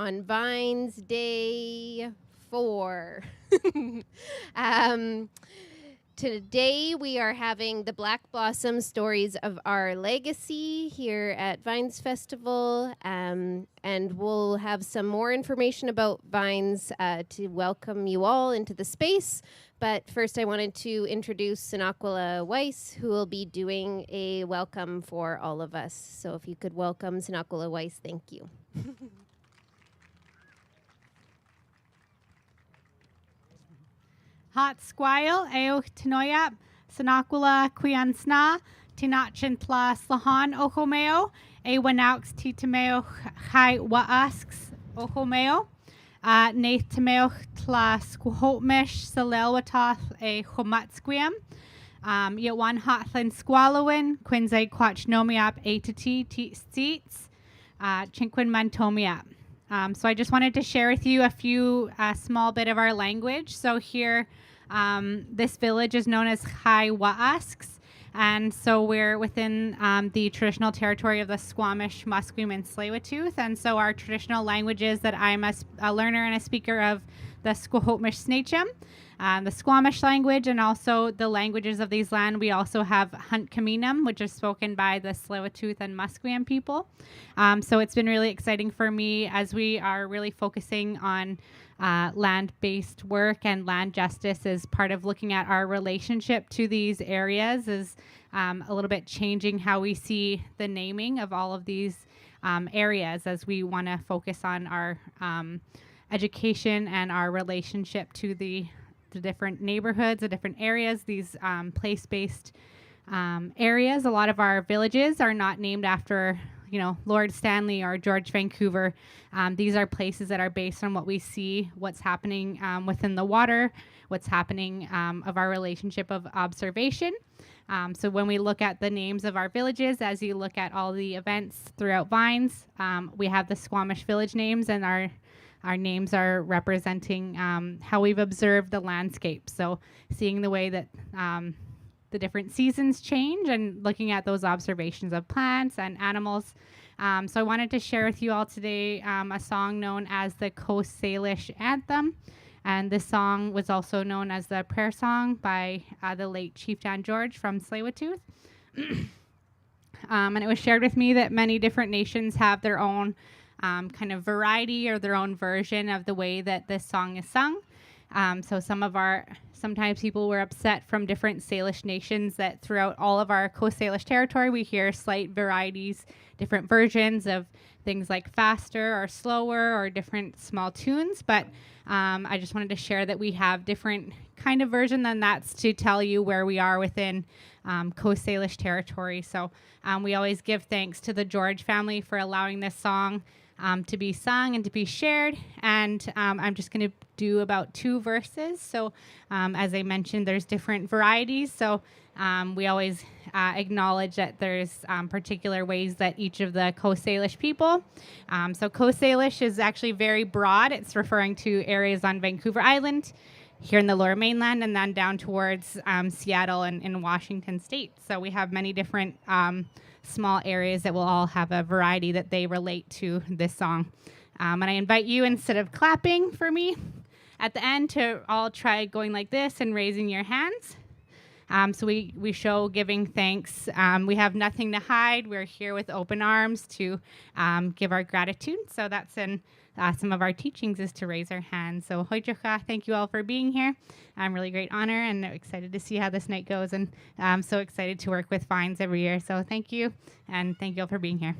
on Vines Day 4. Today we are having the Black Blossom Stories of Our Legacy here at Vines Festival, and we'll have some more information about Vines to welcome you all into the space. But first I wanted to introduce Sinakwala Weiss, who will be doing a welcome for all of us. So if you could welcome Sinakwala Weiss, thank you. Hot squile, eo tinoyap, Sinakwala Quiansna, Tinachin tla slahan ohomeo, e wanaux titameo hai waasks ohomeo, nath tameo tla squahotmish salelwatoth e homatsquiam, Yawan hothlin squalowin, quinze quach nomiap a to seats, chinquin mantomiap. So I just wanted to share with you a few small bit of our language. So here, this village is known as Hai Waasks. And so we're within the traditional territory of the Squamish, Musqueam, and Tsleil-Waututh. And so our traditional languages that I'm a learner and a speaker of the Squahotmish Snatcham, the Squamish language, and also the languages of these land. We also have Hunt Kaminam, which is spoken by the Tsleil-Waututh and Musqueam people. So it's been really exciting for me as we are really focusing on land-based work and land justice as part of looking at our relationship to these areas, is a little bit changing how we see the naming of all of these areas, as we want to focus on our education and our relationship to the different neighborhoods, the different areas, these place-based areas. A lot of our villages are not named after, Lord Stanley or George Vancouver. These are places that are based on what we see, what's happening within the water, what's happening of our relationship of observation. So when we look at the names of our villages, as you look at all the events throughout Vines, we have the Squamish village names, and our names are representing how we've observed the landscape. So seeing the way that the different seasons change and looking at those observations of plants and animals. So I wanted to share with you all today a song known as the Coast Salish Anthem. And this song was also known as the prayer song by the late Chief John George from Tsleil-Waututh. And it was shared with me that many different nations have their own kind of variety or their own version of the way that this song is sung. So sometimes people were upset from different Salish nations that throughout all of our Coast Salish territory, we hear slight varieties, different versions of things like faster or slower or different small tunes. But I just wanted to share that we have different kind of version, and that's to tell you where we are within Coast Salish territory. So we always give thanks to the George family for allowing this song to be sung and to be shared. And I'm just going to do about 2 verses. So as I mentioned, there's different varieties. So we always acknowledge that there's particular ways that each of the Coast Salish people. So Coast Salish is actually very broad. It's referring to areas on Vancouver Island, here in the Lower Mainland, and then down towards Seattle and in Washington State. So we have many different small areas that will all have a variety that they relate to this song. And I invite you, instead of clapping for me at the end, to all try going like this and raising your hands. So we show giving thanks. We have nothing to hide. We're here with open arms to give our gratitude. So that's in some of our teachings, is to raise our hands. So hoijoka, thank you all for being here. Really great honor, and excited to see how this night goes. And I'm so excited to work with Vines every year. So thank you, and thank you all for being here.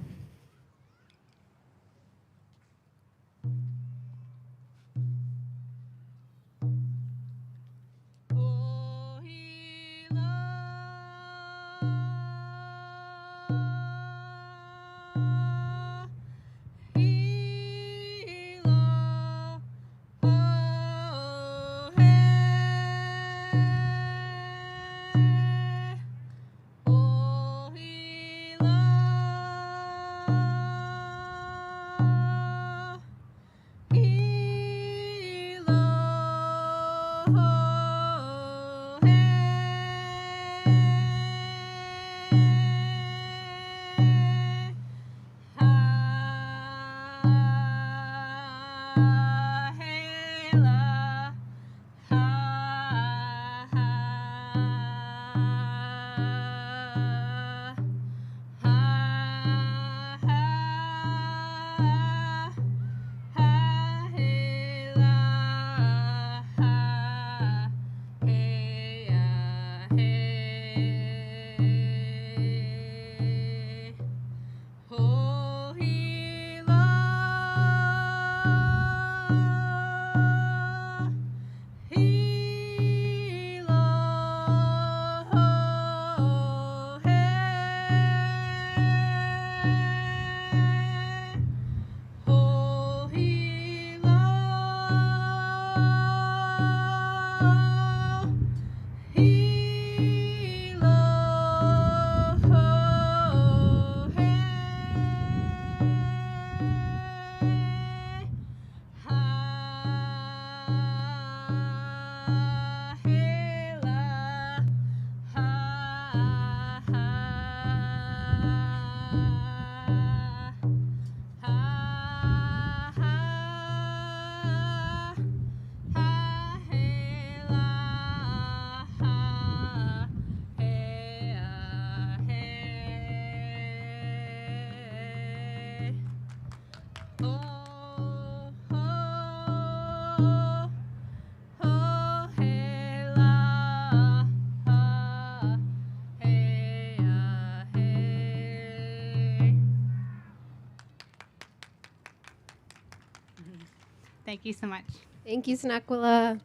Thank you so much. Thank you, Sonaquila.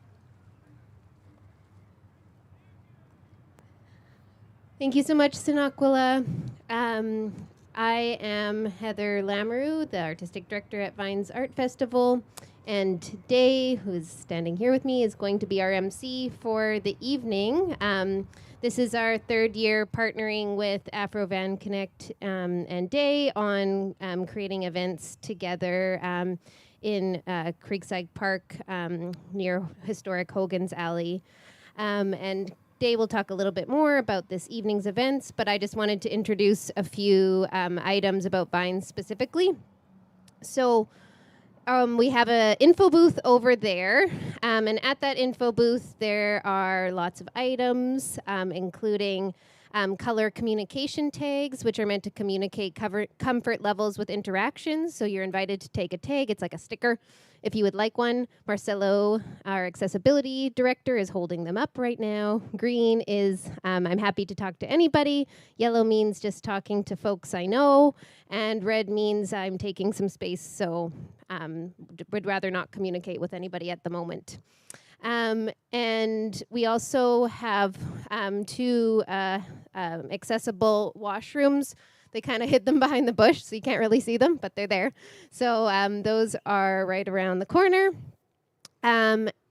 Thank you so much, Sonaquila. I am Heather Lamoureux, the artistic director at Vines Art Festival. And today, who's standing here with me, is going to be our MC for the evening. This is our third year partnering with Afro Van Connect and Day on creating events together in Creekside Park near historic Hogan's Alley. And Day will talk a little bit more about this evening's events, but I just wanted to introduce a few items about Vines specifically. So we have an info booth over there, and at that info booth there are lots of items, including color communication tags, which are meant to communicate comfort levels with interactions. So you're invited to take a tag. It's like a sticker. If you would like one, Marcelo, our accessibility director, is holding them up right now. Green is I'm happy to talk to anybody. Yellow means just talking to folks I know. And red means I'm taking some space, so would rather not communicate with anybody at the moment. And we also have two accessible washrooms. They kind of hid them behind the bush, so you can't really see them, but they're there. So those are right around the corner.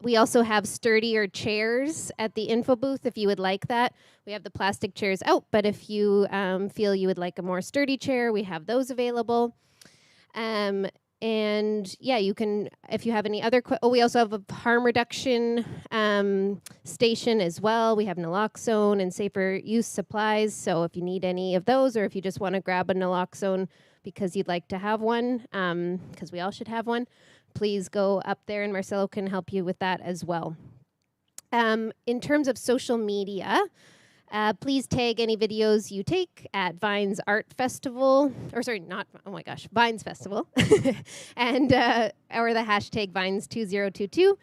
We also have sturdier chairs at the info booth if you would like that. We have the plastic chairs out, but if you feel you would like a more sturdy chair, we have those available. And yeah, you can, if you have any other, we also have a harm reduction station as well. We have naloxone and safer use supplies. So if you need any of those, or if you just want to grab a naloxone because you'd like to have one, because we all should have one, please go up there and Marcelo can help you with that as well. In terms of social media, please tag any videos you take at Vines Art Festival, or sorry, not, oh my gosh, Vines Festival, and or the hashtag Vines2022.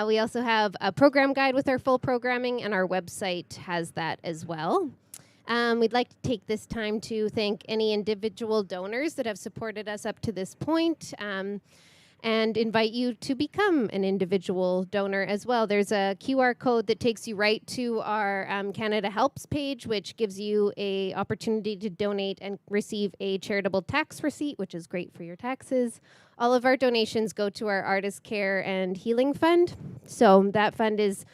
We also have a program guide with our full programming, and our website has that as well. We'd like to take this time to thank any individual donors that have supported us up to this point. And invite you to become an individual donor as well. There's a QR code that takes you right to our Canada Helps page, which gives you an opportunity to donate and receive a charitable tax receipt, which is great for your taxes. All of our donations go to our Artist Care and Healing Fund. So that fund is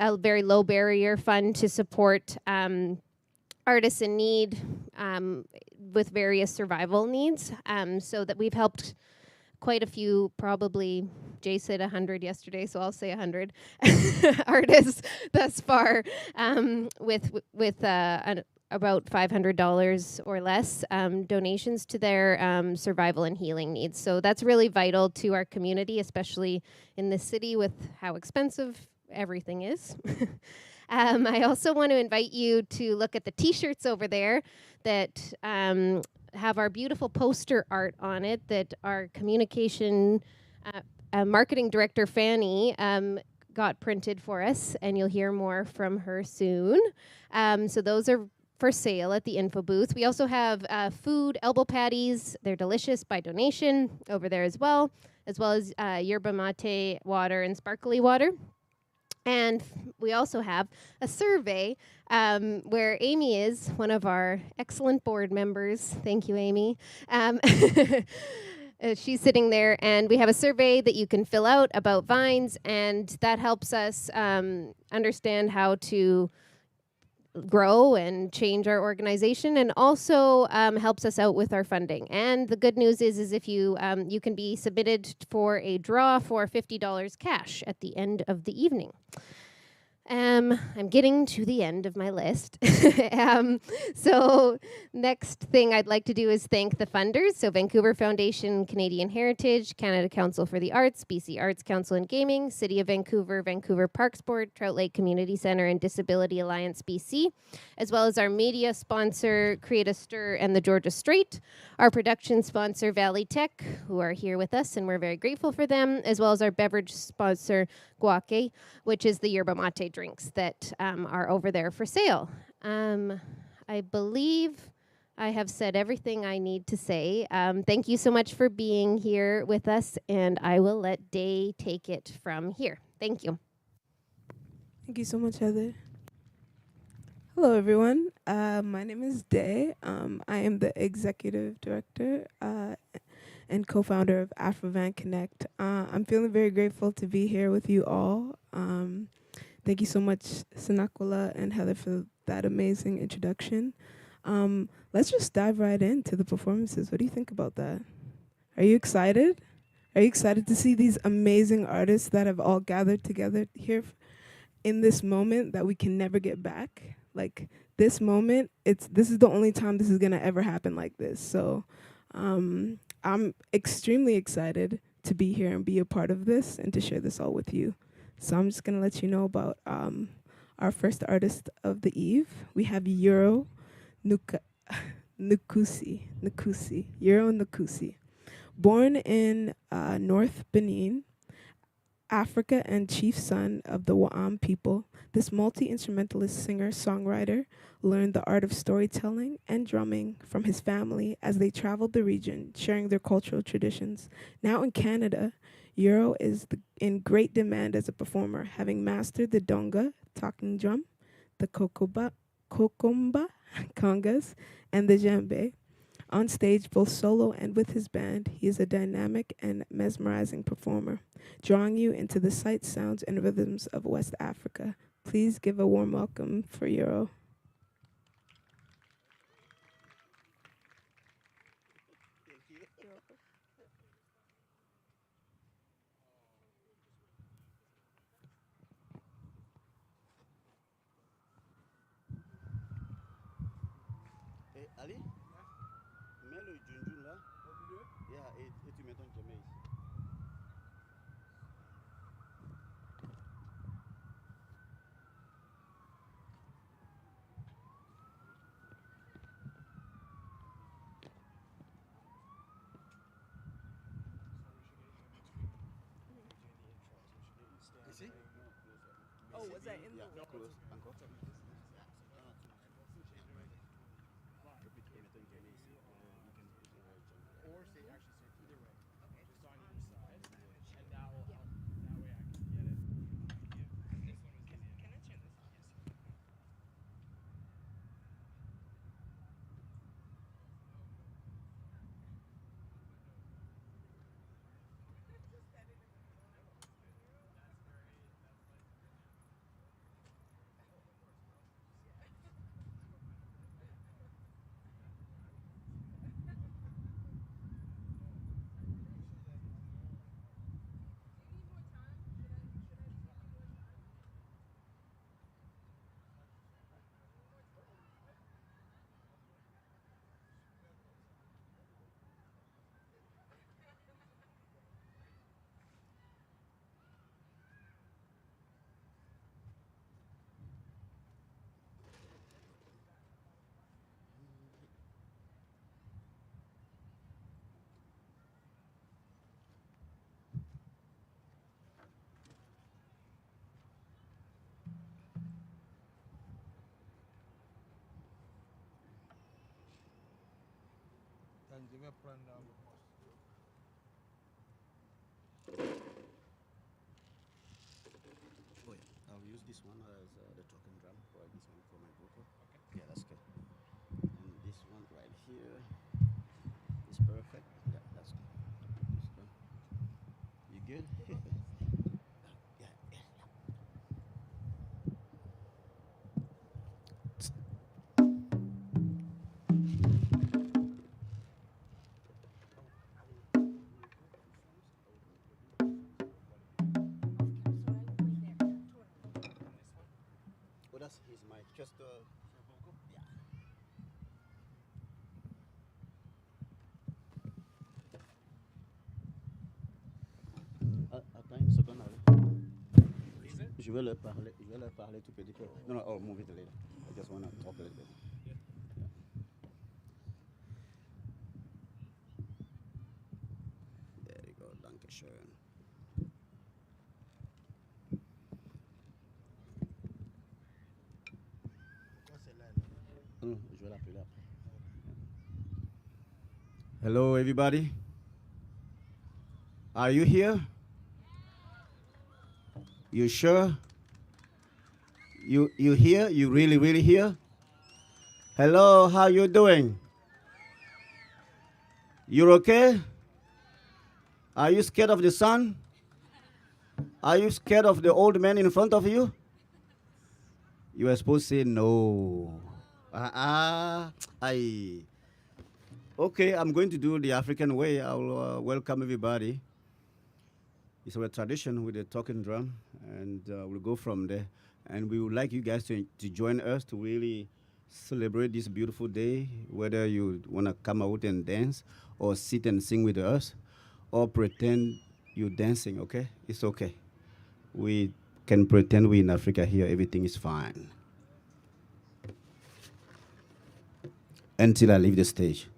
a very low barrier fund to support artists in need with various survival needs, so that we've helped quite a few, probably, Jay said 100 yesterday, so I'll say 100 artists thus far, with about $500 or less donations to their survival and healing needs. So that's really vital to our community, especially in this city with how expensive everything is. I also want to invite you to look at the t-shirts over there that have our beautiful poster art on it that our communication marketing director, Fanny, got printed for us, and you'll hear more from her soon. So those are for sale at the info booth. We also have food, elbow patties. They're delicious by donation over there as well as yerba mate water and sparkly water. And we also have a survey where Amy is one of our excellent board members. Thank you, Amy. She's sitting there, and we have a survey that you can fill out about Vines, and that helps us understand how to grow and change our organization, and also helps us out with our funding. And the good news is if you you can be submitted for a draw for $50 cash at the end of the evening. I'm getting to the end of my list. So next thing I'd like to do is thank the funders. So Vancouver Foundation, Canadian Heritage, Canada Council for the Arts, BC Arts Council and Gaming, City of Vancouver, Vancouver Parks Board, Trout Lake Community Centre, and Disability Alliance BC, as well as our media sponsor, Create a Stir and the Georgia Strait, our production sponsor, Valley Tech, who are here with us, and we're very grateful for them, as well as our beverage sponsor, Guake, which is the yerba mate drinks that are over there for sale. I believe I have said everything I need to say. Thank you so much for being here with us, and I will let Day take it from here. Thank you. Thank you so much, Heather. Hello, everyone. My name is Day. I am the executive director and co-founder of Afro Van Connect. I'm feeling very grateful to be here with you all. Thank you so much, Sanakwala and Heather, for that amazing introduction. Let's just dive right into the performances. What do you think about that? Are you excited? Are you excited to see these amazing artists that have all gathered together here in this moment that we can never get back? Like this moment, this is the only time this is gonna ever happen like this. So I'm extremely excited to be here and be a part of this and to share this all with you. So I'm just gonna let you know about our first artist of the eve. We have Yoro Noukoussi. Yoro Noukoussi. Born in North Benin, Africa, and chief son of the Waama people, this multi-instrumentalist singer-songwriter learned the art of storytelling and drumming from his family as they traveled the region, sharing their cultural traditions. Now in Canada, Yoro is in great demand as a performer, having mastered the donga, talking drum, the kokomba, congas, and the djembe. On stage, both solo and with his band, he is a dynamic and mesmerizing performer, drawing you into the sights, sounds, and rhythms of West Africa. Please give a warm welcome for Yoro. Eh, Ali, mets le junjun là. Yeah, et tu mets ton djembe ici. Ici? Oh, was that in the close? Encore? Et puis tu peux mettre un djembe ici. Or say actually say either way. Okay. Just on either side. And that will help. That way I can get it. This one was easy. Can I turn this on? Yes. Je vais prendre le Oh yeah, I'll use this one as the talking drum, or this one for my vocal. Okay. Yeah, that's good. And this one right here is perfect. Yeah, that's good. This one. You good? Yeah, yeah. Oh, that's his mic. Just vocal? Yeah. Attends une seconde. Je vais leur parler tout petit peu. No, no, oh, move it later. I just want to talk a little bit. Yeah. There you go. Danke schön. Pourquoi celle-là? Non, je vais l'appeler après. Hello, everybody. Are you here? You sure? You here? You really here? Hello, how you doing? You're okay? Are you scared of the sun? Are you scared of the old man in front of you? You are supposed to say no. I. Okay, I'm going to do the African way. I'll welcome everybody. It's our tradition with the talking drum, and we'll go from there. And we would like you guys to join us to really celebrate this beautiful day, whether you want to come out and dance or sit and sing with us or pretend you're dancing, okay? It's okay. We can pretend we're in Africa here. Everything is fine. Until I leave the stage.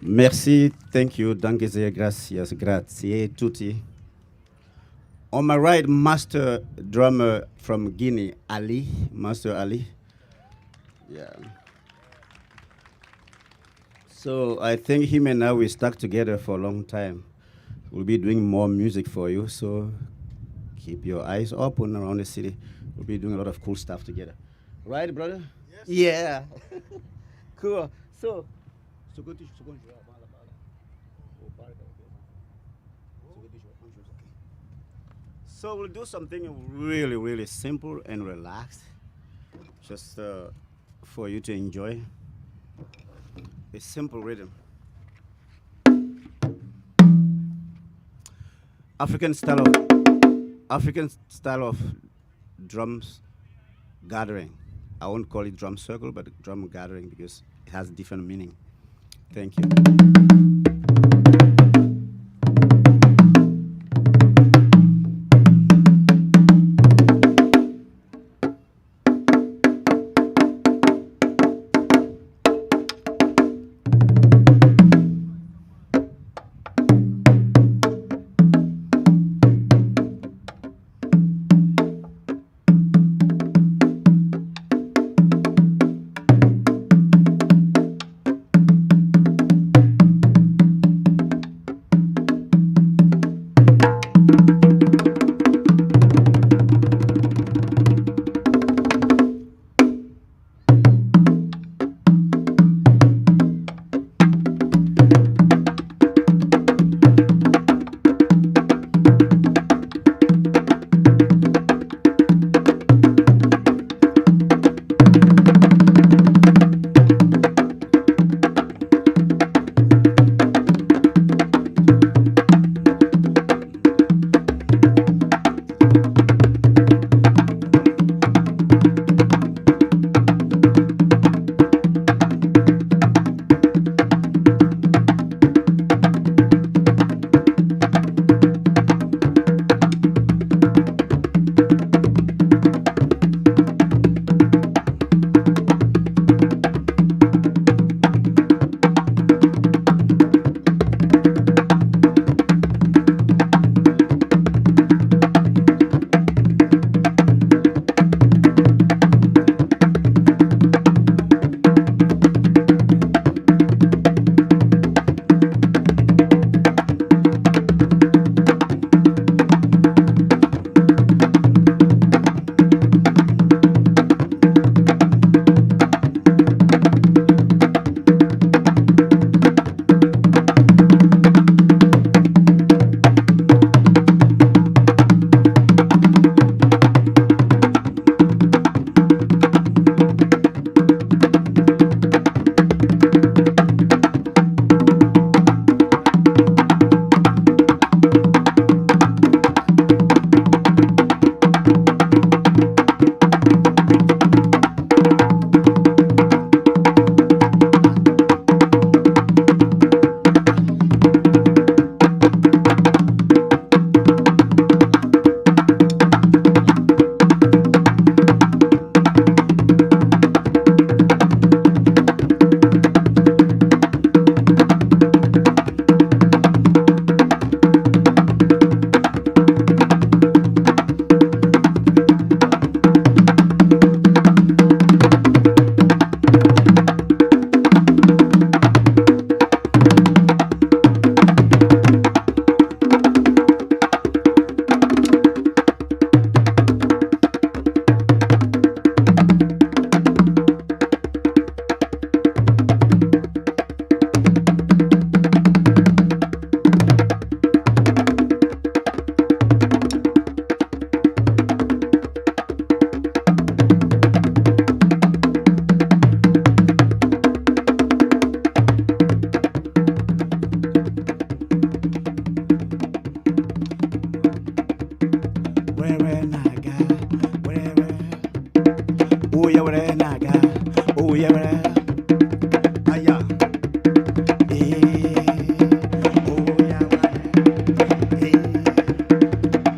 Merci, thank you, danke sehr, gracias, grazie tutti. On my right, master drummer from Guinea, Ali, Master Ali. Yeah. So I think him and I, we stuck together for a long time. We'll be doing more music for you, so keep your eyes open around the city. We'll be doing a lot of cool stuff together. Right, brother? Yes. Yeah. Cool. So we'll do something really simple and relaxed, just for you to enjoy. A simple rhythm. African style of African style of drums gathering. I won't call it drum circle, but drum gathering because it has a different meaning. Thank you.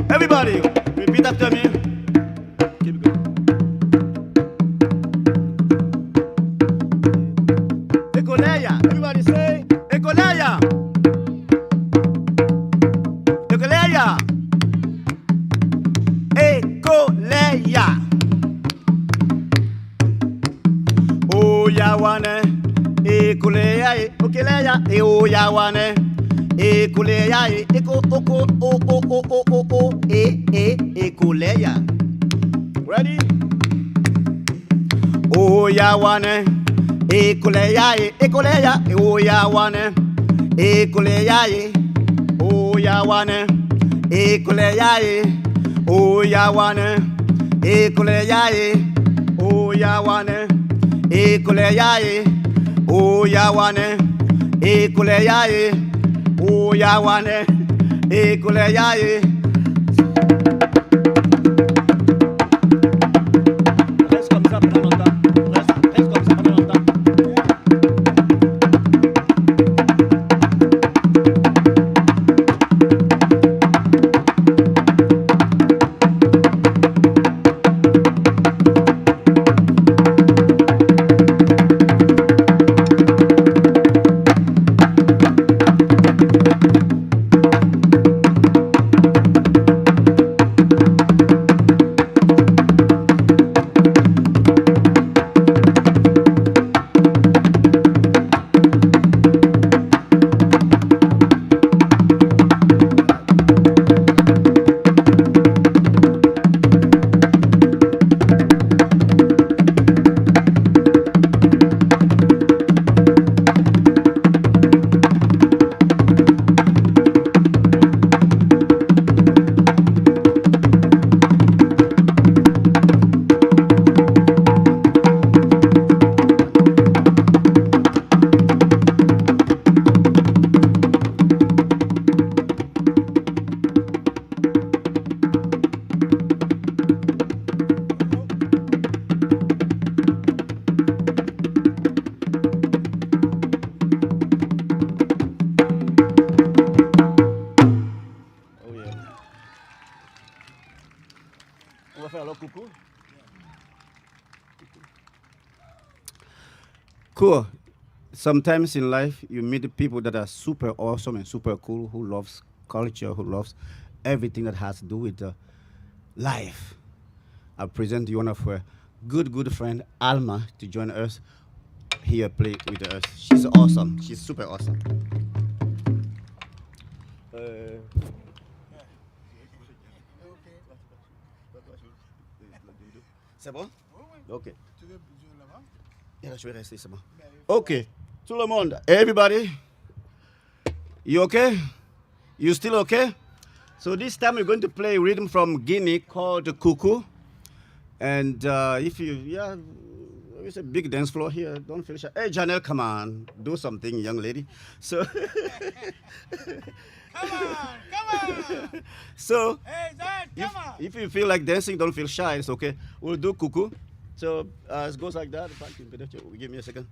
Everybody, repeat after me. Keep going. Ekoleya. Everybody say Ekoleya. Ekoleya. Ekoleya. Oyawane. Ekoleya. Okeleya. Oyawane. Ekuleya, eko, oko, o, ekuleya. Ready? Oyawane, ekuleya, ekuleya, oyawane, ekuleya, oyawane, ekuleya, oyawane, ekuleya, oyawane, ekuleya, oyawane, ekuleya. Oyawane, Ekuleya. Reste comme ça pendant longtemps. Cool. Cool. Sometimes in life, you meet people that are super awesome and super cool, who loves culture, who loves everything that has to do with life. I present you one of her good friend, Alma, to join us here, play with us. She's awesome. She's super awesome. C'est bon? Ok. Je vais rester, c'est bon. Ok. Tout le monde, everybody, you okay? You still okay? So this time we're going to play a rhythm from Guinea called the kuku. And if you, yeah, it's a big dance floor here. Don't feel shy. Hey, Janelle, come on. Do something, young lady. So, Come on. so Hey, Zed, come on. if you feel like dancing, don't feel shy. It's okay. We'll do kuku. So it goes like that. Give me a second.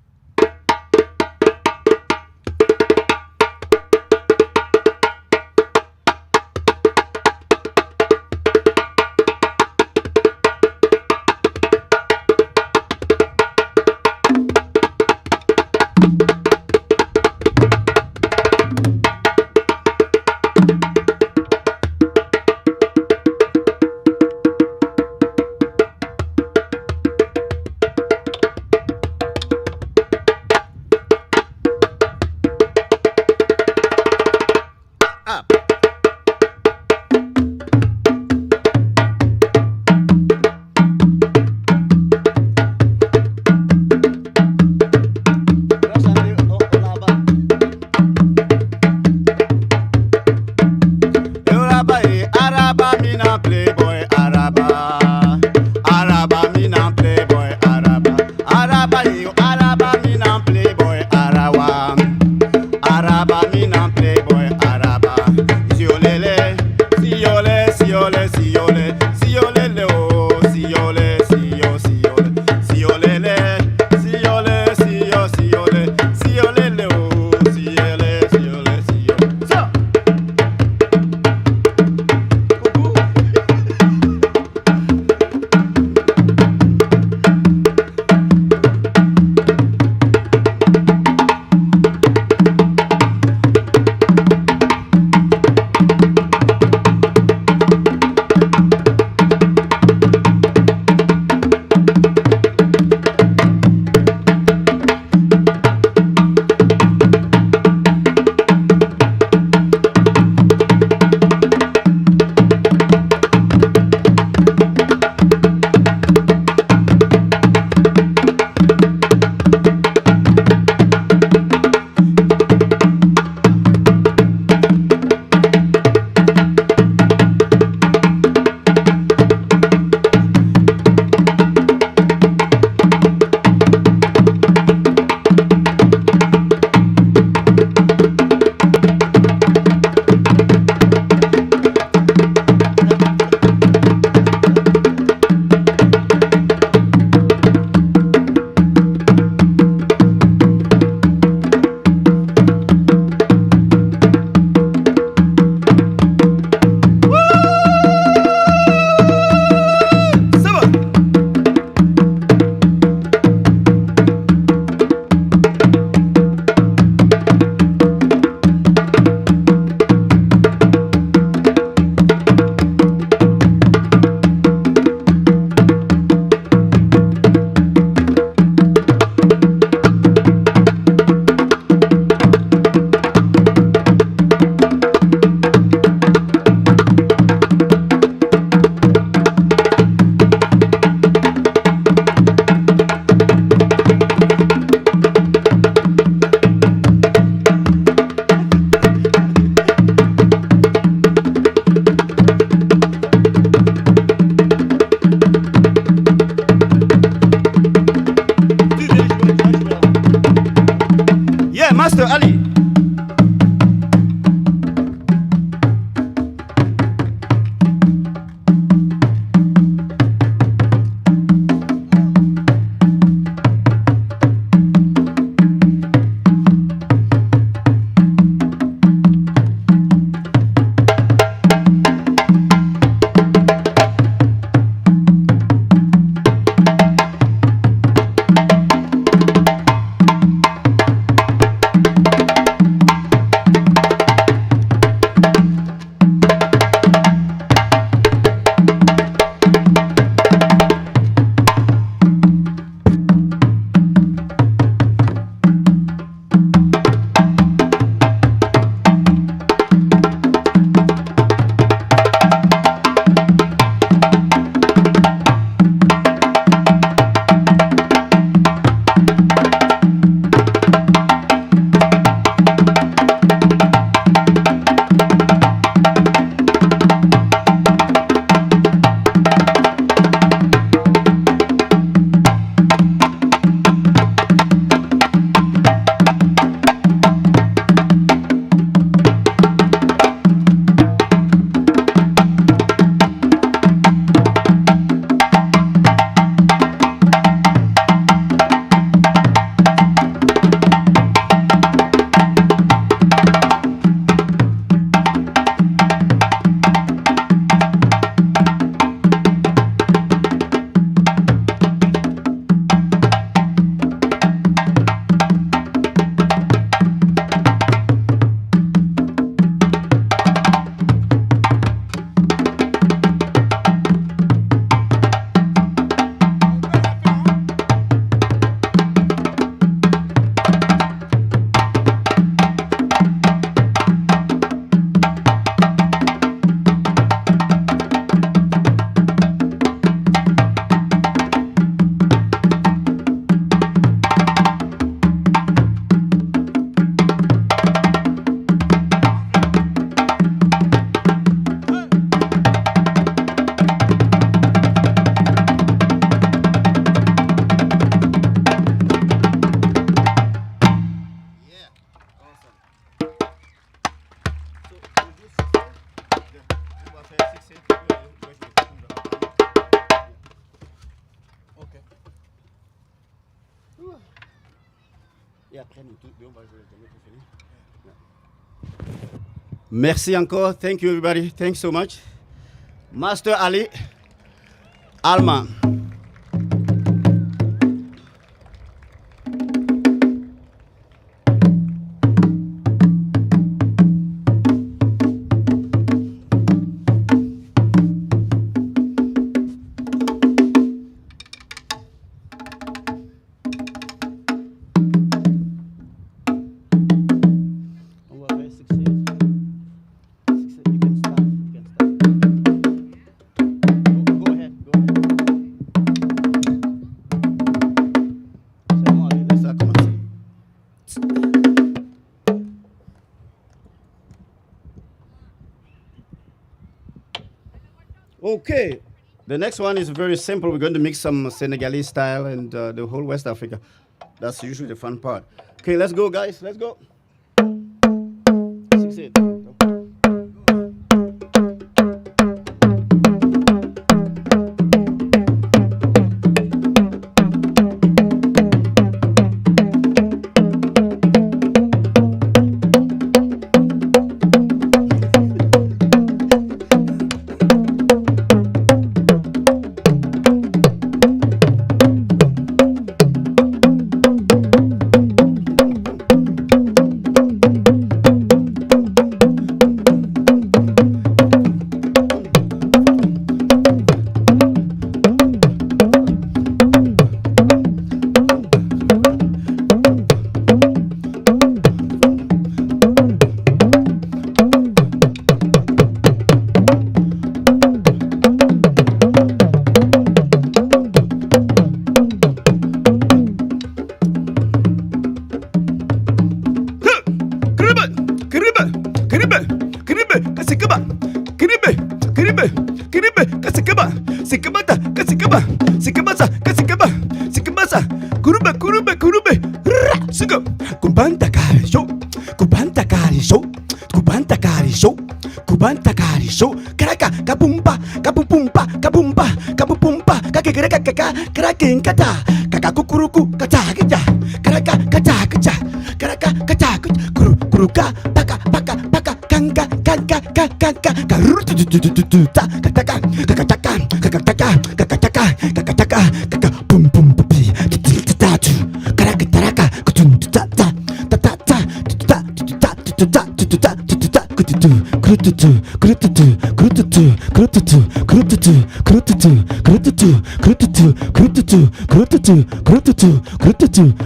Merci encore. Thank you, everybody. Thanks so much. Master Ali Alma. Okay, the next one is very simple. We're going to mix some Senegalese style and the whole West Africa. That's usually the fun part. Okay, let's go, guys. Let's go. 6-8.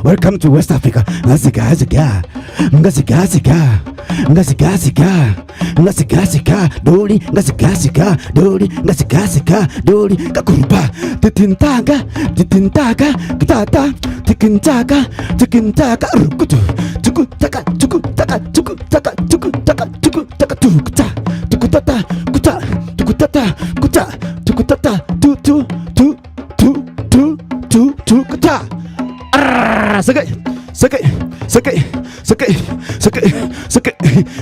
Welcome to West Africa. Ngasiga siga, ngasiga siga, ngasiga siga, ngasiga siga, doli, ngasiga siga, doli, ngasiga siga, doli, kakuruba, titintaga, titintaga, kitata, tikintaga, tikintaga, rukutu, tukutaka, tukutaka, tukutaka, tukutaka, tukutaka, tukutaka, tukutata, kuta, tukutata, kuta, tukutata, tu, tu, tu, tu, tu, tu, tu, kuta. Sakay, sakay, sakay, sakay, sakay, sakay.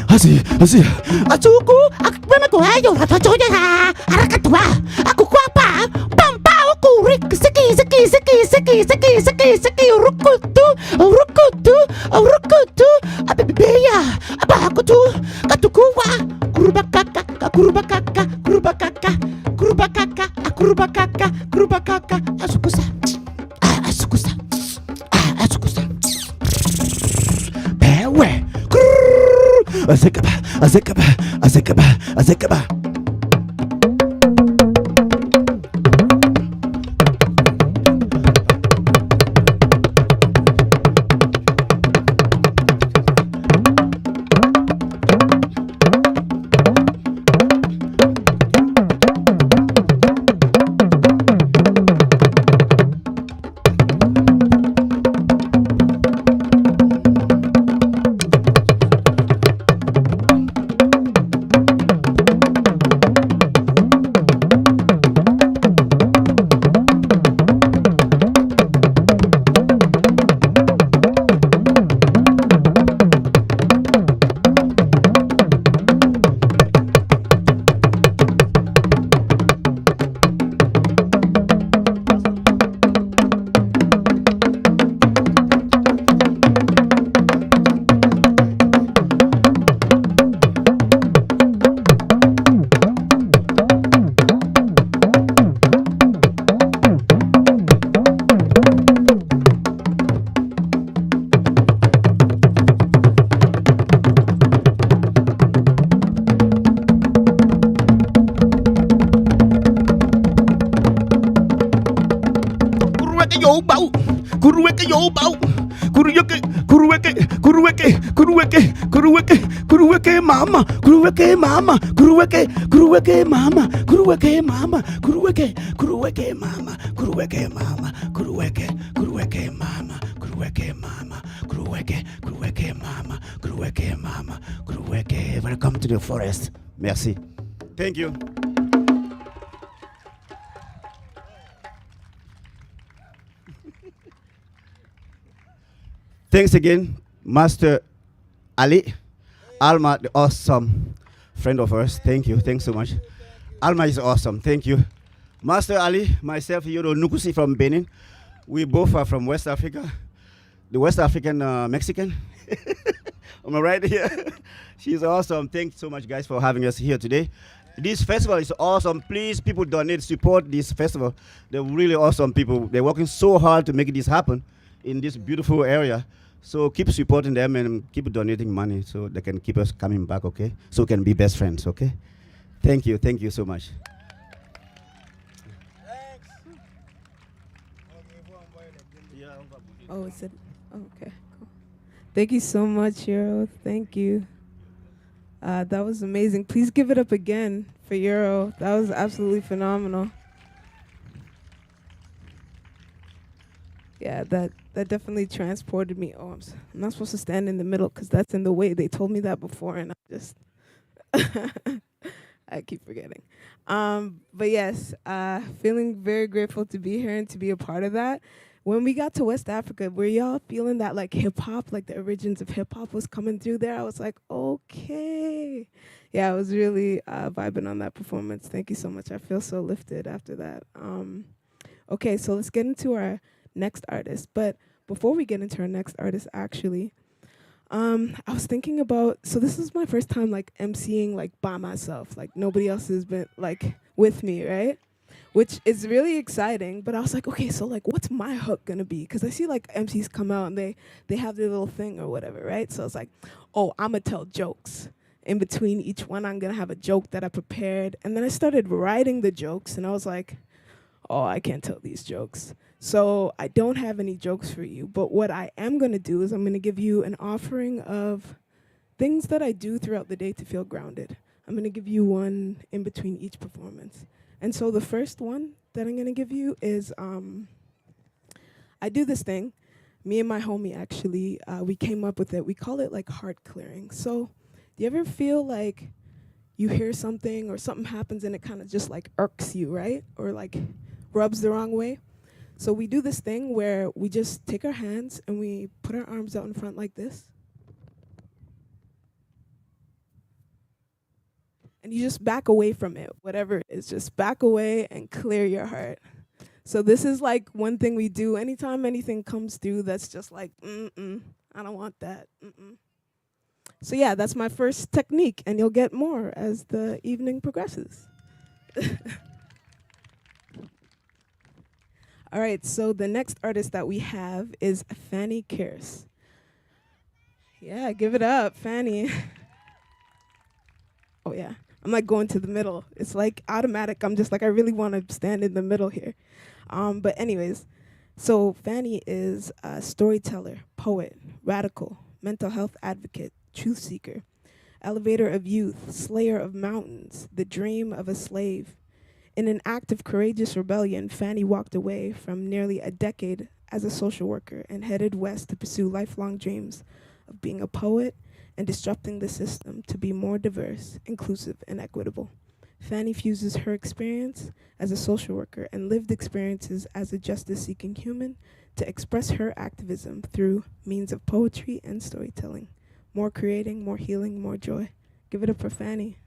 Asi, asi. Asuku, aku mana ko ayo rata joya ha. Arakatua, aku kuapa. Pampa aku rik siki, siki, siki, siki, siki, siki, siki. Rukutu, rukutu, rukutu. Abebeya, apa aku tu? Katukuwa, kurubakaka, kurubakaka, kurubakaka, kurubakaka, kurubakaka, kurubakaka. Asukusa, asukusa. Pewe. Azekaba, azekaba, azekaba, azekaba. yo bow. Kuruweke yo bow. Kuruweke, kuruweke, kuruweke, kuruweke, kuruweke, kuruweke mama, kuruweke mama, kuruweke, kuruweke mama, kuruweke mama, kuruweke, kuruweke mama, kuruweke mama, kuruweke, kuruweke mama, kuruweke mama, kuruweke, kuruweke mama, kuruweke mama, kuruweke. Welcome to the forest. Merci. Thank you. Thanks again, Master Ali. Alma, the awesome friend of ours. Thank you. Thanks so much. Alma is awesome. Thank you. Master Ali, myself, Yoro Noukoussi from Benin. We both are from West Africa. The West African Mexican. Am I right here? She's awesome. Thanks so much, guys, for having us here today. This festival is awesome. Please, people donate, support this festival. They're really awesome people. They're working so hard to make this happen in this beautiful area. So keep supporting them and keep donating money so they can keep us coming back, okay? So we can be best friends, okay? Thank you so much. Oh, it said, oh, okay, cool. Thank you so much, Yoro. Thank you. That was amazing. Please give it up again for Yoro. That was absolutely phenomenal. Yeah, that definitely transported me. Oh, I'm not supposed to stand in the middle because that's in the way. They told me that before, and I just I keep forgetting. But yes, feeling very grateful to be here and to be a part of that. When we got to West Africa, were y'all feeling that like hip hop, like the origins of hip hop was coming through there? I was like, okay. Yeah, I was really vibing on that performance. Thank you so much. I feel so lifted after that. Okay, so let's get into our next artist. But before we get into our next artist, actually, I was thinking about, so this is my first time like emceeing like by myself. Like nobody else has been like with me, right? Which is really exciting, but I was like, okay, so like what's my hook gonna be? Because I see like MCs come out and they have their little thing or whatever, right? So it's like, oh, I'm gonna tell jokes. In between each one, I'm gonna have a joke that I prepared. And then I started writing the jokes and I was like, oh, I can't tell these jokes. So I don't have any jokes for you, but what I am gonna do is I'm gonna give you an offering of things that I do throughout the day to feel grounded. I'm gonna give you one in between each performance. And so the first one that I'm going to give you is, I do this thing. Me and my homie, actually, we came up with it. We call it like heart clearing. So do you ever feel like you hear something or something happens and it kind of just like irks you, right? Or like rubs the wrong way? So we do this thing where we just take our hands and we put our arms out in front like this. And you just back away from it, whatever it is, just back away and clear your heart. So this is like one thing we do anytime anything comes through that's just like, I don't want that. So yeah, that's my first technique, and you'll get more as the evening progresses. All right, so the next artist that we have is Fanny Kearse. Yeah, give it up, Fanny. Oh yeah. I'm like going to the middle. It's like automatic. I'm just like, I really want to stand in the middle here. But anyways, so Fanny is a storyteller, poet, radical, mental health advocate, truth seeker, elevator of youth, slayer of mountains, the dream of a slave. In an act of courageous rebellion, Fanny walked away from nearly a decade as a social worker and headed west to pursue lifelong dreams of being a poet and disrupting the system to be more diverse, inclusive, and equitable. Fanny fuses her experience as a social worker and lived experiences as a justice-seeking human to express her activism through means of poetry and storytelling. More creating, more healing, more joy. Give it up for Fanny.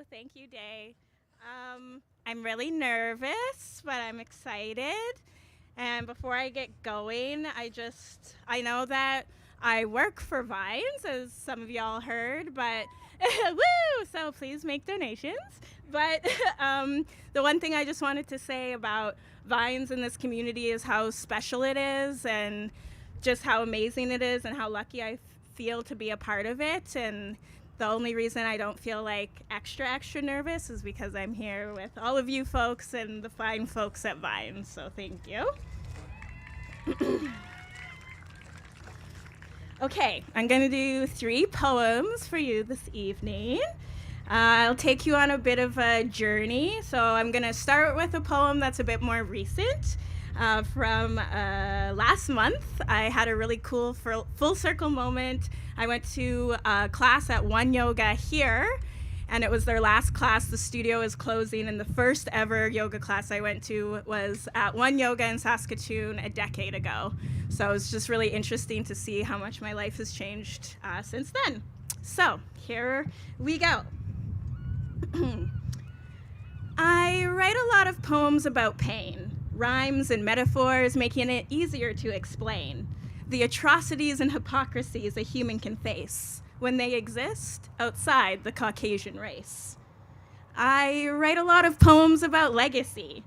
Thank you, Day. I'm really nervous, but I'm excited. And before I get going, I know that I work for Vines, as some of y'all heard, but woo! So please make donations. But the one thing I just wanted to say about Vines in this community is how special it is and just how amazing it is and how lucky I feel to be a part of it. And the only reason I don't feel like extra nervous is because I'm here with all of you folks and the fine folks at Vines. So thank you. Okay, I'm going to do 3 poems for you this evening. I'll take you on a bit of a journey. So I'm going to start with a poem that's a bit more recent. From last month, I had a really cool full circle moment. I went to a class at One Yoga here, and it was their last class. The studio is closing, and the first ever yoga class I went to was at One Yoga in Saskatoon a decade ago. So it was just really interesting to see how much my life has changed since then. So here we go. I write a lot of poems about pain, rhymes and metaphors making it easier to explain the atrocities and hypocrisies a human can face when they exist outside the Caucasian race. I write a lot of poems about legacy,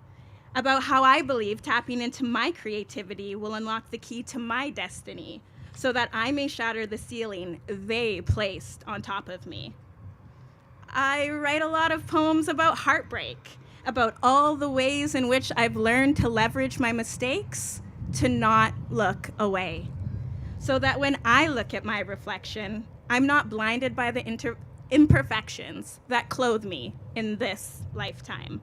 about how I believe tapping into my creativity will unlock the key to my destiny so that I may shatter the ceiling they placed on top of me. I write a lot of poems about heartbreak, about all the ways in which I've learned to leverage my mistakes to not look away, so that when I look at my reflection, I'm not blinded by the imperfections that clothe me in this lifetime.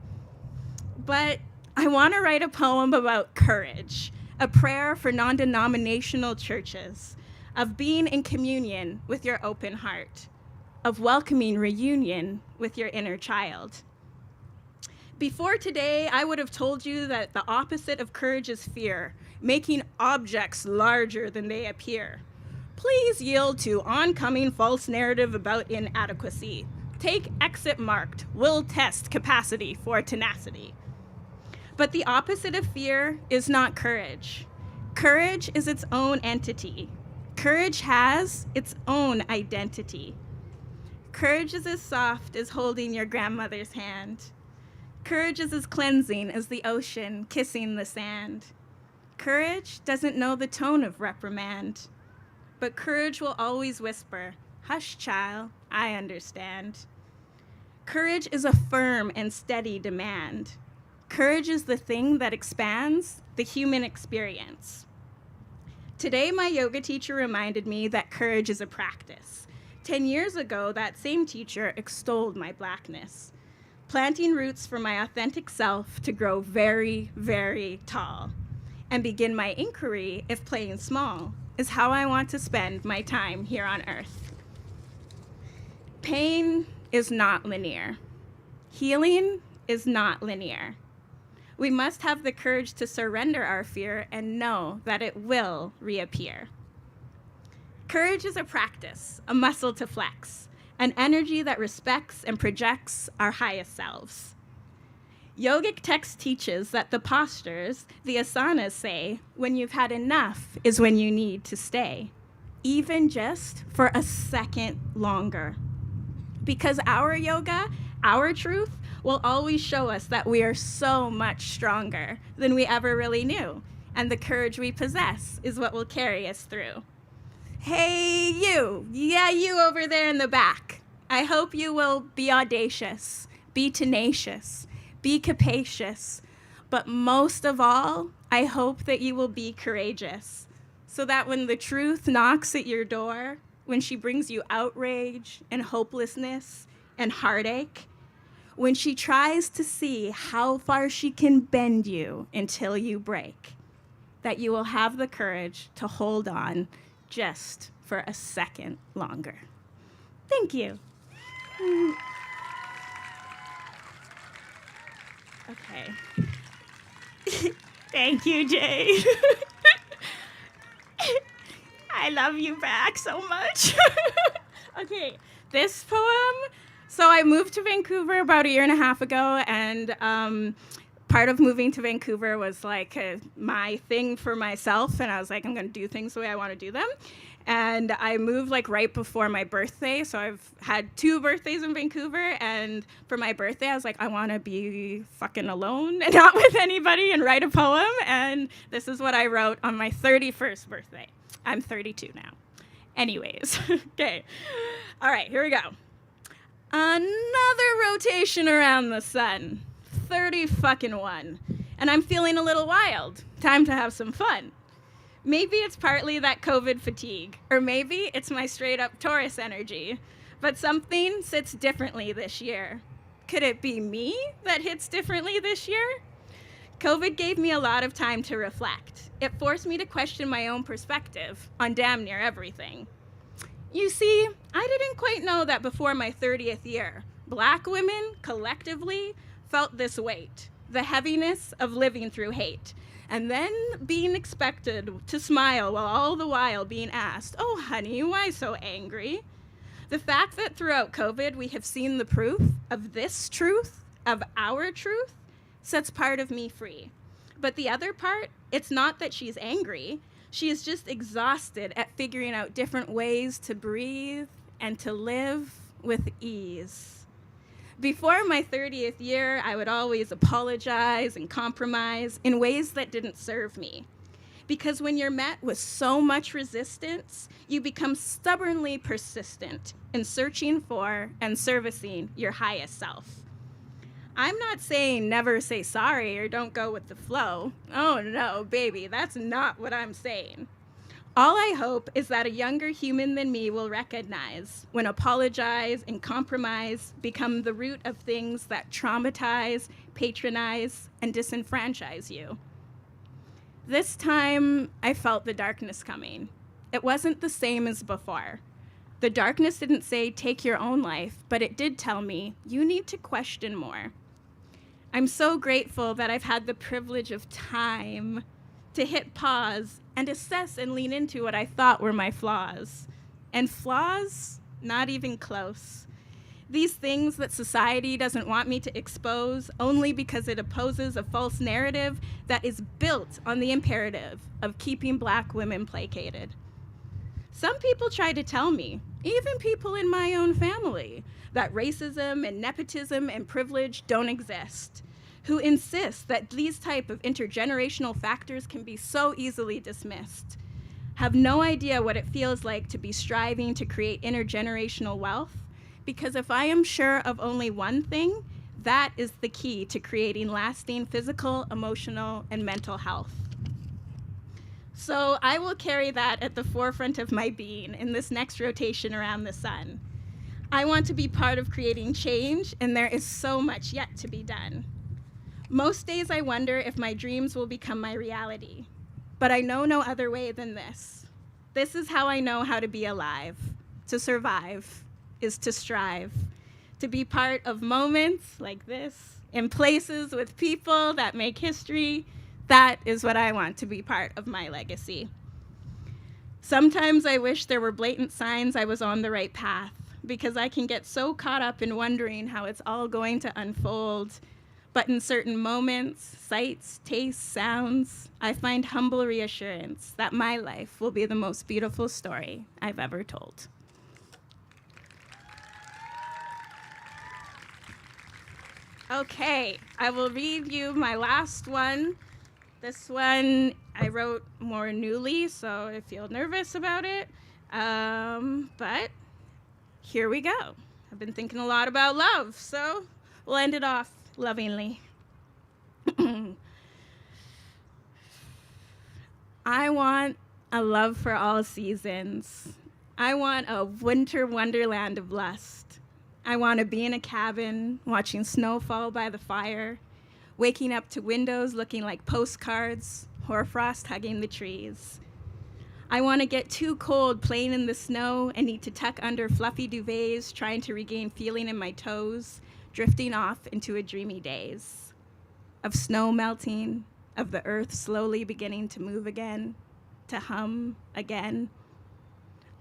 But I want to write a poem about courage, a prayer for non-denominational churches, of being in communion with your open heart, of welcoming reunion with your inner child. Before today, I would have told you that the opposite of courage is fear, making objects larger than they appear. Please yield to oncoming false narrative about inadequacy. Take exit marked, will test capacity for tenacity. But the opposite of fear is not courage. Courage is its own entity. Courage has its own identity. Courage is as soft as holding your grandmother's hand. Courage is as cleansing as the ocean kissing the sand. Courage doesn't know the tone of reprimand, but courage will always whisper, "Hush, child, I understand." Courage is a firm and steady demand. Courage is the thing that expands the human experience. Today, my yoga teacher reminded me that courage is a practice. 10 years ago, that same teacher extolled my blackness, planting roots for my authentic self to grow very, very tall and begin my inquiry if playing small is how I want to spend my time here on earth. Pain is not linear. Healing is not linear. We must have the courage to surrender our fear and know that it will reappear. Courage is a practice, a muscle to flex, an energy that respects and projects our highest selves. Yogic text teaches that the postures, the asanas say, when you've had enough is when you need to stay, even just for a second longer. Because our yoga, our truth, will always show us that we are so much stronger than we ever really knew, and the courage we possess is what will carry us through. Hey, you. Yeah, you over there in the back. I hope you will be audacious, be tenacious, be capacious, but most of all, I hope that you will be courageous, so that when the truth knocks at your door, when she brings you outrage and hopelessness and heartache, when she tries to see how far she can bend you until you break, that you will have the courage to hold on just for a second longer. Thank you. Okay. Thank you, Jay. I love you back so much. Okay, this poem. So I moved to Vancouver about 1.5 years ago, and part of moving to Vancouver was like my thing for myself, and I was like, I'm going to do things the way I want to do them. And I moved like right before my birthday. So I've had 2 birthdays in Vancouver. And for my birthday, I was like, I want to be fucking alone and not with anybody and write a poem. And this is what I wrote on my 31st birthday. I'm 32 now. Anyways, okay. All right, here we go. Another rotation around the sun. 30 fucking 1. And I'm feeling a little wild. Time to have some fun. Maybe it's partly that COVID fatigue, or maybe it's my straight up Taurus energy, but something sits differently this year. Could it be me that hits differently this year? COVID gave me a lot of time to reflect. It forced me to question my own perspective on damn near everything. You see, I didn't quite know that before my 30th year, Black women collectively felt this weight, the heaviness of living through hate. And then being expected to smile while all the while being asked, oh, honey, why so angry? The fact that throughout COVID we have seen the proof of this truth, of our truth, sets part of me free. But the other part, it's not that she's angry. She is just exhausted at figuring out different ways to breathe and to live with ease. Before my 30th year, I would always apologize and compromise in ways that didn't serve me. Because when you're met with so much resistance, you become stubbornly persistent in searching for and servicing your highest self. I'm not saying never say sorry or don't go with the flow. Oh no, baby, that's not what I'm saying. All I hope is that a younger human than me will recognize when apologize and compromise become the root of things that traumatize, patronize, and disenfranchise you. This time, I felt the darkness coming. It wasn't the same as before. The darkness didn't say, take your own life, but it did tell me, you need to question more. I'm so grateful that I've had the privilege of time to hit pause and assess and lean into what I thought were my flaws. And flaws, not even close. These things that society doesn't want me to expose only because it opposes a false narrative that is built on the imperative of keeping Black women placated. Some people try to tell me, even people in my own family, that racism and nepotism and privilege don't exist, who insist that these type of intergenerational factors can be so easily dismissed, have no idea what it feels like to be striving to create intergenerational wealth, because if I am sure of only one thing, that is the key to creating lasting physical, emotional, and mental health. So I will carry that at the forefront of my being in this next rotation around the sun. I want to be part of creating change, and there is so much yet to be done. Most days I wonder if my dreams will become my reality, but I know no other way than this. This is how I know how to be alive. To survive is to strive, to be part of moments like this, in places with people that make history. That is what I want to be part of my legacy. Sometimes I wish there were blatant signs I was on the right path, because I can get so caught up in wondering how it's all going to unfold. But in certain moments, sights, tastes, sounds, I find humble reassurance that my life will be the most beautiful story I've ever told. Okay, I will read you my last one. This one I wrote more newly, so I feel nervous about it. But here we go. I've been thinking a lot about love, so we'll end it off lovingly. I want a love for all seasons. I want a winter wonderland of lust. I want to be in a cabin, watching snow fall by the fire, waking up to windows looking like postcards, hoarfrost hugging the trees. I want to get too cold playing in the snow and need to tuck under fluffy duvets, trying to regain feeling in my toes, drifting off into a dreamy daze of snow melting, of the earth slowly beginning to move again, to hum again.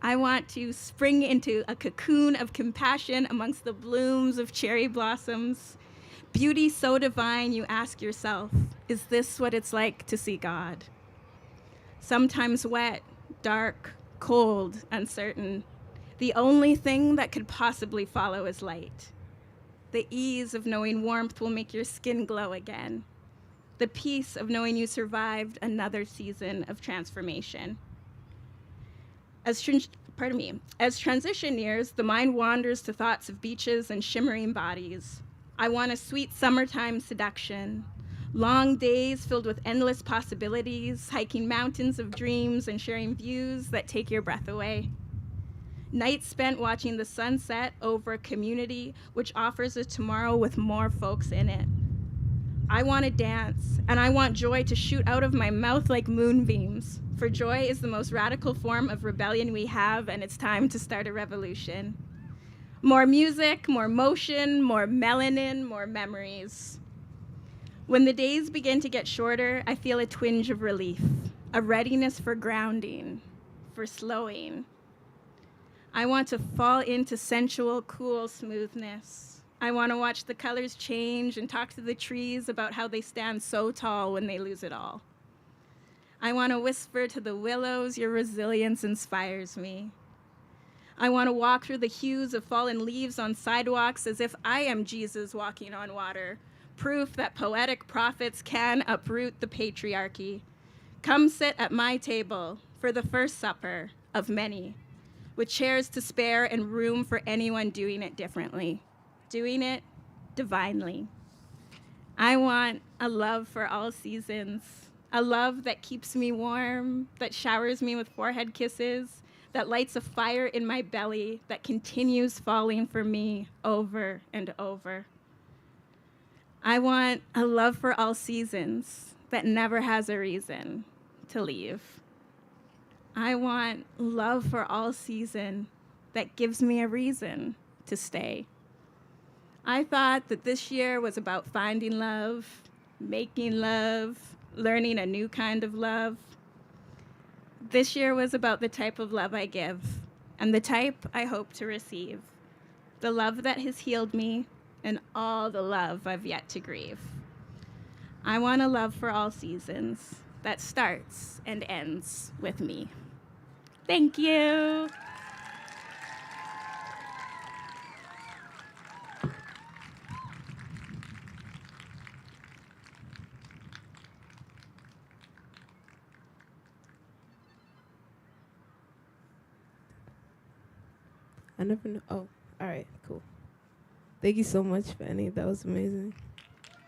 I want to spring into a cocoon of compassion amongst the blooms of cherry blossoms. Beauty so divine, you ask yourself, is this what it's like to see God? Sometimes wet, dark, cold, uncertain. The only thing that could possibly follow is light. The ease of knowing warmth will make your skin glow again. The peace of knowing you survived another season of transformation. As transition nears, the mind wanders to thoughts of beaches and shimmering bodies. I want a sweet summertime seduction. Long days filled with endless possibilities, hiking mountains of dreams and sharing views that take your breath away. Nights spent watching the sunset over a community which offers a tomorrow with more folks in it. I want to dance, and I want joy to shoot out of my mouth like moonbeams, for joy is the most radical form of rebellion we have, and it's time to start a revolution. More music, more motion, more melanin, more memories. When the days begin to get shorter, I feel a twinge of relief, a readiness for grounding, for slowing. I want to fall into sensual, cool smoothness. I want to watch the colors change and talk to the trees about how they stand so tall when they lose it all. I want to whisper to the willows, your resilience inspires me. I want to walk through the hues of fallen leaves on sidewalks as if I am Jesus walking on water, proof that poetic prophets can uproot the patriarchy. Come sit at my table for the first supper of many, with chairs to spare and room for anyone doing it differently, doing it divinely. I want a love for all seasons, a love that keeps me warm, that showers me with forehead kisses, that lights a fire in my belly, that continues falling for me over and over. I want a love for all seasons that never has a reason to leave. I want love for all season that gives me a reason to stay. I thought that this year was about finding love, making love, learning a new kind of love. This year was about the type of love I give and the type I hope to receive. The love that has healed me and all the love I've yet to grieve. I want a love for all seasons that starts and ends with me. Thank you. I never know. Oh, all right, cool. Thank you so much, Fanny. That was amazing.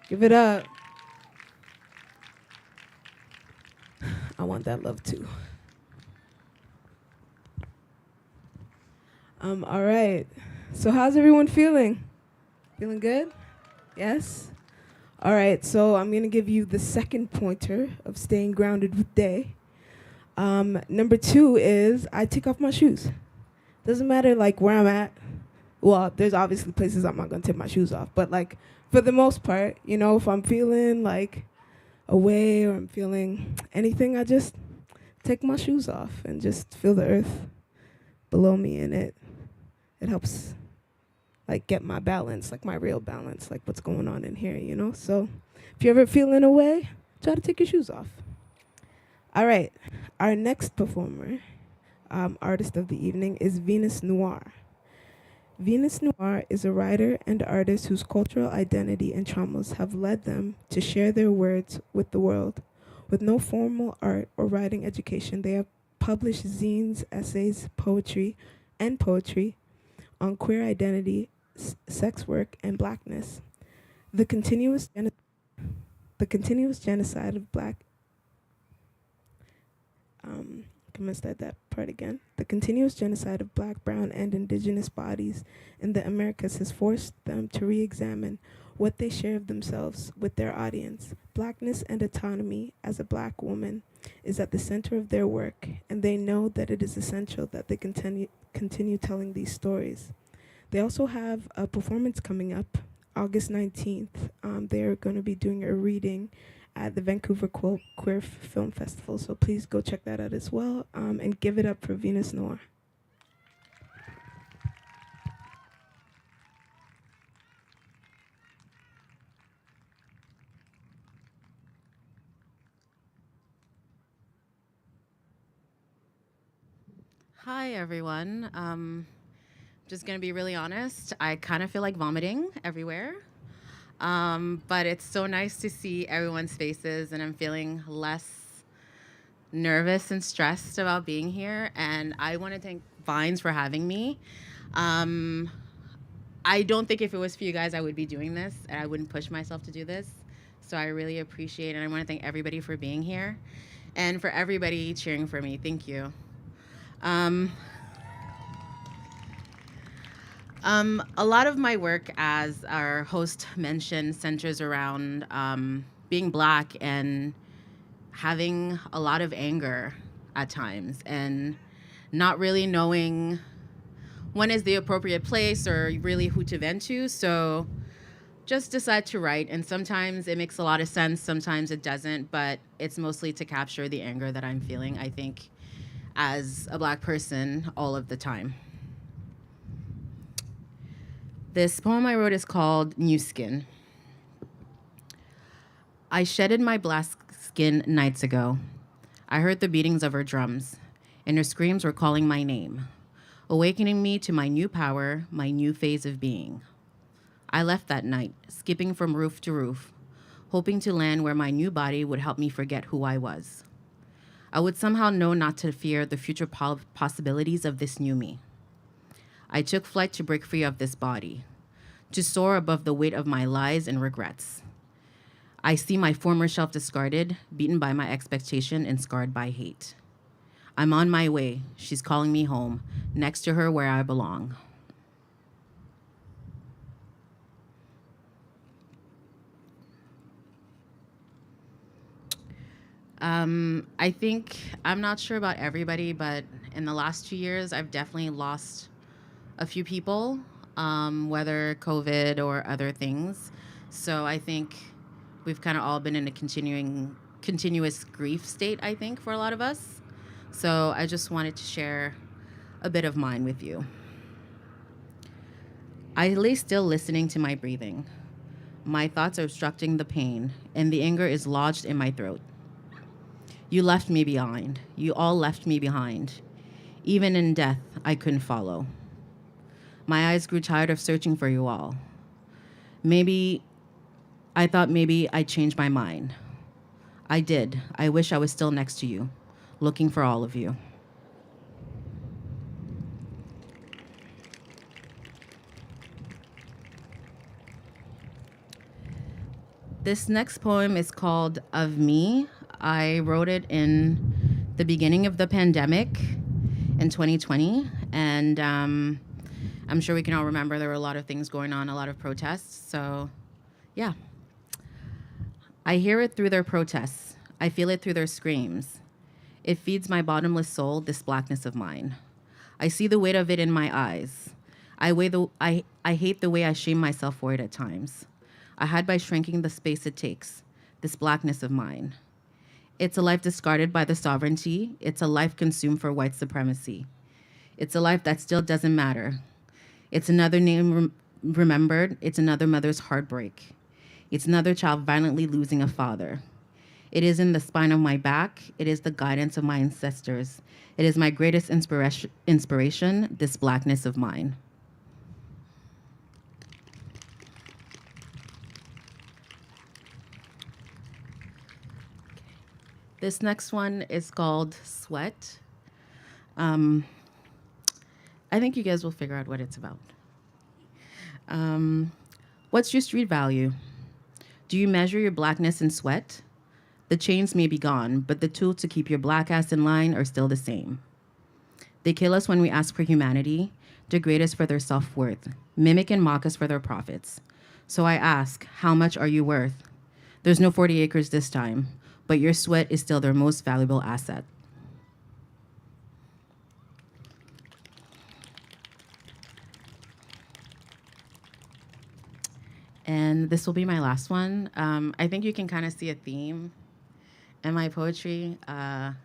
Give it up. I want that love too. All right. So how's everyone feeling? Feeling good? Yes? All right, so I'm gonna give you the second pointer of staying grounded with day. Number 2 is I take off my shoes. Doesn't matter like where I'm at. Well, there's obviously places I'm not gonna take my shoes off, but like for the most part, you know, if I'm feeling like away or I'm feeling anything, I just take my shoes off and just feel the earth below me, and it helps like get my balance, like my real balance, like what's going on in here, you know? So if you're ever feeling away, try to take your shoes off. All right, our next performer, artist of the evening, is Venus Noir. Venus Noir is a writer and artist whose cultural identity and traumas have led them to share their words with the world. With no formal art or writing education, they have published zines, essays, poetry on queer identity, sex work, and blackness. The continuous genocide of black The continuous genocide of black, brown, and indigenous bodies in the Americas has forced them to re-examine what they share of themselves with their audience. Blackness and autonomy as a black woman is at the center of their work, and they know that it is essential that they continue telling these stories. They also have a performance coming up August 19th. They're going to be doing a reading at the Vancouver Queer Film Festival, so please go check that out as well, and give it up for Venus Noir. Hi, everyone. Just gonna be really honest. I kind of feel like vomiting everywhere. But it's so nice to see everyone's faces, and I'm feeling less nervous and stressed about being here. And I want to thank Vines for having me. Um, I don't think if it was for you guys, I would be doing this, and I wouldn't push myself to do this. So I really appreciate it, and I want to thank everybody for being here, and for everybody cheering for me. Thank you. Um, a lot of my work, as our host mentioned, centers around being Black and having a lot of anger at times and not really knowing when is the appropriate place or really who to vent to. So just decide to write. And sometimes it makes a lot of sense, sometimes it doesn't, but it's mostly to capture the anger that I'm feeling, I think, as a Black person all of the time. This poem I wrote is called New Skin. I shedded my black skin nights ago. I heard the beatings of her drums, and her screams were calling my name, awakening me to my new power, my new phase of being. I left that night, skipping from roof to roof, hoping to land where my new body would help me forget who I was. I would somehow know not to fear the future possibilities of this new me. I took flight to break free of this body, to soar above the weight of my lies and regrets. I see my former self discarded, beaten by my expectation, and scarred by hate. I'm on my way. She's calling me home, next to her where I belong. I think, I'm not sure about everybody, but in the last 2 years, I've definitely lost a few people, whether COVID or other things. So I think we've kind of all been in a continuous grief state, I think, for a lot of us. So I just wanted to share a bit of mine with you. I lay still listening to my breathing. My thoughts are obstructing the pain, and the anger is lodged in my throat. You left me behind. You all left me behind. Even in death, I couldn't follow. My eyes grew tired of searching for you all. I thought maybe I'd change my mind. I did. I wish I was still next to you, looking for all of you. This next poem is called Of Me. I wrote it in the beginning of the pandemic in 2020, and I'm sure we can all remember there were a lot of things going on, a lot of protests, so yeah. I hear it through their protests. I feel it through their screams. It feeds my bottomless soul, this blackness of mine. I see the weight of it in my eyes. I hate the way I shame myself for it at times. I hide by shrinking the space it takes, this blackness of mine. It's a life discarded by the sovereignty. It's a life consumed for white supremacy. It's a life that still doesn't matter. It's another name remembered. It's another mother's heartbreak. It's another child violently losing a father. It is in the spine of my back. It is the guidance of my ancestors. It is my greatest inspiration, this blackness of mine. This next one is called Sweat. I think you guys will figure out what it's about. What's your street value? Do you measure your blackness in sweat? The chains may be gone, but the tools to keep your black ass in line are still the same. They kill us when we ask for humanity, degrade us for their self-worth, mimic and mock us for their profits. So I ask, how much are you worth? There's no 40 acres this time, but your sweat is still their most valuable asset. And this will be my last one. I think you can kind of see a theme in my poetry. I'm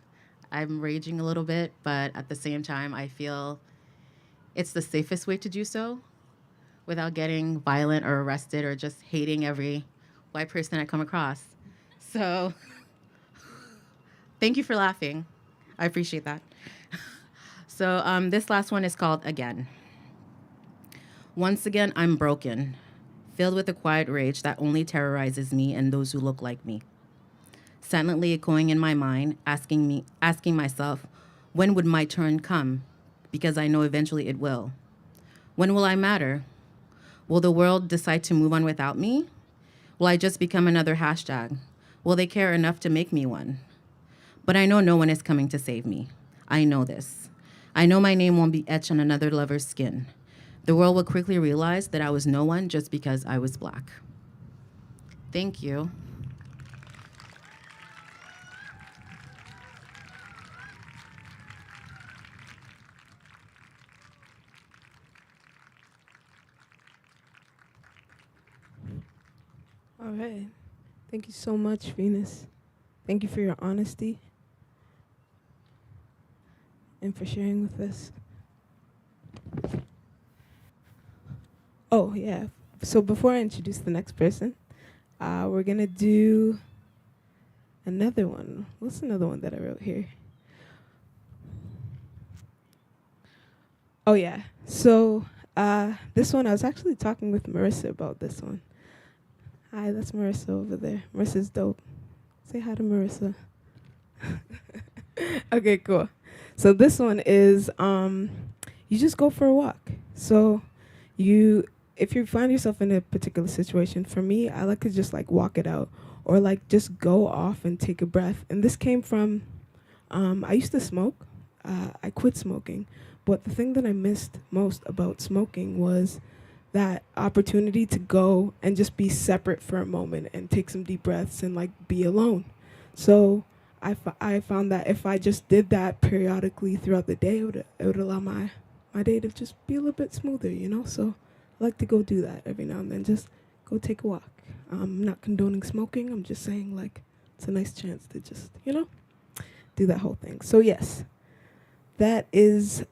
raging a little bit, but at the same time, I feel it's the safest way to do so without getting violent or arrested or just hating every white person I come across. So thank you for laughing. I appreciate that. So this last one is called Again. Once again, I'm broken, filled with a quiet rage that only terrorizes me and those who look like me. Silently echoing in my mind, asking myself, when would my turn come? Because I know eventually it will. When will I matter? Will the world decide to move on without me? Will I just become another hashtag? Will they care enough to make me one? But I know no one is coming to save me. I know this. I know my name won't be etched on another lover's skin. The world will quickly realize that I was no one just because I was Black. Thank you. All right. Thank you so much, Venus. Thank you for your honesty and for sharing with us. Oh, yeah. So before I introduce the next person, we're going to do another one. What's another one that I wrote here? Oh, yeah. So this one, I was actually talking with Marisa about this one. Hi, that's Marisa over there. Marisa's dope. Say hi to Marisa. Okay, cool. So this one is you just go for a walk. So if you find yourself in a particular situation, for me, I like to just like walk it out or like just go off and take a breath. And this came from I used to smoke. I quit smoking. But the thing that I missed most about smoking was that opportunity to go and just be separate for a moment and take some deep breaths and like be alone. So I found that if I just did that periodically throughout the day, it would allow my day to just be a little bit smoother, you know? So I like to go do that every now and then, just go take a walk. I'm not condoning smoking. I'm just saying like it's a nice chance to just, you know, do that whole thing. So yes, that is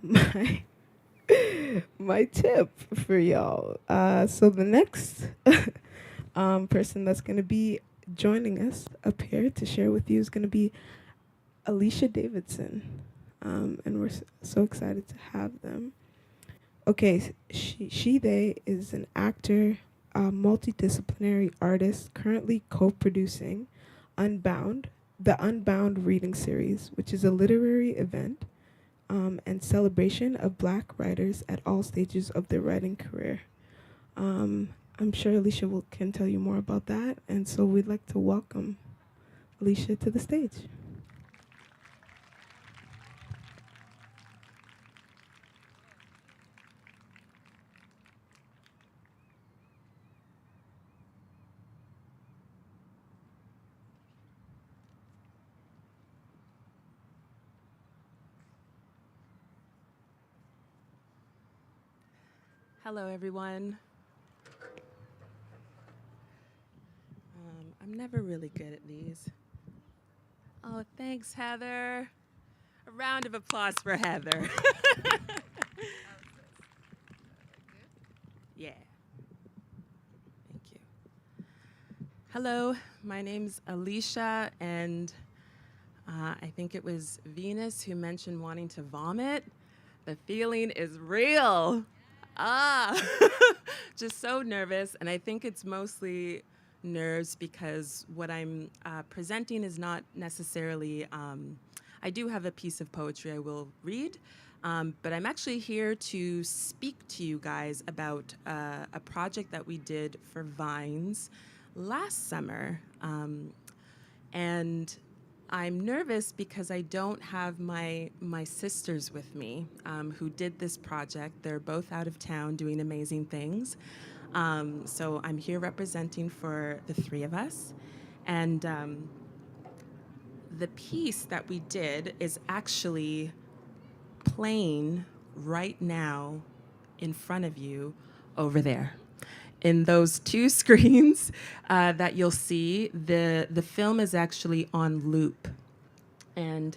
my my tip for y'all. So the next person that's going to be joining us up here to share with you is going to be Alicia Davidson. And we're so excited to have them. Okay, they is an actor, multidisciplinary artist, currently co-producing Unbound, the Unbound reading series, which is a literary event and celebration of Black writers at all stages of their writing career. I'm sure Alicia can tell you more about that, and so we'd like to welcome Alicia to the stage. Hello, everyone. I'm never really good at these. Oh, thanks, Heather. A round of applause for Heather. Yeah. Thank you. Hello, my name's Alicia, and I think it was Venus who mentioned wanting to vomit. The feeling is real. Just so nervous, and I think it's mostly nerves because what I'm presenting is not necessarily, I do have a piece of poetry I will read, but I'm actually here to speak to you guys about a project that we did for Vines last summer, and I'm nervous because I don't have my sisters with me who did this project. They're both out of town doing amazing things. So I'm here representing for the three of us. And the piece that we did is actually playing right now in front of you over there. In those two screens that you'll see, the film is actually on loop. And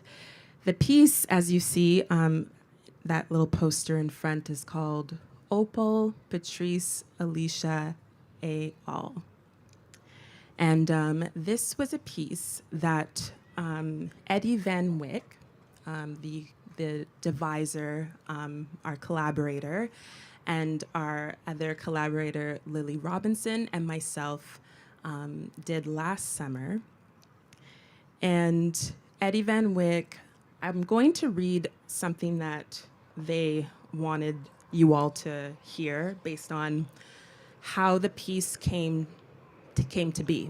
the piece, as you see, that little poster in front is called Opal, Patrice, Alicia, et al. And this was a piece that Eddie Van Wyck, the the deviser, our collaborator, and our other collaborator, Lily Robinson, and myself did last summer. And Eddie Van Wyck, I'm going to read something that they wanted you all to hear based on how the piece came to be.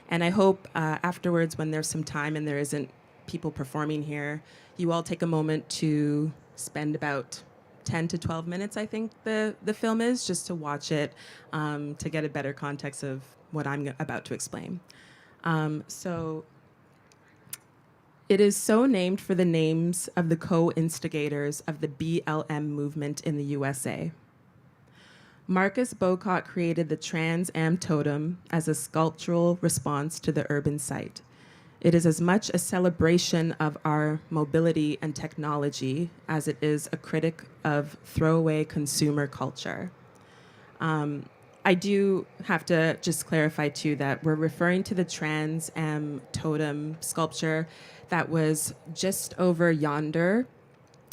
And I hope afterwards, when there's some time and there isn't people performing here, you all take a moment to spend about 10 to 12 minutes, I think the film is, just to watch it, to get a better context of what I'm about to explain. So it is so named for the names of the co-instigators of the BLM movement in the USA. Marcus Bocott created the Trans Am Totem as a sculptural response to the urban site. It is as much a celebration of our mobility and technology as it is a critic of throwaway consumer culture. I do have to just clarify too that we're referring to the Trans Am Totem sculpture that was just over yonder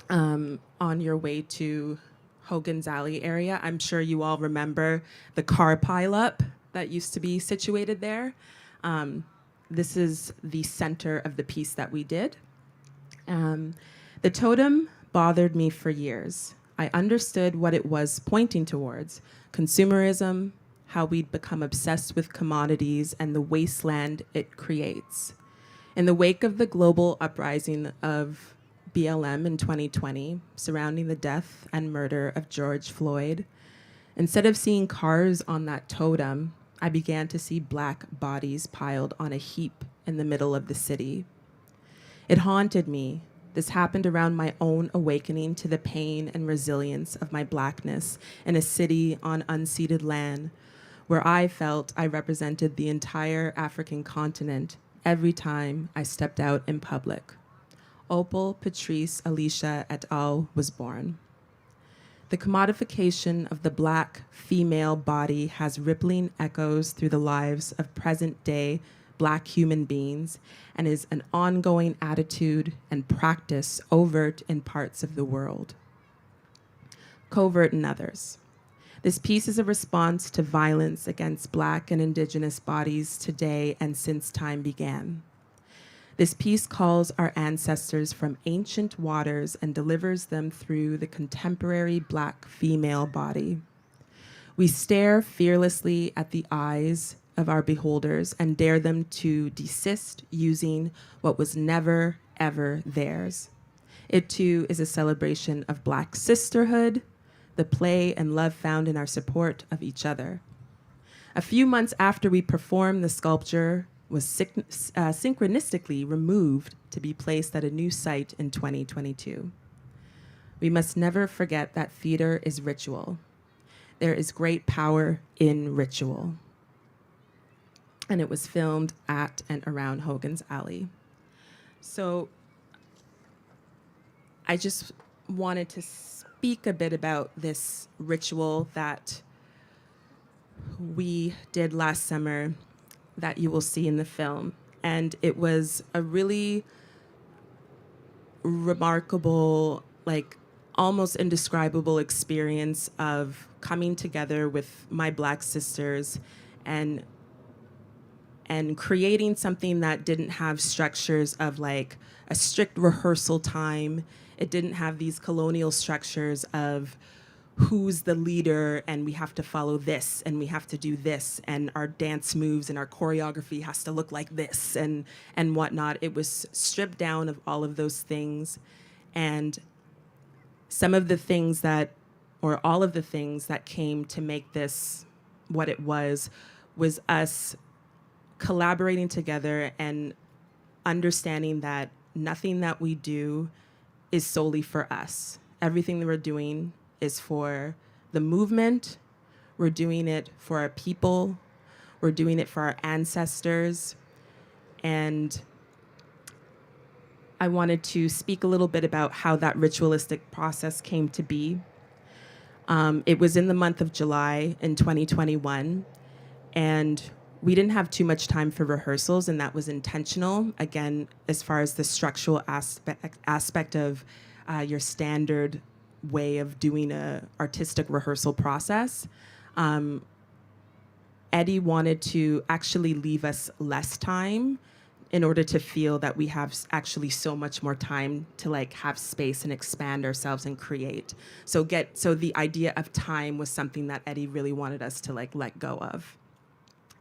on your way to Hogan's Alley area. I'm sure you all remember the car pileup that used to be situated there. This is the center of the piece that we did. The totem bothered me for years. I understood what it was pointing towards: consumerism, how we'd become obsessed with commodities, and the wasteland it creates. In the wake of the global uprising of BLM in 2020, surrounding the death and murder of George Floyd, instead of seeing cars on that totem, I began to see Black bodies piled on a heap in the middle of the city. It haunted me. This happened around my own awakening to the pain and resilience of my Blackness in a city on unceded land, where I felt I represented the entire African continent every time I stepped out in public. Opal Patrice Alicia et al. Was born. The commodification of the Black female body has rippling echoes through the lives of present-day Black human beings and is an ongoing attitude and practice overt in parts of the world, covert in others. This piece is a response to violence against Black and Indigenous bodies today and since time began. This piece calls our ancestors from ancient waters and delivers them through the contemporary Black female body. We stare fearlessly at the eyes of our beholders and dare them to desist using what was never, ever theirs. It too is a celebration of Black sisterhood, the play and love found in our support of each other. A few months after we performed, the sculpture was synchronistically removed to be placed at a new site in 2022. We must never forget that theater is ritual. There is great power in ritual. And it was filmed at and around Hogan's Alley. So I just wanted to speak a bit about this ritual that we did last summer that you will see in the film. And it was a really remarkable, like almost indescribable experience of coming together with my Black sisters and creating something that didn't have structures of like a strict rehearsal time. It didn't have these colonial structures of who's the leader and we have to follow this and we have to do this and our dance moves and our choreography has to look like this and whatnot. It was stripped down of all of those things. And some of the things that, or all of the things that came to make this what it was us collaborating together and understanding that nothing that we do is solely for us. Everything that we're doing is for the movement. We're doing it for our people. We're doing it for our ancestors. And I wanted to speak a little bit about how that ritualistic process came to be. It was in the month of July in 2021, and we didn't have too much time for rehearsals, and that was intentional, again, as far as the structural aspect of your standard way of doing a artistic rehearsal process. Eddie wanted to actually leave us less time in order to feel that we have actually so much more time to like have space and expand ourselves and create. So the idea of time was something that Eddie really wanted us to like let go of.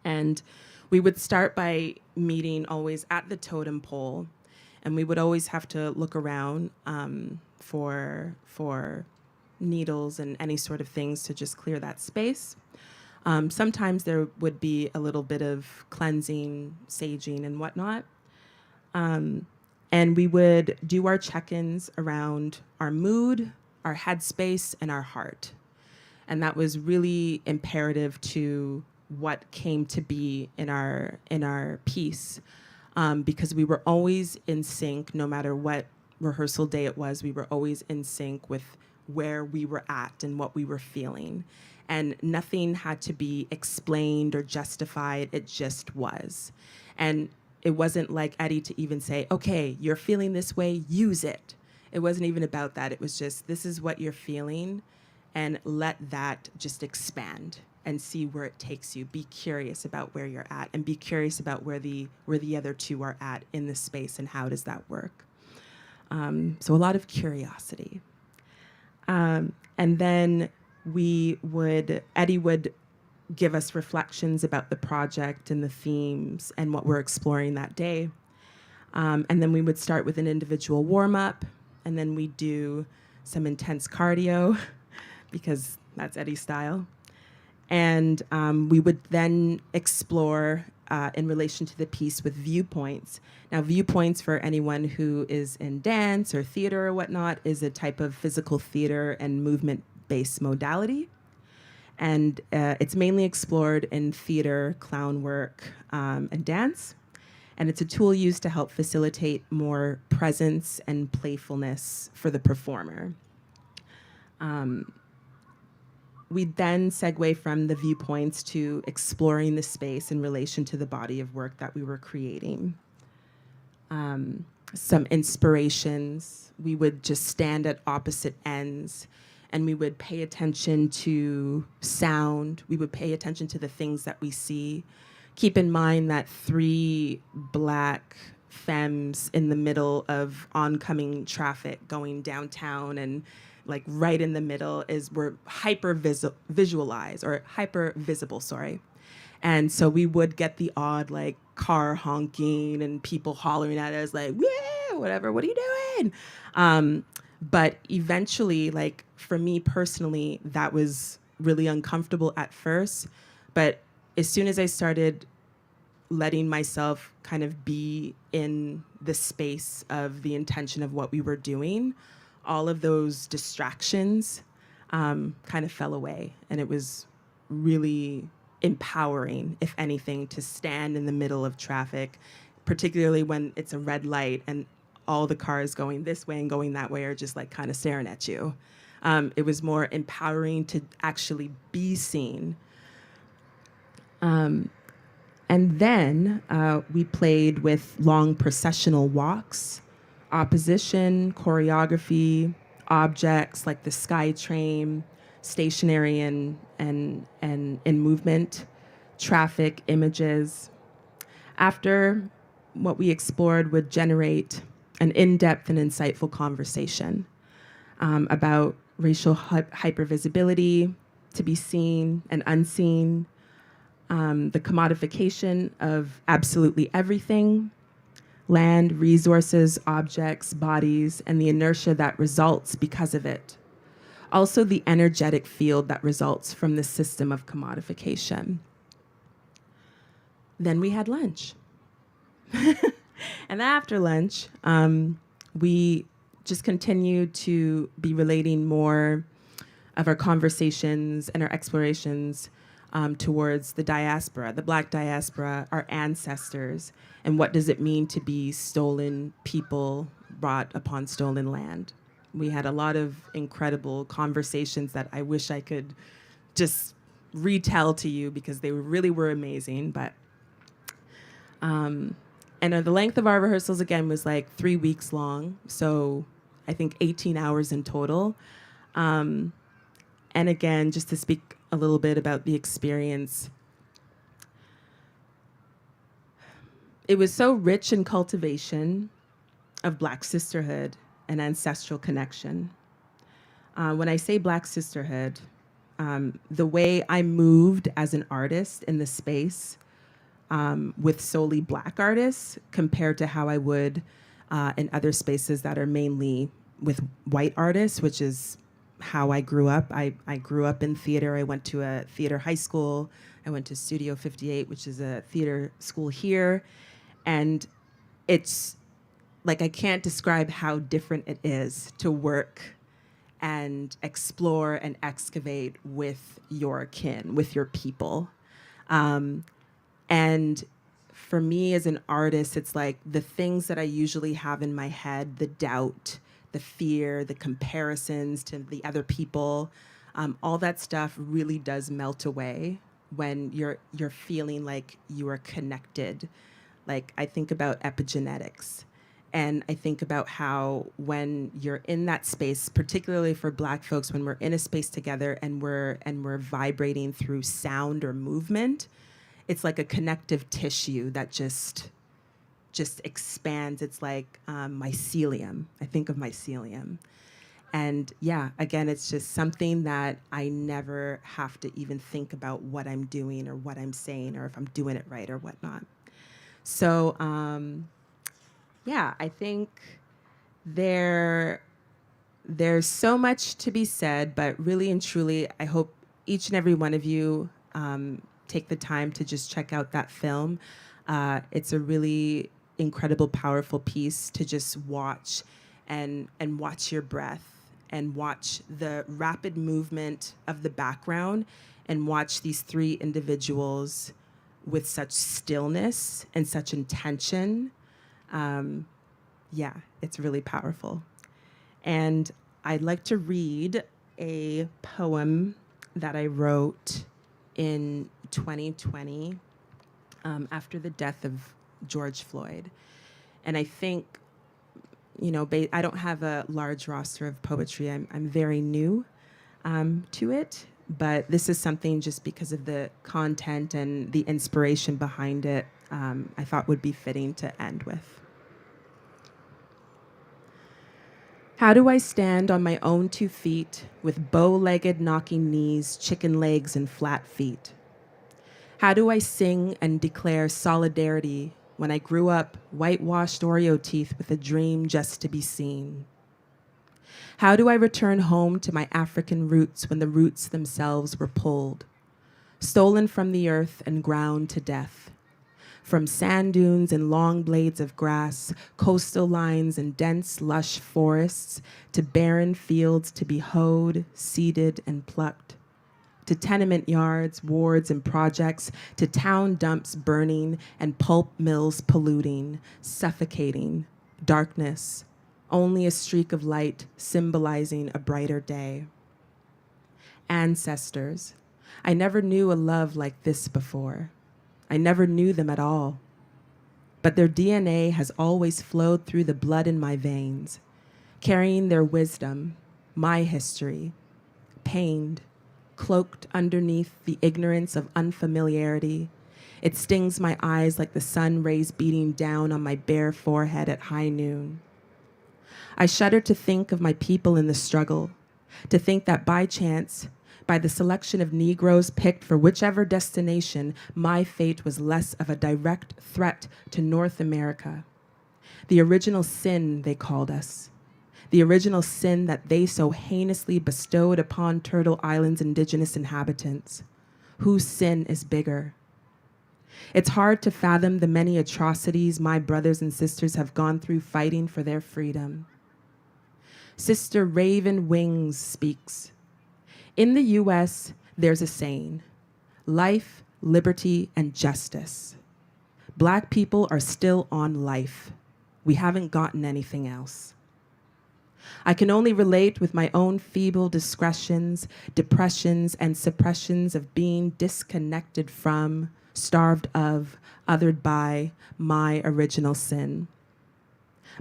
And we would start by meeting always at the totem pole, and we would always have to look around for needles and any sort of things to just clear that space. Sometimes there would be a little bit of cleansing, saging, and whatnot. And we would do our check-ins around our mood, our headspace, and our heart. And that was really imperative to what came to be in our piece, because we were always in sync. No matter what rehearsal day it was, we were always in sync with where we were at and what we were feeling. And nothing had to be explained or justified. It just was. And it wasn't like Eddie to even say, okay, you're feeling this way, use it. It wasn't even about that. It was just, this is what you're feeling, and let that just expand and see where it takes you. Be curious about where you're at, and be curious about where the other two are at in the space, and how does that work. So a lot of curiosity. And then Eddie would give us reflections about the project and the themes and what we're exploring that day. And then we would start with an individual warm-up, and then we do some intense cardio because that's Eddie's style. And we would then explore in relation to the piece with viewpoints. Now, viewpoints, for anyone who is in dance or theater or whatnot, is a type of physical theater and movement-based modality. And it's mainly explored in theater, clown work, and dance. And it's a tool used to help facilitate more presence and playfulness for the performer. We then segue from the viewpoints to exploring the space in relation to the body of work that we were creating. Some inspirations. We would just stand at opposite ends, and we would pay attention to sound. We would pay attention to the things that we see. Keep in mind that 3 Black femmes in the middle of oncoming traffic going downtown, and like right in the middle we're hyper visible, sorry. And so we would get the odd like car honking and people hollering at us like, yeah, whatever, what are you doing? But eventually, like for me personally, that was really uncomfortable at first. But as soon as I started letting myself kind of be in the space of the intention of what we were doing, all of those distractions kind of fell away. And it was really empowering, if anything, to stand in the middle of traffic, particularly when it's a red light and all the cars going this way and going that way are just like kind of staring at you. It was more empowering to actually be seen. And then we played with long processional walks, opposition, choreography, objects like the sky train, stationary and in movement, traffic images. After, what we explored would generate an in-depth and insightful conversation about racial hypervisibility, to be seen and unseen, the commodification of absolutely everything, land, resources, objects, bodies, and the inertia that results because of it. Also, the energetic field that results from the system of commodification. Then we had lunch. And after lunch, we just continued to be relating more of our conversations and our explorations towards the diaspora, the Black diaspora, our ancestors, and what does it mean to be stolen people brought upon stolen land. We had a lot of incredible conversations that I wish I could just retell to you because they really were amazing. But and the length of our rehearsals again was like 3 weeks long. So I think 18 hours in total. And again, just to speak a little bit about the experience, it was so rich in cultivation of Black sisterhood and ancestral connection. When I say Black sisterhood, the way I moved as an artist in the space with solely Black artists compared to how I would in other spaces that are mainly with white artists, which is how I grew up. I grew up in theater. I went to a theater high school. I went to Studio 58, which is a theater school here. And it's like, I can't describe how different it is to work and explore and excavate with your kin, with your people. And for me as an artist, it's like the things that I usually have in my head, the doubt, the fear, the comparisons to the other people, all that stuff really does melt away when you're feeling like you are connected. Like, I think about epigenetics. And I think about how when you're in that space, particularly for Black folks, when we're in a space together and we're vibrating through sound or movement, it's like a connective tissue that just expands. It's like mycelium. I think of mycelium. And yeah, again, it's just something that I never have to even think about what I'm doing or what I'm saying or if I'm doing it right or whatnot. So yeah, I think there's so much to be said, but really and truly, I hope each and every one of you take the time to just check out that film. It's a really incredible, powerful piece to just watch and watch your breath and watch the rapid movement of the background and watch these three individuals with such stillness and such intention. Yeah, it's really powerful. And I'd like to read a poem that I wrote in 2020 after the death of George Floyd. And I think, you know, I don't have a large roster of poetry. I'm very new to it, but this is something just because of the content and the inspiration behind it, I thought would be fitting to end with. How do I stand on my own 2 feet with bow-legged knocking knees, chicken legs, and flat feet? How do I sing and declare solidarity when I grew up whitewashed Oreo teeth with a dream just to be seen? How do I return home to my African roots when the roots themselves were pulled, stolen from the earth and ground to death? From sand dunes and long blades of grass, coastal lines and dense, lush forests, to barren fields to be hoed, seeded, and plucked, to tenement yards, wards, and projects, to town dumps burning and pulp mills polluting, suffocating, darkness, only a streak of light symbolizing a brighter day. Ancestors, I never knew a love like this before. I never knew them at all. But their DNA has always flowed through the blood in my veins, carrying their wisdom, my history, pained, cloaked underneath the ignorance of unfamiliarity. It stings my eyes like the sun rays beating down on my bare forehead at high noon. I shudder to think of my people in the struggle, to think that by chance, by the selection of Negroes picked for whichever destination, my fate was less of a direct threat to North America. The original sin, they called us. The original sin that they so heinously bestowed upon Turtle Island's indigenous inhabitants. Whose sin is bigger? It's hard to fathom the many atrocities my brothers and sisters have gone through fighting for their freedom. Sister Raven Wings speaks. In the US, there's a saying, life, liberty, and justice. Black people are still on life. We haven't gotten anything else. I can only relate with my own feeble discretions, depressions, and suppressions of being disconnected from, starved of, othered by my original sin.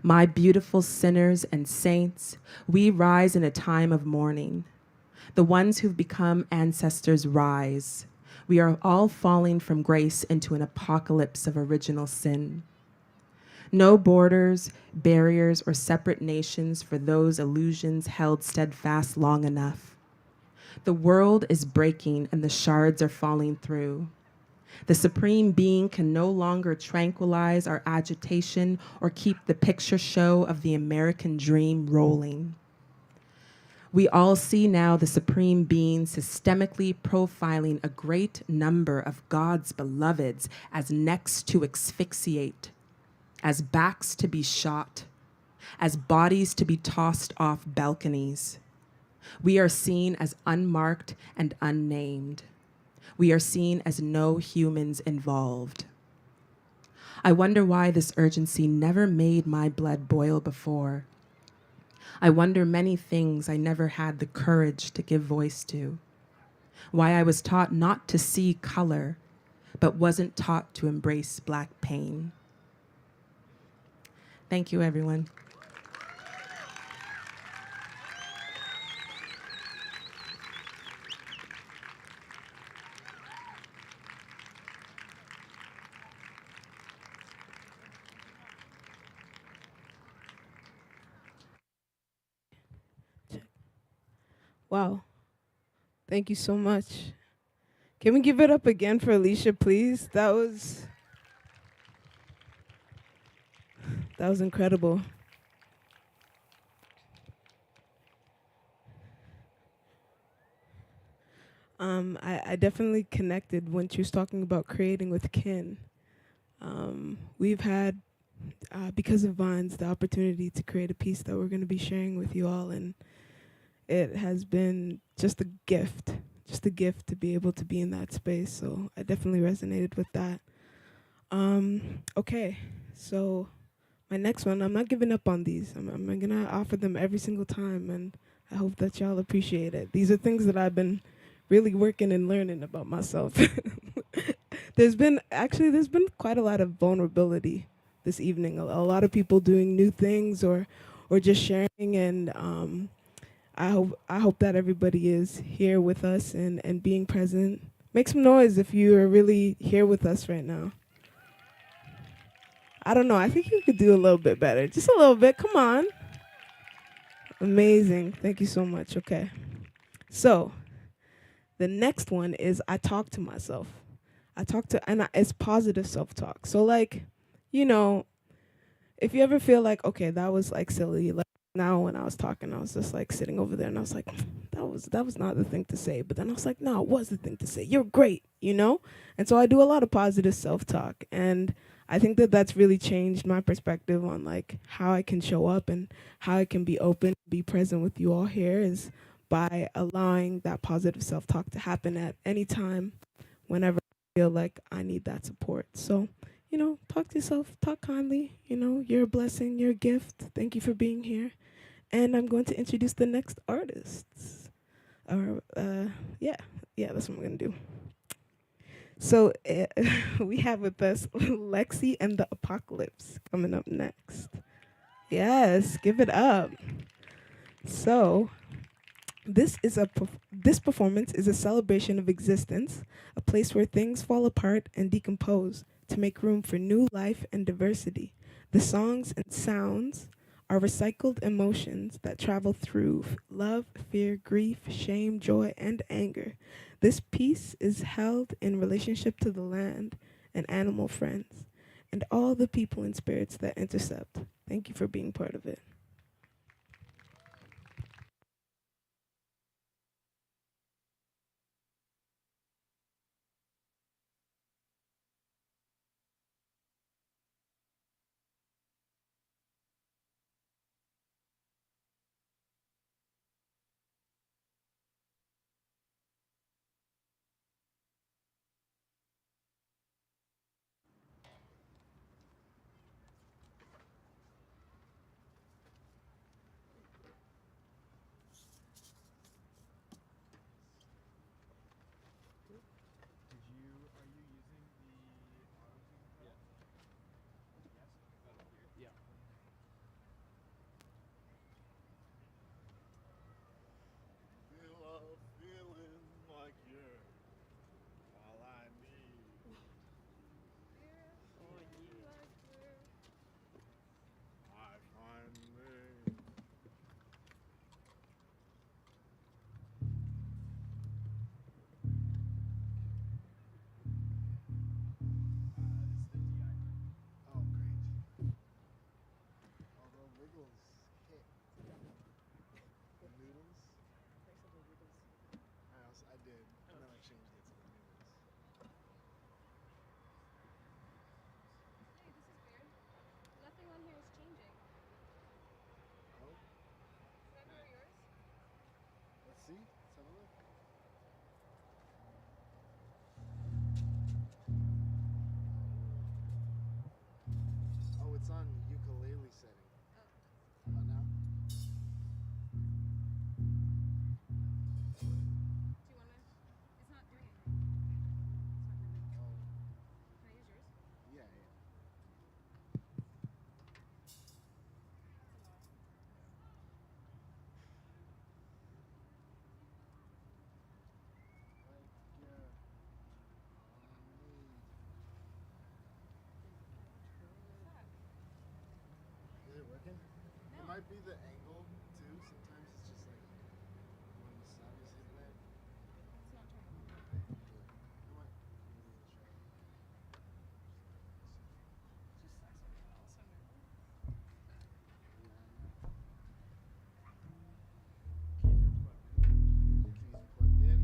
My beautiful sinners and saints, we rise in a time of mourning. The ones who've become ancestors rise. We are all falling from grace into an apocalypse of original sin. No borders, barriers, or separate nations for those illusions held steadfast long enough. The world is breaking and the shards are falling through. The Supreme Being can no longer tranquilize our agitation or keep the picture show of the American dream rolling. We all see now the Supreme Being systemically profiling a great number of God's beloveds as necks to asphyxiate, as backs to be shot, as bodies to be tossed off balconies. We are seen as unmarked and unnamed. We are seen as no humans involved. I wonder why this urgency never made my blood boil before. I wonder many things I never had the courage to give voice to. Why I was taught not to see color, but wasn't taught to embrace Black pain. Thank you, everyone. Wow. Thank you so much. Can we give it up again for Alicia, please? That was incredible. I definitely connected when she was talking about creating with kin. We've had, because of Vines, the opportunity to create a piece that we're going to be sharing with you all, and it has been just a gift to be able to be in that space. So I definitely resonated with that. Okay, so my next one, I'm not giving up on these. I'm gonna offer them every single time, and I hope that y'all appreciate it. These are things that I've been really working and learning about myself. there's been quite a lot of vulnerability this evening. A lot of people doing new things or just sharing, and I hope that everybody is here with us and being present. Make some noise if you are really here with us right now. I don't know. I think you could do a little bit better. Just a little bit. Come on. Amazing. Thank you so much. Okay. So the next one is I talk to myself. It's positive self-talk. So like, you know, if you ever feel like, okay, that was like silly, like now when I was talking, I was just like sitting over there and I was like, that was not the thing to say. But then I was like, no, it was the thing to say. You're great, you know? And so I do a lot of positive self-talk. And I think that that's really changed my perspective on like how I can show up and how I can be open, be present with you all here is by allowing that positive self-talk to happen at any time, whenever I feel like I need that support. So, you know, talk to yourself, talk kindly, you know, you're a blessing, you're a gift. Thank you for being here. And I'm going to introduce the next artists. Or, yeah, that's what I'm going to do. So we have with us Lexi and the Apocalypse coming up next. Yes, give it up. So this performance is a celebration of existence, a place where things fall apart and decompose to make room for new life and diversity. The songs and sounds are recycled emotions that travel through love, fear, grief, shame, joy, and anger. This piece is held in relationship to the land and animal friends and all the people and spirits that intercept. Thank you for being part of it. see? Let's have a look. Oh, it's on ukulele setting. How about now? Yeah, yeah. Is it working? It might be the angle too. Sometimes it's just like when the sun is hitting it. It's not turning on. Come on. Maybe we'll try. Keys are plugged in.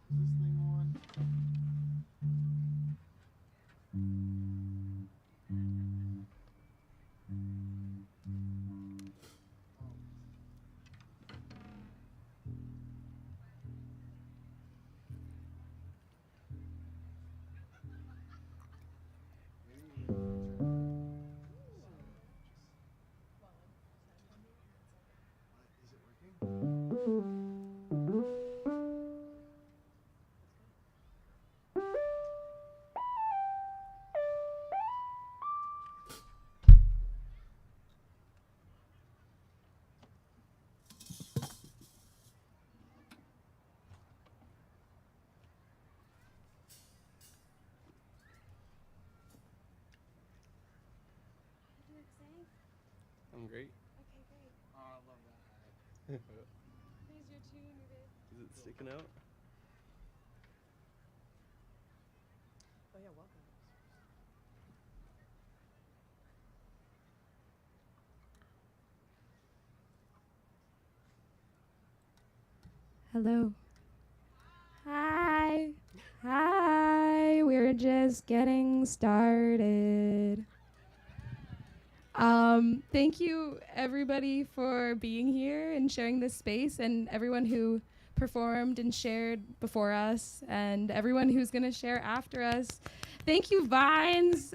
Is this thing on? Is it working? I'm great. Okay, great. Oh, I love that hat. Is Here's your tune, Reid. it sticking out? Oh yeah, welcome. Hello. Hi. Hi. We're just getting started. Thank you, everybody, for being here and sharing this space, and everyone who performed and shared before us, and everyone who's going to share after us. Thank you, Vines.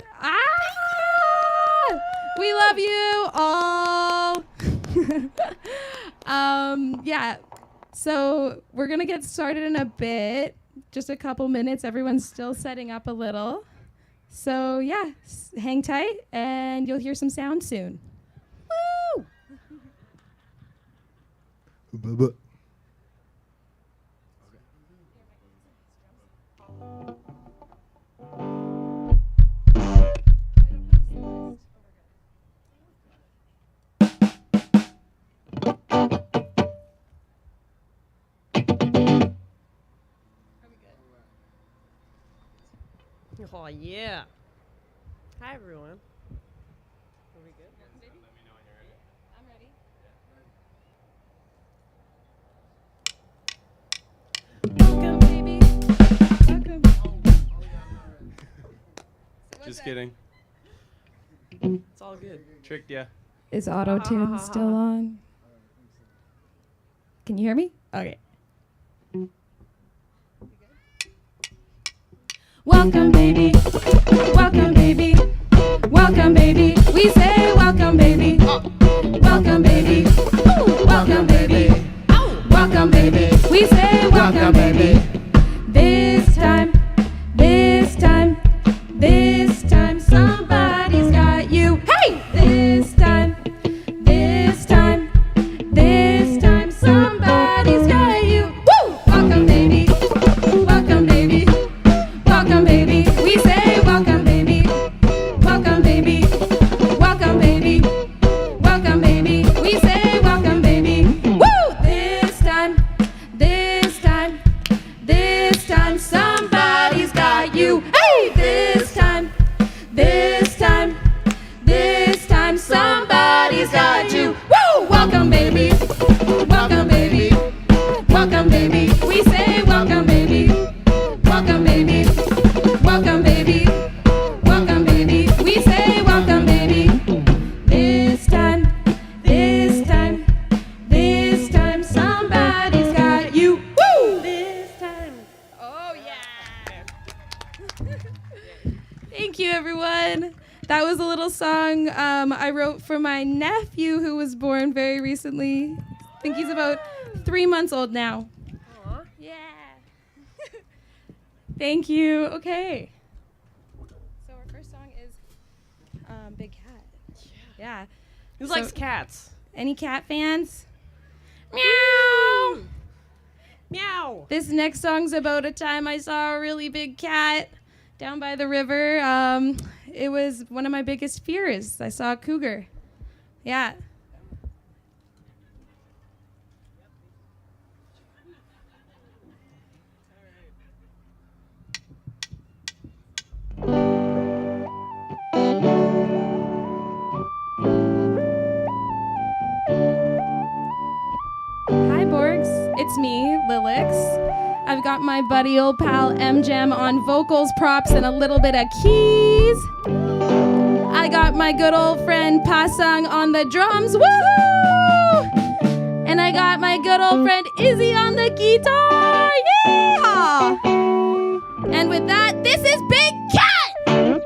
We love you all. Yeah. So we're going to get started in a bit, just a couple minutes. Everyone's still setting up a little. So yeah, hang tight and you'll hear some sound soon. Woo! Oh yeah. Hi everyone. Are we good? Let me know when you're ready. I'm ready. Welcome, baby. Welcome. Just kidding. It's all good. Tricked ya. Is auto tune still on? Can you hear me? Okay. Welcome, baby. Welcome, baby. Welcome, baby. We say welcome, baby. Welcome, baby. Welcome, baby. Welcome, baby. We say welcome, baby. This time, this time, this time, somebody's got you. Hey! This time, this time, this time, somebody's got you. Woo! Welcome, baby. Welcome, baby. Welcome, baby. We say welcome, baby. Welcome, baby. Welcome, baby. Welcome, baby. We say baby. Welcome, baby. Welcome, baby. We say welcome, baby. Welcome, baby. Welcome, baby. Welcome, baby. We say welcome, baby. This time, this time, this time, somebody's got you. Woo! This time. Oh, yeah. Thank you, everyone. That was a little song I wrote for my nephew who was born very recently. I think he's about 3 months old now. Aw. Yeah. Thank you. Okay. So our first song is Big Cat. Yeah. Who So- likes cats? Any cat fans? Meow. Meow. This next song's about a time I saw a really big cat down by the river. It was one of my biggest fears. I saw a cougar. Yeah. Hi, Borgs. It's me, Lilix. I've got my buddy old pal M-Jam on vocals, props, and a little bit of keys. I got my good old friend Pasang on the drums. Woohoo! And I got my good old friend Izzy on the guitar. Yeah! And with that, this is Big Cat!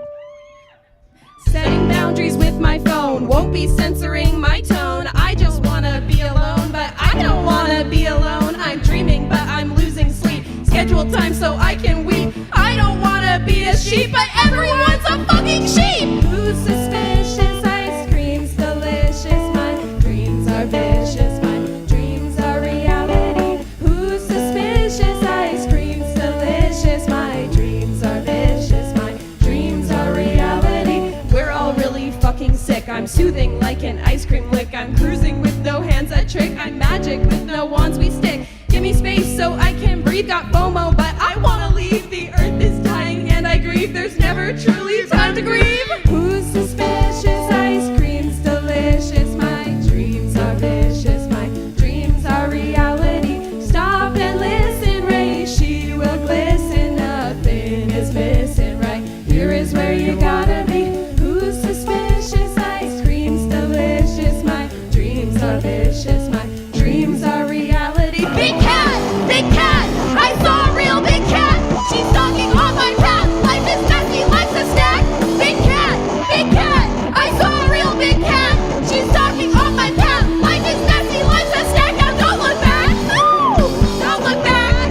Setting boundaries with my phone. Won't be censoring my tone. I just wanna be alone, but I don't wanna be alone. I'm dreaming, but I'm losing sleep. Schedule time so I can weep. I don't wanna be a sheep, but everyone's a fucking sheep. Who's suspicious? Ice cream's delicious. My dreams are vicious. My dreams are reality. Who's suspicious? Ice cream's delicious. My dreams are vicious. My dreams are reality. We're all really fucking sick. I'm soothing like an ice cream lick. I'm cruising with no hands that trick. I'm magic with no wands we stick. Give me space so I can breathe. Got FOMO, but I wanna leave. The earth is dying and I grieve. There's never truly time to grieve. Who's suspicious? Ice cream's delicious. My dreams are vicious. My dreams are reality. Stop and listen, Ray. She will glisten. Nothing is missing, right? Here is where you gotta be. Who's suspicious? Ice cream's delicious. My dreams are vicious. My dreams are reality. Big cat! Big cat! I saw a real big cat! She's stalking on my path! Life is messy, life's a snack! Big cat! Big cat! I saw a real big cat! She's stalking on my path! Life is messy, life's a snack! Now don't look back! No! Don't look back!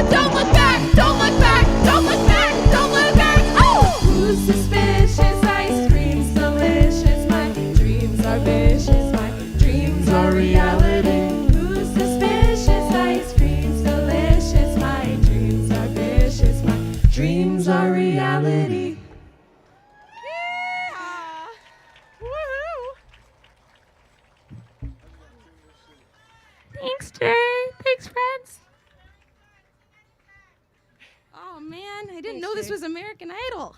Don't look back! Don't look back! Don't look back! Don't look back! Oh! Who's suspicious? Ice cream's delicious. My dreams are vicious. My dreams are reality. Who's suspicious? Ice cream's delicious. My dreams are vicious. My dreams are reality. Yeah! Woohoo! Thanks, Jay. Thanks, friends. Oh man, I didn't know this was American Idol.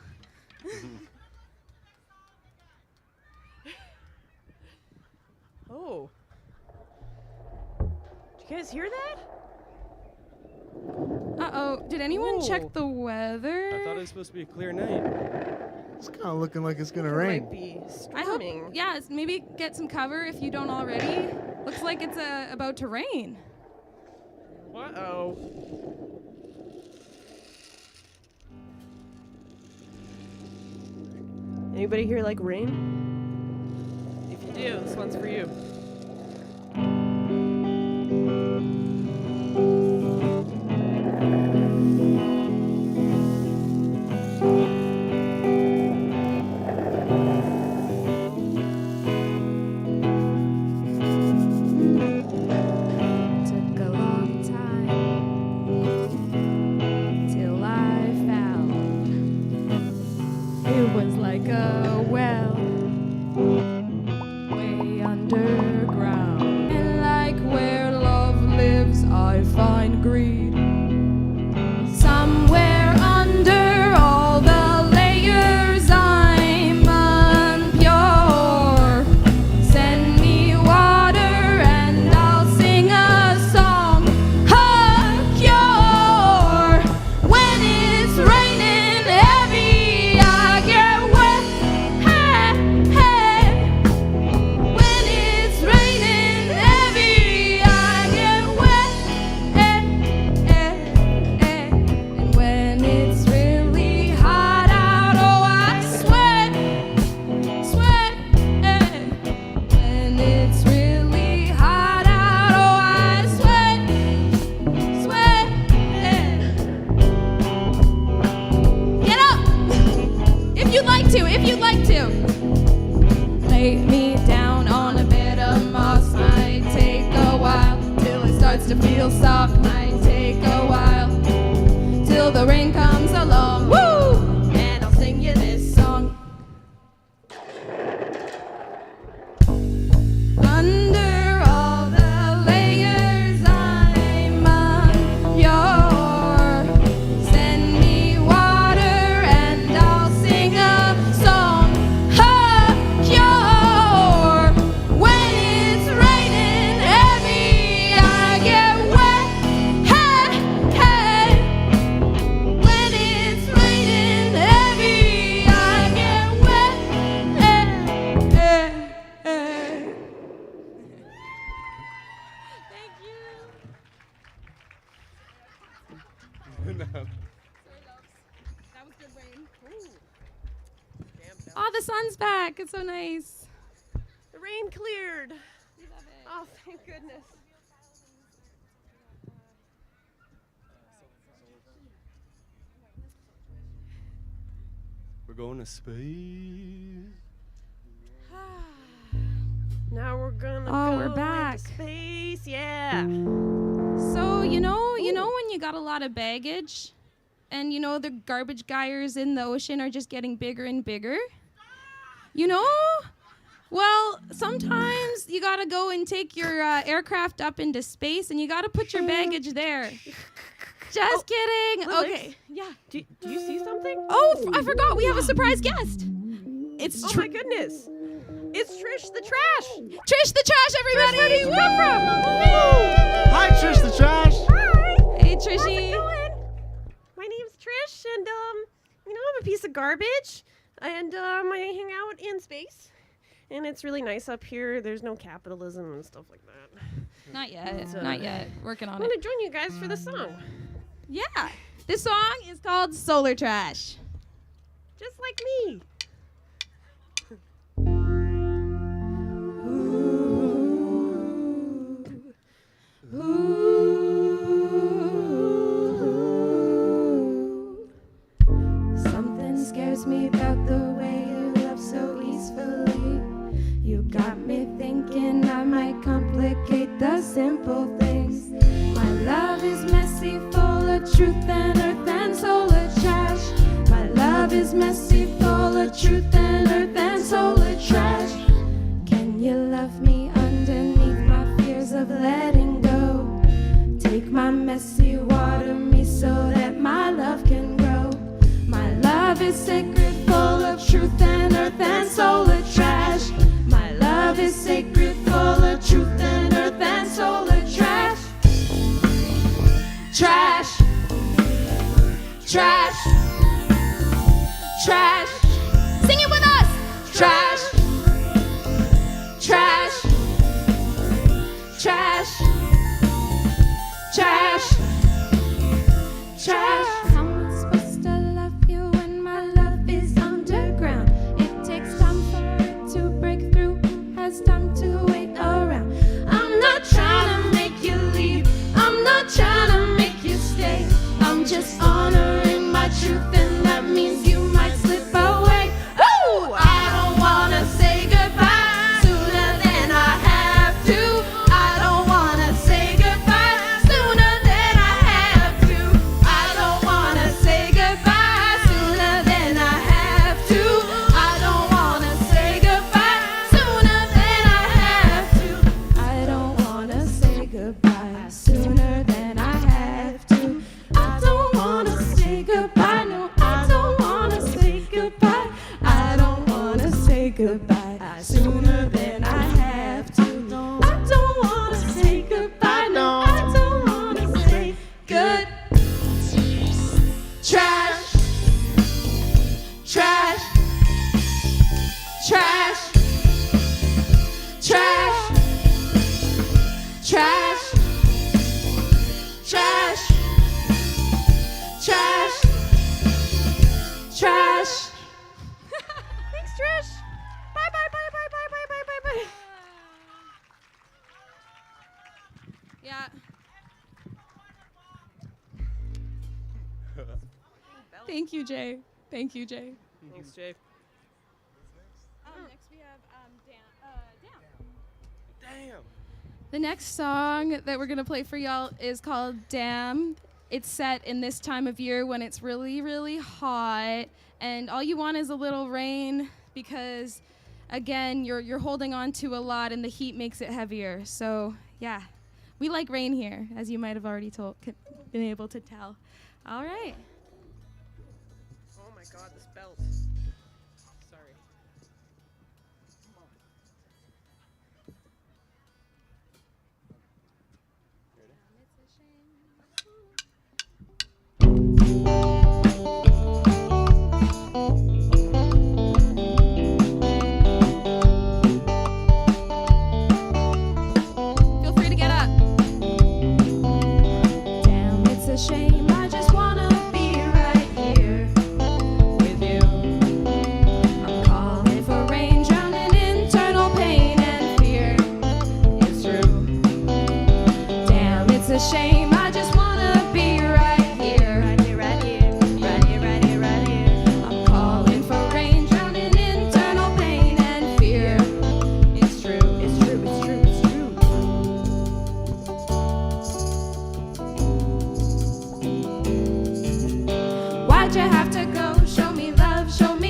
Oh. Did you guys hear that? Uh-oh, did anyone Ooh. check the weather? I thought it was supposed to be a clear night. It's kind of looking like it's gonna It rain. might be I hope, storming. yeah, maybe get some cover if you don't already. Looks like it's about to rain. Uh-oh. Anybody here like rain? If you do, this one's for you. Took a long time till I found it was like a well way under starts to feel soft. Might take a while till the rain comes along. Woo! And I'll sing you this song. Under all the layers I'm unsure. Send me water and I'll sing a song. A cure. When it's raining heavy, I get wet. Hey, hey. When it's raining heavy, I get wet. Hey, hey, hey. Thank you. No. That was good rain. Oh, the sun's back. It's so nice. The rain cleared. We love it. Oh, thank goodness. We're going to space. Now we're gonna Oh, go we're into back. space. Yeah. So, you know when you got a lot of baggage and the garbage gyres in the ocean are just getting bigger and bigger? Well, sometimes you got to go and take your aircraft up into space and you got to put your baggage there. Just kidding. Lily, Okay. Yeah. Do you see something? Oh, I forgot. We have a surprise guest. It's Oh my goodness. It's Trish the Trash. Trish the Trash, everybody. Where did you come from? Hi, Trish the Trash. Hi. Hey, How's it Trishy. going? My name's Trish, and I'm a piece of garbage, and I hang out in space, and it's really nice up here. There's no capitalism and stuff like that. Not yet. So- Not yet. Working I'm on gonna it. join you guys for the song, Yeah. This song is called Solar Trash. just like me. Something scares me about the way you love so easily. You got me thinking I might complicate the simple things. My love is messy, full of truth and earth and solar trash. My love is messy, full of truth and earth and solar trash. Can you love me underneath my fears of letting go? Take my messy, water me so that my love can grow. My love is sacred, full of truth and earth and solar trash. My love is sacred, full of truth and earth and solar trash. Trash. Trash. Trash. Sing it with us. Trash. Trash. Trash. Trash. Trash. How am I supposed to love you when my love is underground? It takes time for it to break through. Who has time to wait around? I'm not trying to make you leave. I'm not trying to make you stay. I'm just honoring my truth, and that means you might slip away. Ooh, I don't wanna say goodbye sooner than I have to. I don't wanna say goodbye sooner than I have to. I don't wanna say goodbye sooner than I have to. I don't wanna say goodbye sooner than I have to. I don't wanna say goodbye sooner than I have to. I don't wanna say goodbye. No, I don't wanna say goodbye. I don't wanna say goodbye sooner than I have to. No, I don't wanna say goodbye. No, I don't wanna say good. Trash. Trash. Trash. Trash. Trash. Trash. Trash. Trash. Thanks, Trish. Bye, bye, bye, bye, bye, bye, bye, bye, bye. Yeah. Thank you, Jay. Thank you, Jay. Thanks, Jay. Next we have Dan. Damn. The next song that we're gonna play for y'all is called Damn. It's set in this time of year when it's really, really hot, and all you want is a little rain because, again, you're holding on to a lot and the heat makes it heavier. So yeah, we like rain here, as you might have already been able to tell. All right. Oh my God, this belt. Sorry. Feel free to get up. Damn, it's a shame. I just wanna be right here with you. I'm calling for rain, drowning in internal pain and fear. It's true. Damn, it's a shame. I just wanna be right here. Right here, right here, right here, right here, right here. I'm calling for rain, drowning in internal pain and fear. It's true, it's true, it's true, it's true. Why'd you have to go? Show me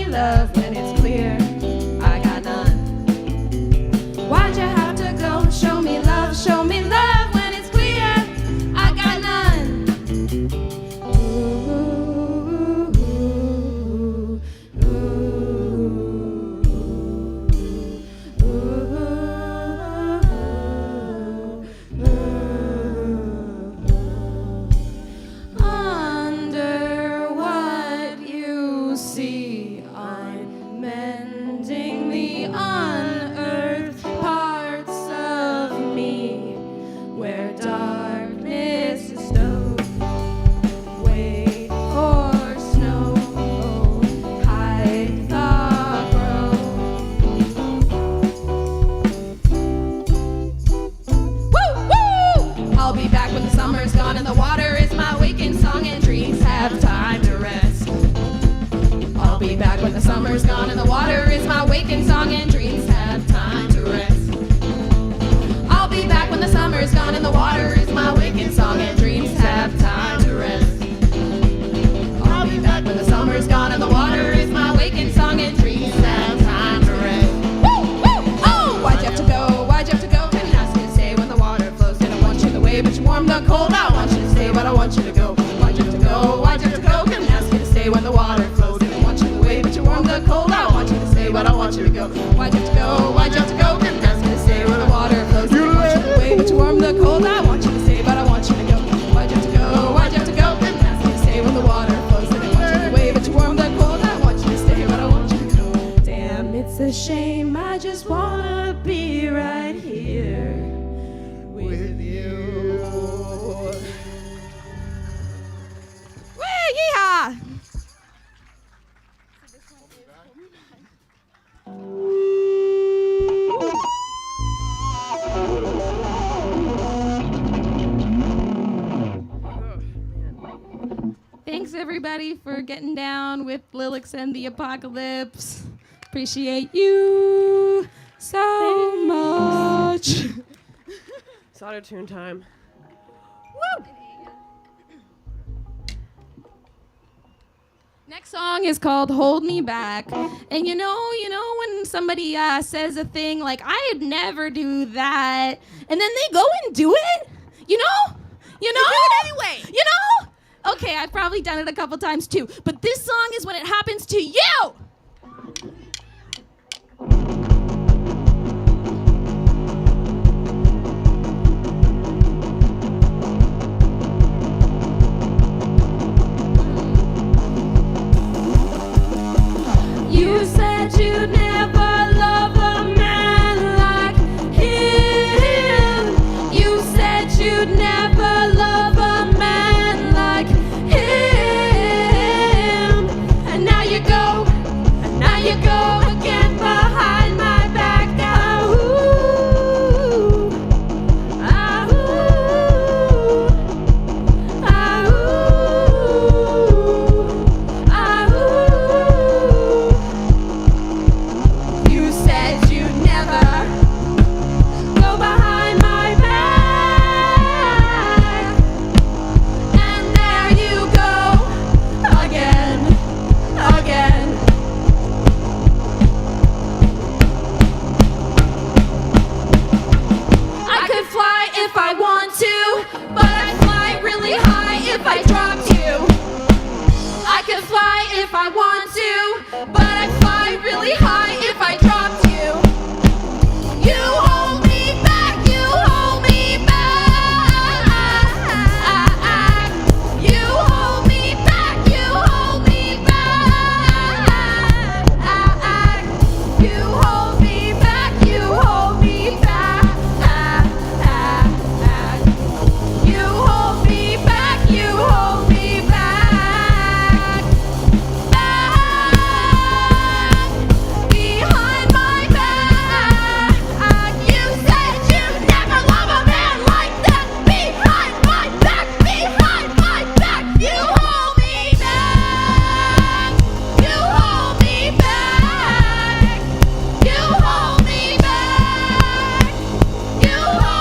love when it's clear I got none. Why'd you have to go? Show me love when it's clear I got none. Ooh, ooh, Under what you see, I'm mending the unearthed parts of me where darkness is stowed. Wait for snow, hide the Woo, woo! I'll be back when the summer's gone and the water is my waking song and dreams have time to rest. I'll be back when the summer's gone and the water is my waking song and dreams have time to rest. I'll be back when the summer's gone and the water is my waking song and dreams have time to rest. I'll be back when the summer's gone and the water is my waking song and dreams have time to rest. Woo, woo, oh! Why'd you have to go? Why'd you have to go? Didn't ask you to stay when the water flows. Didn't want you the way, but you warmed the cold. I want you to stay, but I want you to go. Why'd you have to go? Why'd you have to go? Didn't ask you to stay when the water flows. Didn't want you the way, but you warmed the cold. I want you to stay, but I want you to go. Why'd you have to go? Why'd you have to go? Didn't ask you to stay when the water flows. Didn't want you the way, but you warmed the cold. I want you to stay, but I want you to go. Why'd you have to go? Why'd you have to go? Didn't ask you to stay when the water flows. Didn't want you the way, but you warmed the cold. I want you to stay, but I want you to go. Damn, it's a shame. I just wanna be right here with you. Woo, yeehaw! Thanks everybody for getting down with Lilix and the Apocalypse. Appreciate you so much. It's auto-tune time. Woo! Next song is called Hold Me Back. And you know when somebody says a thing like, I'd never do that, and then they go and do it? You know? Do it anyway. Okay, I've probably done it a couple times too, but this song is when it happens to you. You said you'd never love a man like him. You said you'd never love a man like him. And now you go if I want to, but I fly really high if I dropped you. I could fly if I want to, but I fly really high if I dropped you. You hold me back, you hold me back. You hold me back, you hold me back. You hold me back, you hold me back. You hold me back, you hold me back. Behind my back. You said you'd never love a man like that. Behind my back, behind my back. You hold me back. You hold me back. You hold me back. You hold me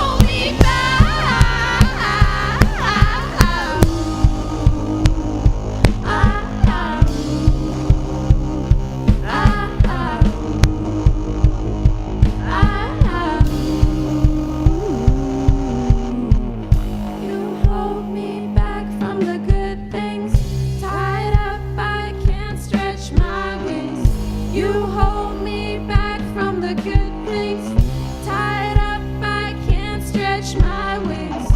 You hold me back from the good things. Tied up, I can't stretch my wings. You hold me back from the good things. Tied up, I can't stretch my wings.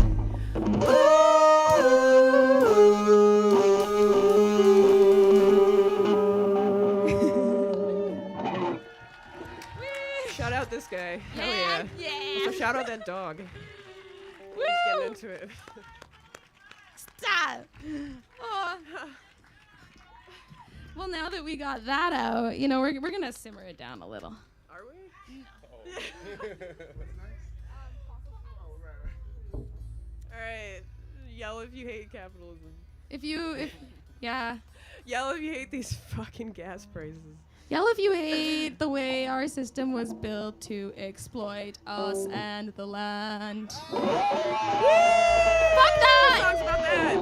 Shout out this guy. Hell yeah. Also shout out that dog. He's getting into it. Stop. Oh. Well, now that we got that out, you know, we're gonna simmer it down a little. Are we? Alright. Yell if you hate capitalism. Yeah. Yell if you hate these fucking gas prices. Yell if you hate the way our system was built to exploit us and the land. Fuck that! Songs about that.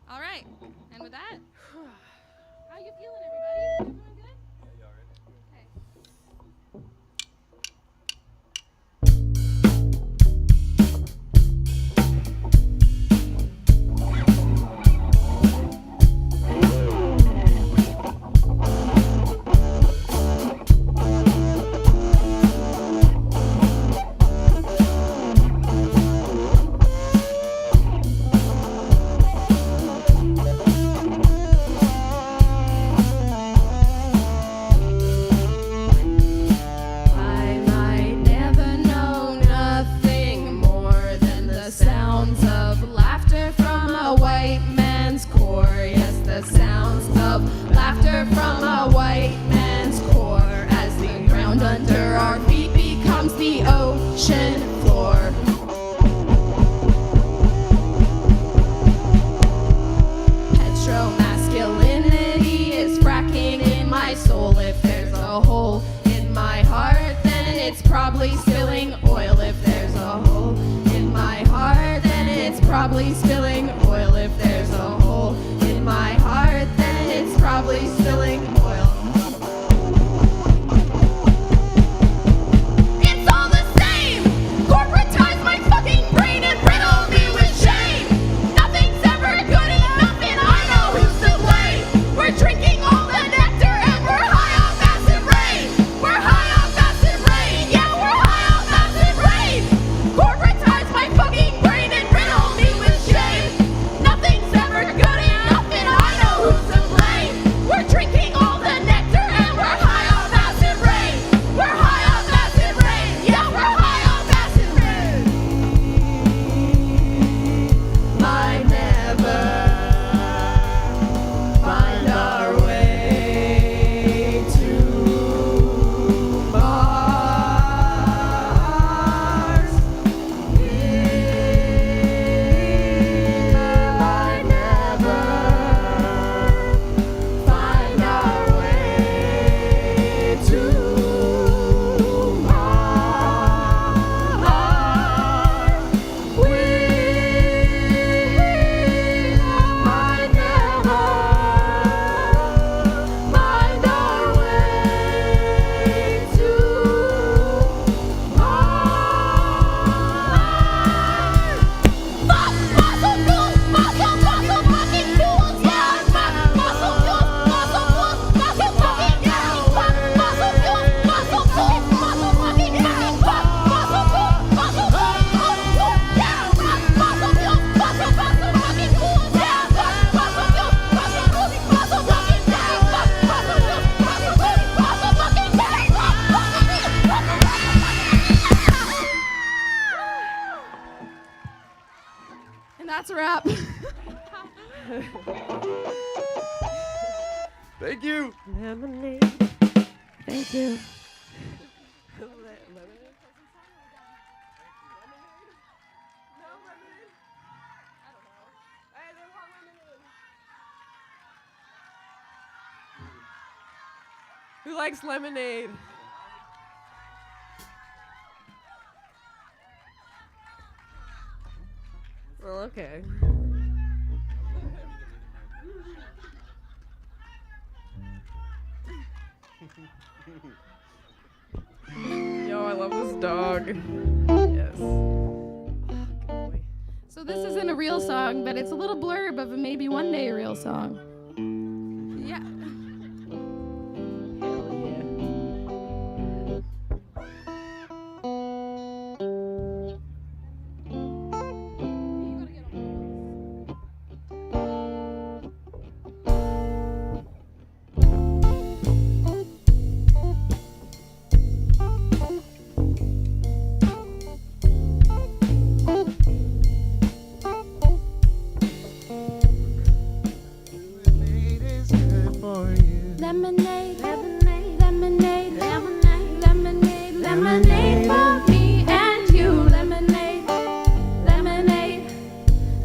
All right. And with that, how you feeling, everybody? You doing good? Okay. I might never know nothing more than the sounds of laughter from a white man's core. Yes, the sounds of laughter from a white man's core as the ground under our feet becomes the ocean floor. Petromasculinity is fracking in my soul. If there's a hole in my heart, then it's probably spilling oil. If there's a hole in my heart, then it's probably spilling oil. If there's a hole in my heart, then it's probably spilling oil. It's all the same. Corporatize my fucking brain and riddle me with shame. Nothing's ever good enough, and I know who's to blame. We're drinking all the nectar, and we're high on acid rain. We're high on acid rain. Yeah, we're high on acid rain. Corporatize my fucking brain and riddle me with shame. that's a wrap. Thank you. Lemonade. Thank you. Who likes lemonade? Well, okay. Yo, I love this dog. Yes. So this isn't a real song, but it's a little blurb of a maybe one day a real song. Yeah. Lemonade is good for you. Lemonade, lemonade, lemonade, lemonade, lemonade, lemonade for me and you. Lemonade, lemonade,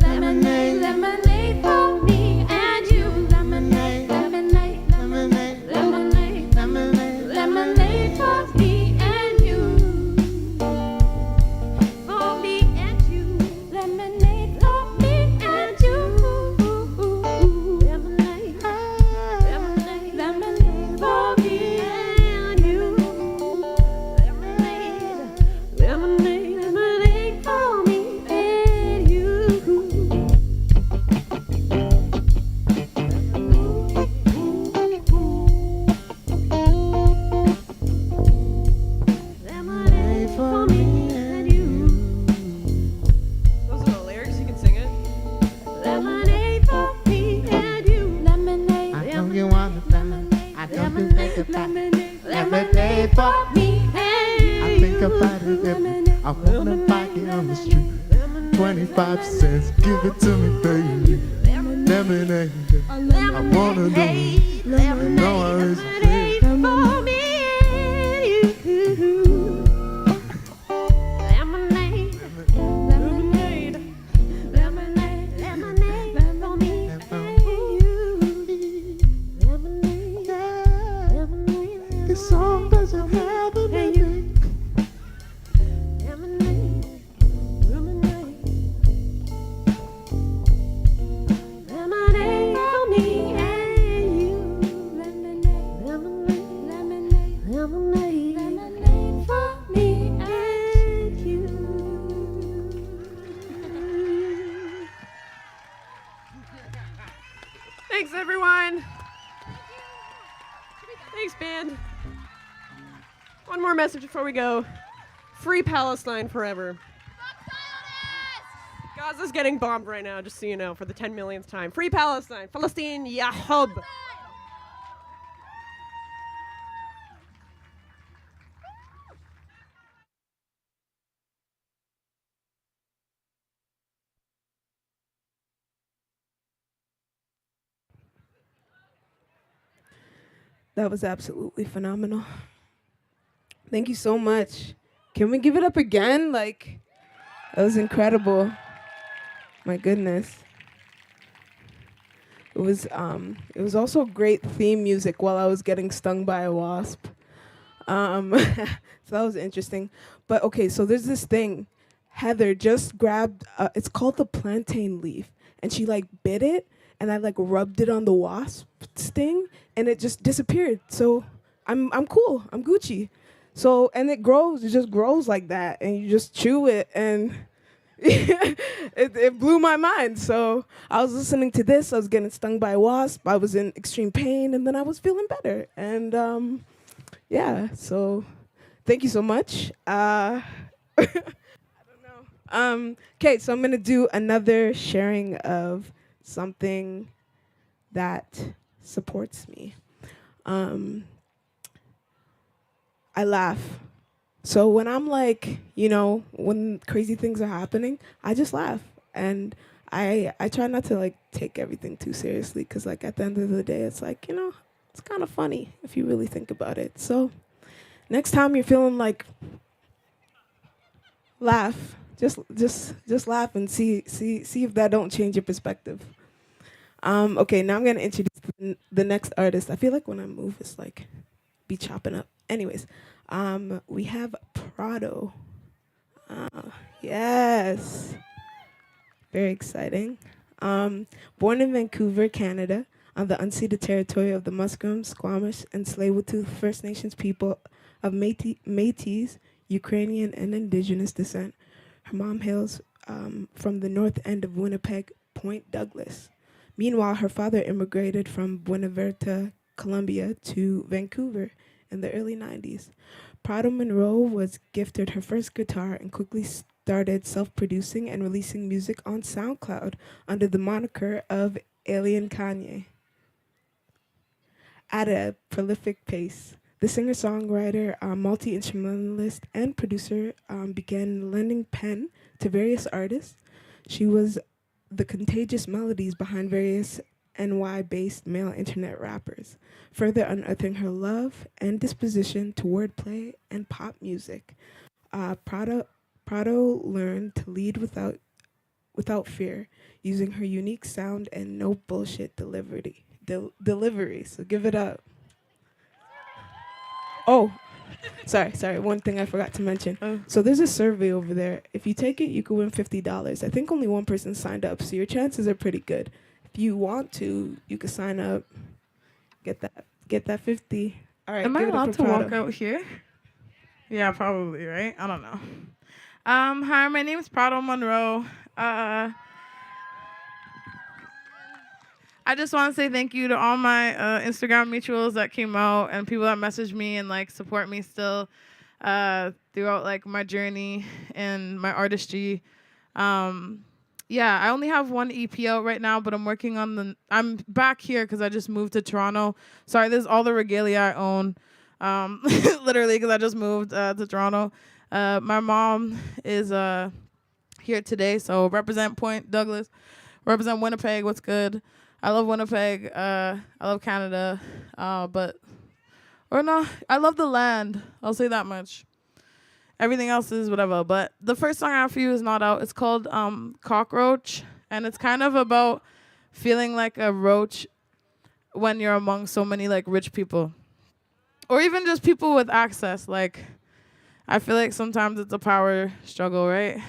lemonade, lemonade for me and you. Lemonade, lemonade, lemonade, lemonade, lemonade, lemonade for me and you. For me and you. Lemonade for me and you. Lemonade, lemonade, lemonade for me and you. Lemonade, lemonade, lemonade for me and you. Lemonade for me and you. Those are the lyrics. You can sing it. Lemonade for me and you. Lemonade, I know you want to lemonade. I don't just think about it. Lemonade for me and you. I think about it every I wanna buy it on the street. 25 cents, give it to me, baby. Lemonade, I wanna do it. You know I raise a fee. For me and you. Lemonade, lemonade, lemonade, lemonade for me and you. Lemonade, lemonade, This song doesn't have a name. lemonade, lemonade, lemonade for me and you. Lemonade, lemonade, lemonade, lemonade, lemonade for me and you. Thanks, everyone. Thanks, band. One more message before we go. Free Palestine forever. Gaza's getting bombed right now, just so you know, for the 10 millionth time. Free Palestine. Palestine, Yahub. That was absolutely phenomenal. Thank you so much. Can we give it up again? Like, that was incredible. My goodness. It was also great theme music while I was getting stung by a wasp. So that was interesting. But okay, so there's this thing. Heather just grabbed, it's called the plantain leaf, and she like bit it, and I like rubbed it on the wasp sting, and it just disappeared. So I'm cool. I'm Gucci. So, and it just grows like that, and you just chew it, and it blew my mind. So I was listening to this, I was getting stung by a wasp, I was in extreme pain, and then I was feeling better. And yeah, so thank you so much. I don't know. Okay, so I'm gonna do another sharing of something that supports me. I laugh. So when I'm like, when crazy things are happening, I just laugh. And I try not to like take everything too seriously, because like at the end of the day, it's like, it's kind of funny if you really think about it. So next time you're feeling like, laugh. Just laugh and see if that don't change your perspective. Okay, now I'm gonna introduce the next artist. I feel like when I move, it's like be chopping up. Anyways, we have Prado. Yes, very exciting. Born in Vancouver, Canada, on the unceded territory of the Musqueam, Squamish, and Tsleil-Waututh First Nations people of Métis, Ukrainian, and Indigenous descent. Her mom hails from the north end of Winnipeg, Point Douglas. Meanwhile, her father immigrated from Buena Vista, Colombia, to Vancouver in the early 90s. Prado Monroe was gifted her first guitar and quickly started self-producing and releasing music on SoundCloud under the moniker of Alien Kanye. At a prolific pace, the singer-songwriter, multi-instrumentalist, and producer began lending pen to various artists. She was the contagious melodies behind various NY-based male internet rappers, further unearthing her love and disposition to wordplay and pop music. Prado learned to lead without fear, using her unique sound and no bullshit delivery. So give it up. Oh, sorry. One thing I forgot to mention. So there's a survey over there. If you take it, you could win $50. I think only one person signed up, so your chances are pretty good. If you want to, you could sign up. Get that 50. All right. Am I give it up allowed for to Prado. walk out here? Yeah, probably, right? I don't know. Hi, my name is Prado Monroe. I just want to say thank you to all my Instagram mutuals that came out and people that message me and like support me still throughout like my journey and my artistry. Yeah, I only have one EP out right now, but I'm working on I'm back here because I just moved to Toronto. Sorry, this is all the regalia I own, literally because I just moved to Toronto. My mom is here today, so represent Point Douglas, represent Winnipeg. What's good? I love Winnipeg. I love Canada, I love the land. I'll say that much. Everything else is whatever. But the first song I have for you is not out. It's called Cockroach, and it's kind of about feeling like a roach when you're among so many like rich people, or even just people with access. Like, I feel like sometimes it's a power struggle, right?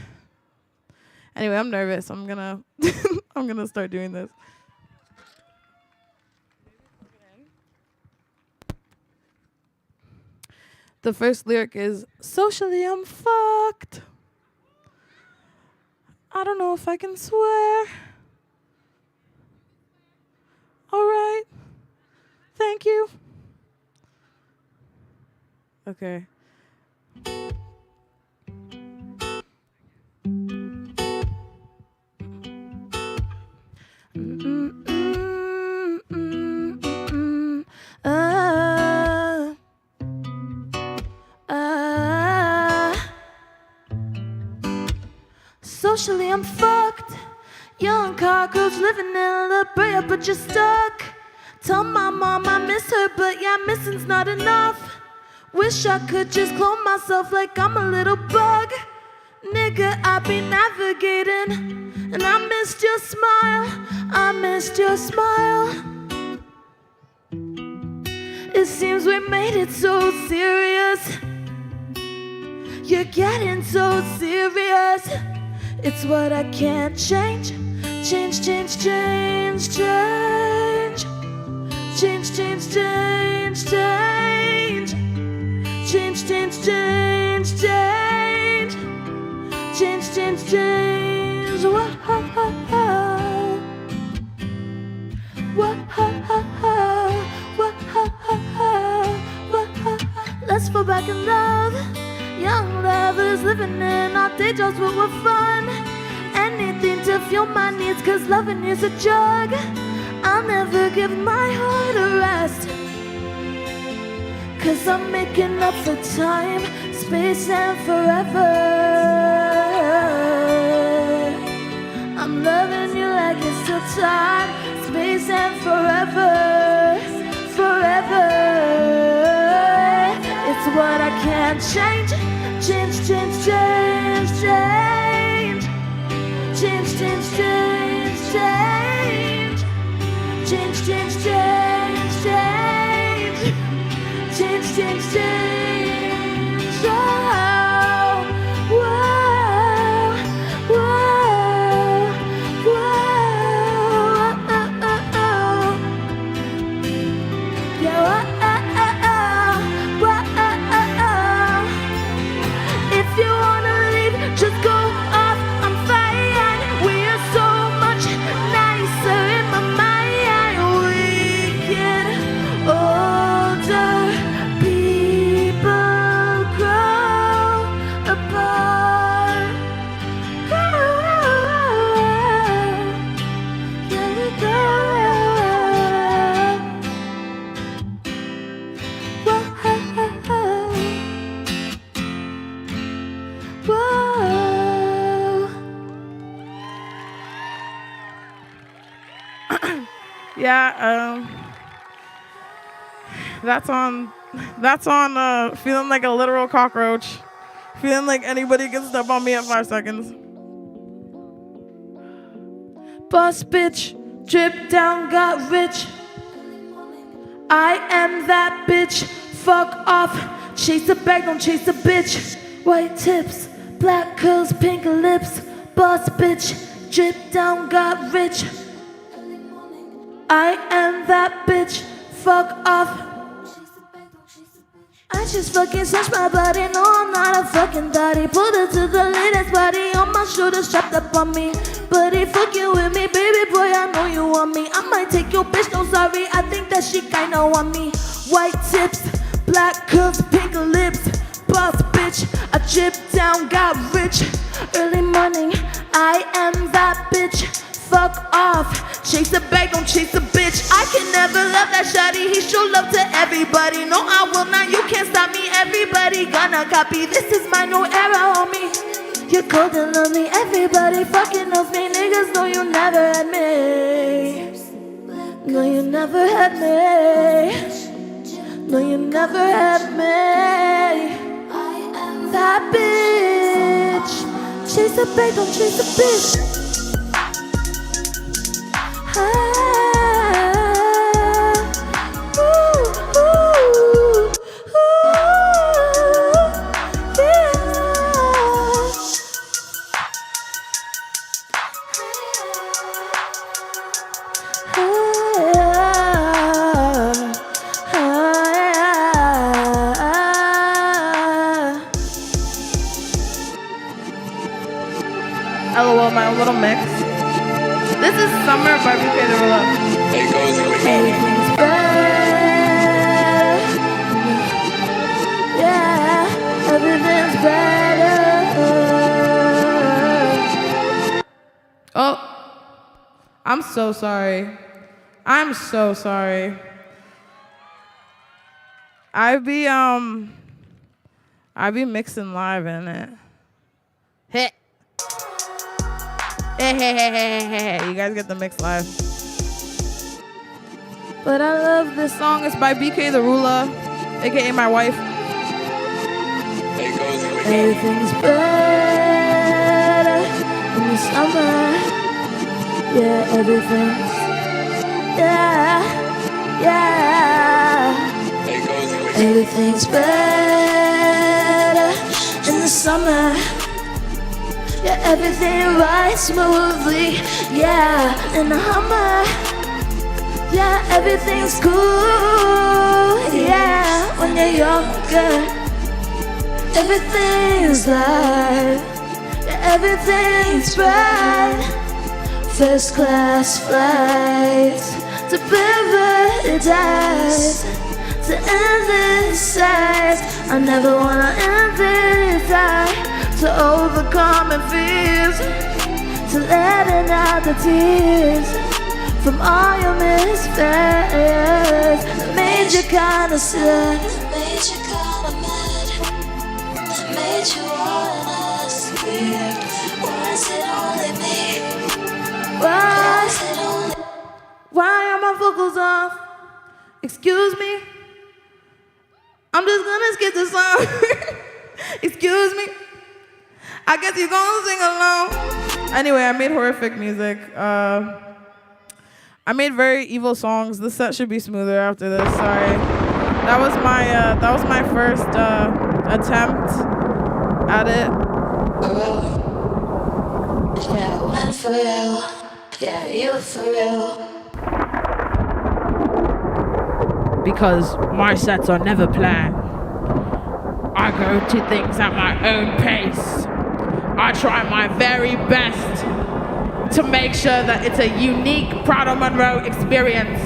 Anyway, I'm nervous. I'm gonna I'm gonna start doing this. The first lyric is, socially I'm fucked. I don't know if I can swear. All right. Thank you. Okay. Socially I'm fucked. Young cockroach living in La Brea, but you're stuck. Tell my mom I miss her, but yeah, missing's not enough. Wish I could just clone myself like I'm a little bug. Nigga, I be navigating, and I missed your smile. I missed your smile. It seems we made it so serious. You're getting so serious. It's what I can't change. Change, change, change, change. Change, change, change, change. Change, change, change, change. Change, change, change. Whoa, whoa, whoa. Whoa, whoa, whoa. Let's fall back in love. Young lovers living in our day jobs but we're fun. Anything to fuel my needs, cause loving is a drug. I'll never give my heart a rest, cause I'm making up for time, space and forever. I'm loving through time, space and forever, forever. It's what I can't change. Change, change, change, change. Change, change, change, change. Change, change, change, change. Change, change, change. Oh, whoa, whoa, whoa, yeah, if you wanna leave, just go off. I'm fine. We are so much nicer in my mind. We get older. People grow apart. Here we go. Whoa. Yeah, that's on feeling like a literal cockroach. Feeling like anybody can step on me at 5 seconds. Boss bitch, drip down, got rich. I am that bitch, fuck off. Chase a bag, don't chase a bitch. White tips, black curls, pink lips. Boss bitch, drip down, got rich. I am that bitch, fuck off. I just fucking touch my body, no I'm not a fucking daddy. Pulled her to the latest body on my shoulder, strapped up on me. Buddy fucking with me, baby boy, I know you want me. I might take your bitch, no sorry, I think that she kinda want me. White tips, black curls, pink lips. Boss bitch, I drip down, got rich. Early morning, I am that bitch. Fuck off, chase a bag, don't chase a bitch. I can never love that shawty, he show love to everybody. No, I will not, you can't stop me. Everybody gonna copy, this is my new era, homie. You're cold and lonely, everybody fucking knows me. Niggas know you never had me. No, you never had me. No, you never had me. That bitch, chase a bag, don't chase a bitch. LOL, my own little mix. This is Summer by BK the Roll Up. Everything's better. Yeah, everything's better. Oh, I'm so sorry. I'm so sorry. I be mixing live in it. Hey. Hey. You guys get the mix live. But I love this song. It's by BK the Ruler, aka my wife. Everything's better in the summer. Yeah, everything's. Yeah. Everything's better in the summer. Yeah, everything rides smoothly. Yeah, in the Hummer. Yeah, everything's cool. Yeah, when you're younger. Everything's light. Yeah, everything's bright. First class flights to paradise. To endless sights. I never wanna end this life. To overcome my fears, to letting out the tears from all your misfires that made you kinda sad, that made you kinda mad, that made you wanna scream. Was it only me? Was it only Excuse me. I'm just gonna skip the song. Excuse me. I guess you're gonna sing along. Anyway, I made horrific music. I made very evil songs. This set should be smoother after this. Sorry. That was my first attempt at it. Yeah, one for real. Yeah, you for real. Because my sets are never planned. I go to things at my own pace. I try my very best to make sure that it's a unique Prado Monroe experience.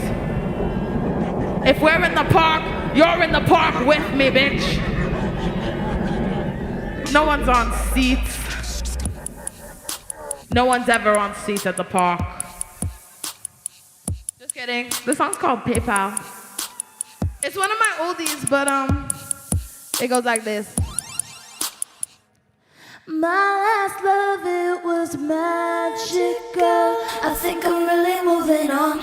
If we're in the park, you're in the park with me, bitch. No one's on seats. No one's ever on seats at the park. Just kidding. The song's called PayPal. It's one of my oldies, but it goes like this. My last love, it was magical. I think I'm really moving on.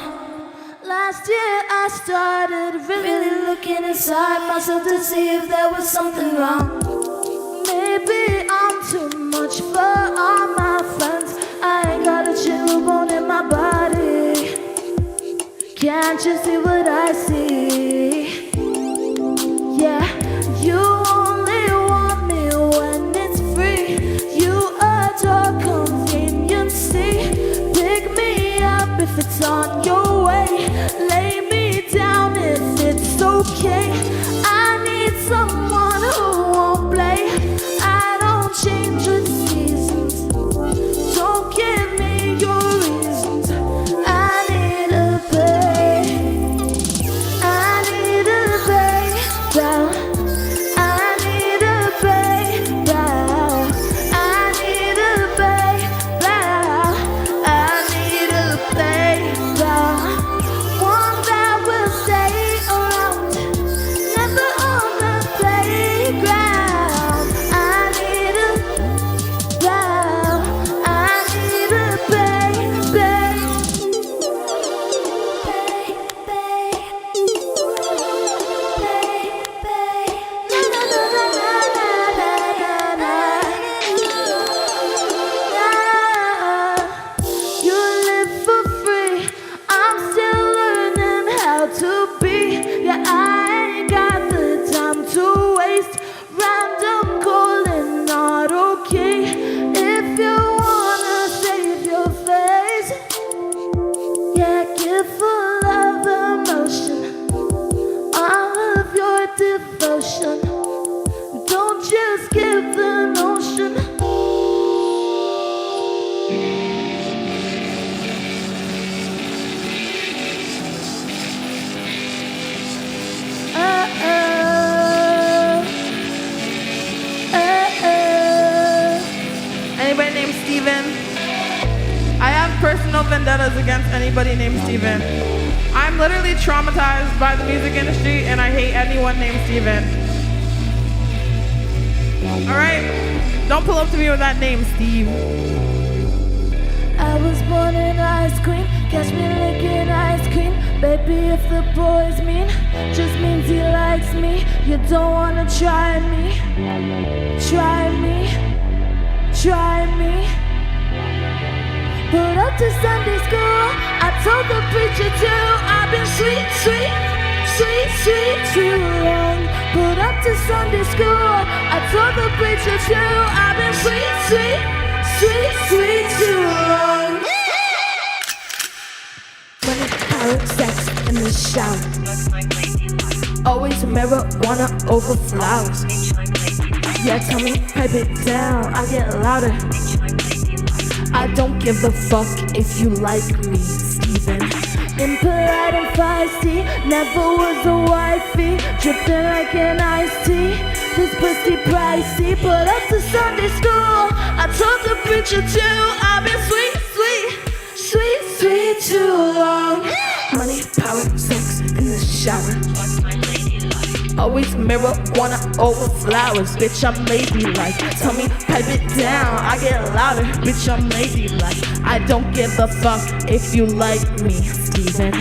Last year I started really looking inside myself to see if there was something wrong. Maybe I'm too much for all my friends. I ain't got a chill bone in my body. Can't you see what I see? Yeah, you only want me when it's free. You adore conveniency. Pick me up if it's on your way. Lay me down if it's okay. I need someone who won't play. I don't change with seasons. Don't give me your reasons. I need a break. I need a break down. I need a break down. I need a break down. I need a break down. One that will stay around, never on the playground. I need a down. I need a break, break. You live for free. I'm still learning how to be. Yeah, I ain't got the time to waste. Random calling, not okay. If you wanna save your face, yeah, give full of emotion, all of your devotion. Don't just give the notion. Anybody named Steven? I have personal vendettas against anybody named Steven. I'm literally traumatized by the music industry and I hate anyone named Steven. Alright? Don't pull up to me with that name, Steve. I was born an ice queen, catch me licking ice cream. Baby, if the boy's mean, just means he likes me. You don't wanna try me, try me, try me. Put up to Sunday school, I told the preacher too. I've been sweet, sweet, sweet, sweet too long. Put up to Sunday school, I told the preacher too. I've been sweet, sweet, sweet, sweet too long. Money, power, sex in the shower. Always marijuana over flowers. Yeah, tell me, pipe it down, I get louder. I don't give a fuck if you like me, Steven. Impolite and feisty, never was a wifey. Dripping like an iced tea, this pussy pricey. Put up to Sunday school, I told the preacher too. I've been sweet, sweet, sweet, sweet too long. Money, power, sex in the shower. Always marijuana over flowers. Bitch, I'm ladylike. Tell me, pipe it down, I get louder. Bitch, I'm ladylike. I don't give a fuck if you like me, Steven.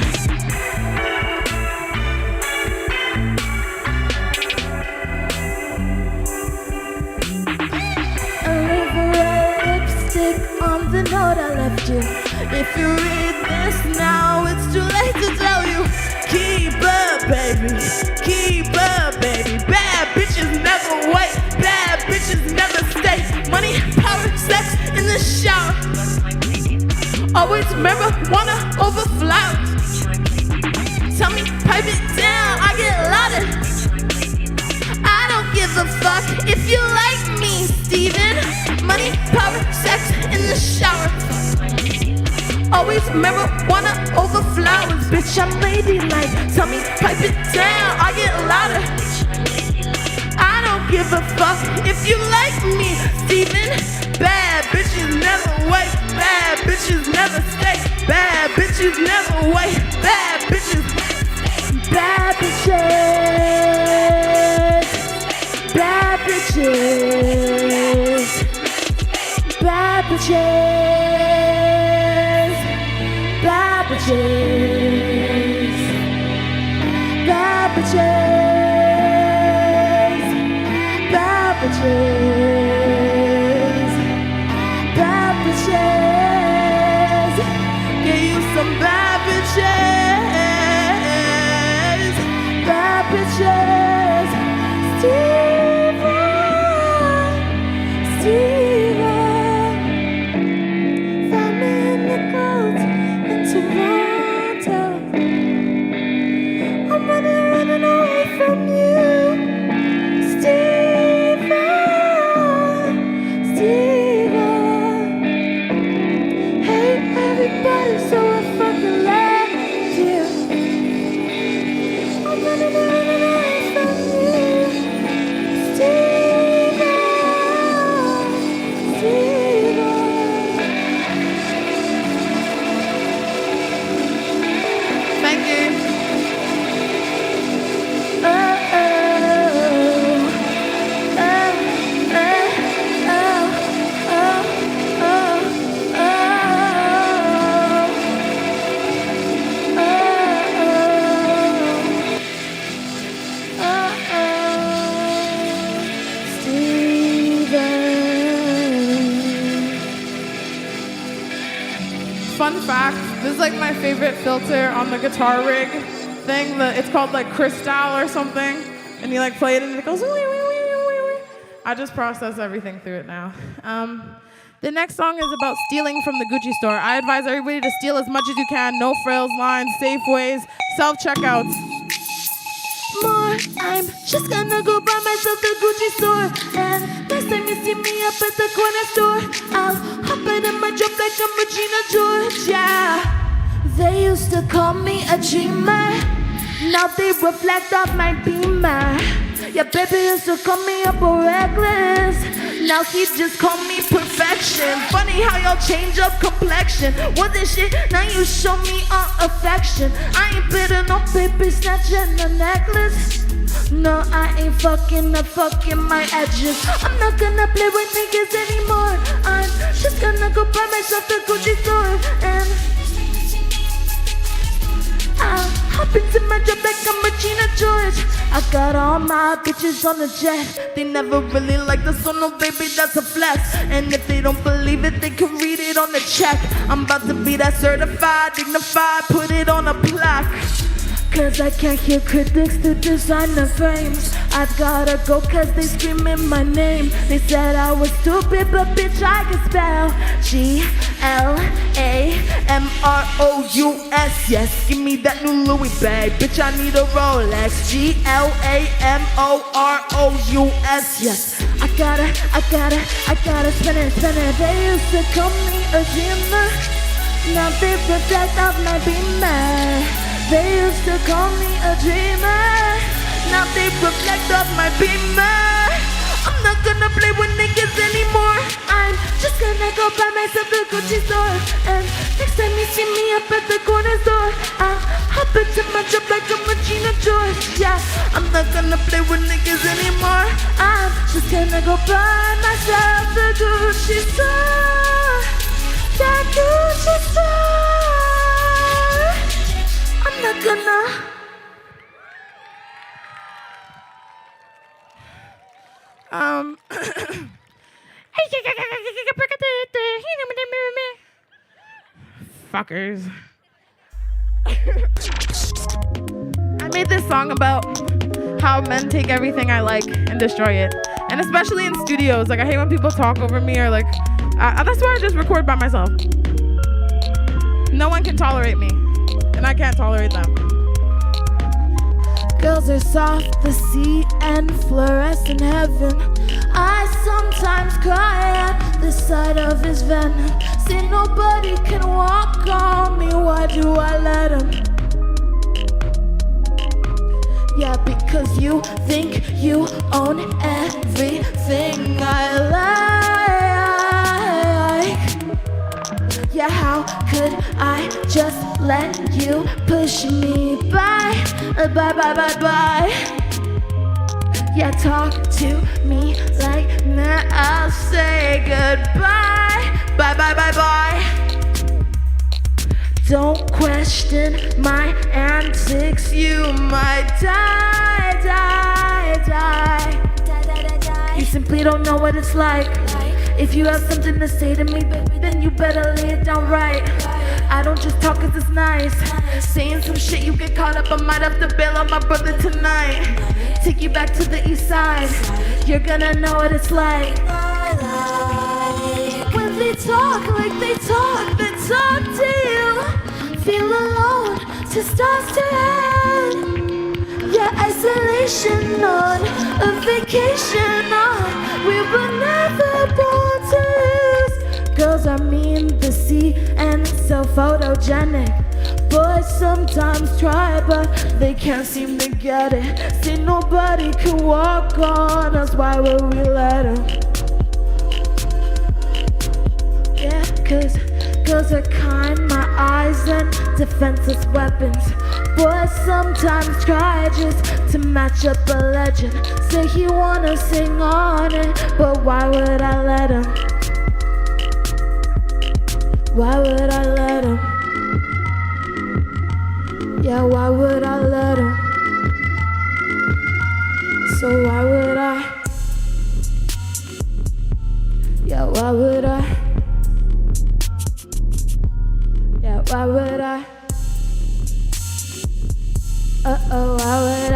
Yeah. If you read this now, it's too late to tell you. Keep up, baby. Keep up, baby. Bad bitches never wait. Bad bitches never stay. Money, power, sex in the shower. Always marijuana over flowers. Tell me, pipe it down, I get louder. I don't give a fuck if you like me, Steven. Money, power, sex in the shower. Always marijuana over flowers. Bitch, I'm ladylike. Tell me, pipe it down, I get louder. I don't give a fuck if you like me, Steven. Bad bitches never wait. Bad bitches never stay. Bad bitches never wait. Bad bitches. Bad bitches. Bad bitches. Bad bitches. Bad bitches. Bad bitches. Bad bitches. Bad bitches. Get you some bad bitches. Bad bitches. Steven. Found me in the cold in Toronto. I'm running away from you. Steven. Hey, everybody, so I fucking love you. I'm running away from you. Steven. Thank you. Fun fact, this is like my favorite filter on the guitar rig thing. It's called like Crystal or something. And you like play it and it goes, wee, wee, wee, wee, wee. I just process everything through it now. The next song is about stealing from the Gucci store. I advise everybody to steal as much as you can. No frills, lines, Safeways, self-checkouts. More, I'm just gonna go buy myself the Gucci store. And next time you see me up at the corner store, I'll hop in my drop like I'm Regina George, yeah. They used to call me a dreamer. Now they reflect off my beamer. Yeah, baby used to call me up a reckless. Now he just call me perfection. Funny how y'all change up complexion. Wasn't shit, now you show me affection. I ain't bitter, no baby snatching a necklace. No, I ain't fucking my edges. I'm not gonna play with niggas anymore. I'm just gonna go buy myself the Gucci store. And I'll hop into my job like I'm Regina George. I got all my bitches on the jet. They never really liked us, so no baby, that's a flex. And if they don't believe it, they can read it on the check. I'm about to be that certified, dignified, put it on a plaque. Cause I can't hear critics to designer frames. I've gotta go cause they screaming my name. They said I was stupid, but bitch I can spell G-L-A-M-R-O-U-S. Yes, give me that new Louis bag. Bitch, I need a Rolex. G-L-A-M-O-R-O-U-S. Yes, I gotta spin it. They used to call me a dreamer. Now they reflect off my beamer. They used to call me a dreamer. Now they reflect off my beamer. I'm not gonna play with niggas anymore. I'm just gonna go buy myself the Gucci store. And next time you see me up at the corner store, I'll hop into my job like I'm Regina George. Yeah, I'm not gonna play with niggas anymore. I'm just gonna go buy myself the Gucci store. That Gucci store. I'm not gonna. fuckers. I made this song about how men take everything I like and destroy it. And especially in studios. Like, I hate when people talk over me or like, that's why I just record by myself. No one can tolerate me. And I can't tolerate them. Girls are soft, the sea, and fluorescent heaven. I sometimes cry at the sight of his venom. See, nobody can walk on me, why do I let him? Yeah, because you think you own everything I like. Yeah, how could I just let you push me by? Bye. Yeah, talk to me like that, I'll say goodbye. Bye. Don't question my antics, you might die. You simply don't know what it's like. If you have something to say to me, baby, then you better lay it down right. I don't just talk 'cause it's nice. Saying some shit, you get caught up. I might have to bail on my brother tonight. Take you back to the east side. You're gonna know what it's like. When they talk like they talk to you. Feel alone, testosterone. Yeah, isolation on a vacation on. We were never born to lose. Girls are mean, busy, and so photogenic. Boys sometimes try, but they can't seem to get it. See, nobody can walk on us, why would we let them? Yeah, 'cause girls are kind, my eyes and defenseless weapons. Boys sometimes try just to match up a legend. Say he wanna sing on it, but why would I let him? Why would I let him? Yeah, why would I let him? So why would I? Yeah, why would I? Yeah, why would I? Why would I?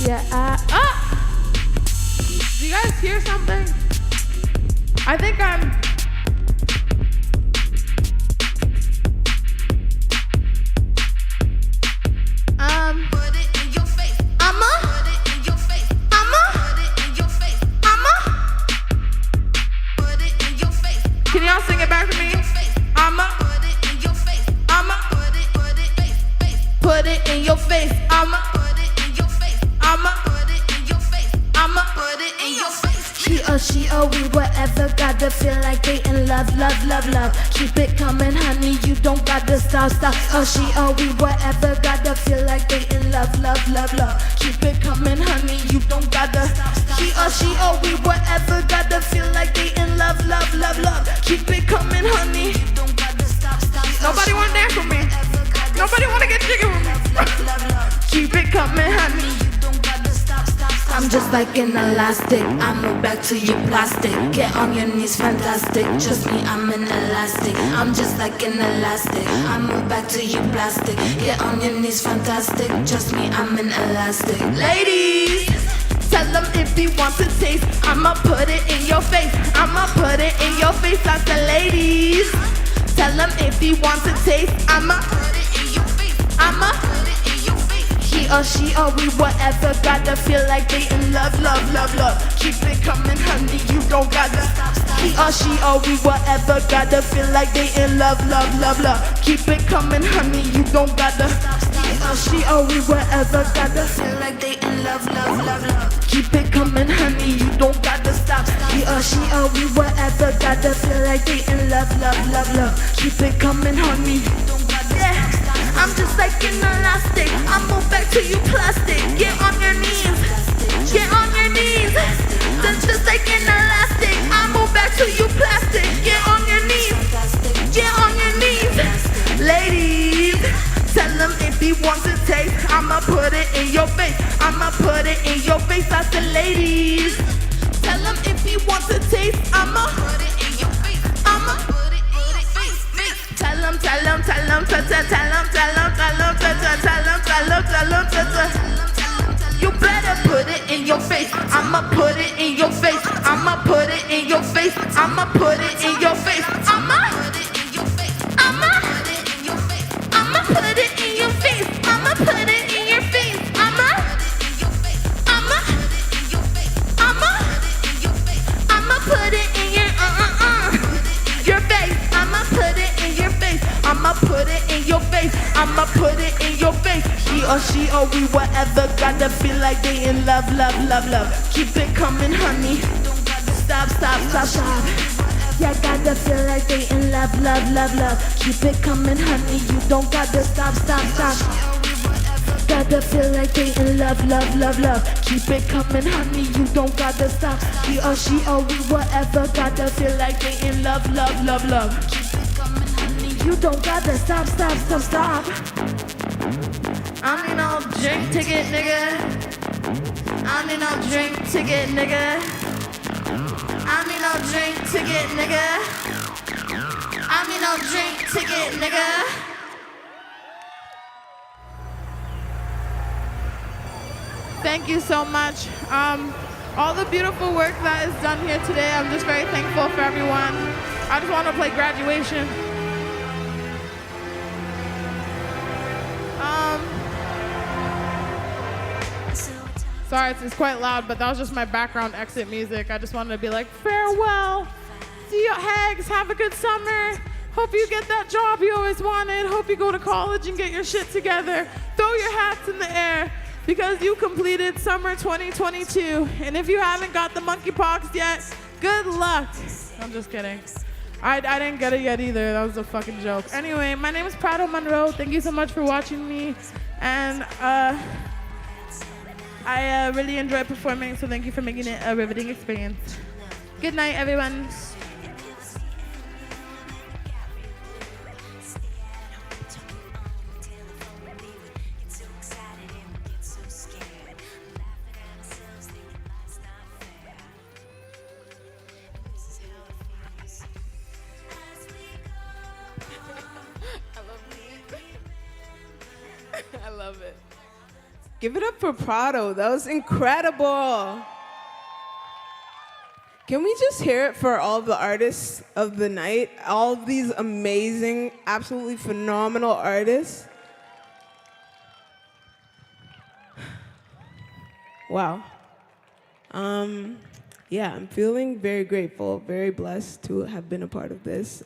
Yeah, Do you guys hear something? I think I'm... Put it in your face. Put it in your face. Put it in your face. Put it in your face. Can y'all sing it back to me? Put it in your face. Put it in your face. Put it in your face. Put it in your face. Put it in your face. She or we, whatever. Gotta feel like they in love. Keep it coming, honey. You don't gotta stop. She or we, whatever. Gotta feel like they in love. Keep it coming, honey. You don't gotta. She or we, whatever. Gotta feel like they in love. Keep it coming, honey. You don't gotta stop. Nobody wanna dance with me. Nobody wanna get jiggy with me. Keep it coming, honey. I'm just like an elastic. I move back to you plastic. Get on your knees, fantastic. Trust me, I'm an elastic. I'm just like an elastic. I move back to you plastic. Get on your knees, fantastic. Trust me, I'm an elastic. Ladies, tell them if you want to taste. I'ma put it in your face. I'ma put it in your face. I said, ladies, tell them if you want to taste. I'ma put it in your face. I'ma put it in your face. He or she or we, whatever. Gotta feel like they in love. Keep it coming, honey. You don't gotta. He or she or we, whatever. Gotta feel like they in love. Keep it coming, honey. You don't gotta. He or she or we, whatever. Gotta feel like they in love. Keep it coming, honey. You don't gotta stop. He or she or we, whatever. Gotta feel like they in love. Keep it coming, honey. You don't gotta. Yeah. I'm just like an elastic. I move back to you plastic. Get on your knees. Get on your knees. That's just like an elastic. I move back to you plastic. Get on your knees. Get on your knees. Ladies, tell them if you want to taste. I'ma put it in your face. I'ma put it in your face. I said, ladies, tell them if you want to taste. I'ma put it in your face. I'ma put it in your face. Tell You better put it in your face. I'ma put it in your face. I'ma put it in your face. I'ma put it in your face. I'ma put it in your face. I'ma put it in your face. I'ma put it in your face. I'ma put it in your face. I'ma put it in your face. I'ma put it in your face. I'ma put it in your face. I'ma put it in your face. She or we, whatever. Gotta feel like they in love, love, love, love. Keep it coming, honey. Stop, stop, stop, stop. Yeah, gotta feel like they in love, love, love, love. Keep it coming, honey. You don't gotta stop, stop, stop. Gotta feel like they in love, love, love, love. Keep it coming, honey. You don't gotta stop. She or we, whatever. Gotta feel like they in love, love, love, love. Keep it coming, honey. You don't gotta stop, stop, stop, stop. I need no drink ticket, nigga. I need no drink ticket, nigga. I need no drink ticket, nigga. I need no drink ticket, nigga. Thank you so much. All the beautiful work that is done here today, I'm just very thankful for everyone. I just want to play Graduation. Sorry, it's quite loud, but that was just my background exit music. I just wanted to be like, farewell. See you, Hags. Have a good summer. Hope you get that job you always wanted. Hope you go to college and get your shit together. Throw your hats in the air because you completed summer 2022. And if you haven't got the monkeypox yet, good luck. I'm just kidding. I didn't get it yet either. That was a fucking joke. Anyway, my name is Prado Monroe. Thank you so much for watching me. And I really enjoyed performing, so thank you for making it a riveting experience. Good night, everyone. I love it. Give it up for Prado. That was incredible. Can we just hear it for all the artists of the night? All of these amazing, absolutely phenomenal artists. Wow. Yeah, I'm feeling very grateful, very blessed to have been a part of this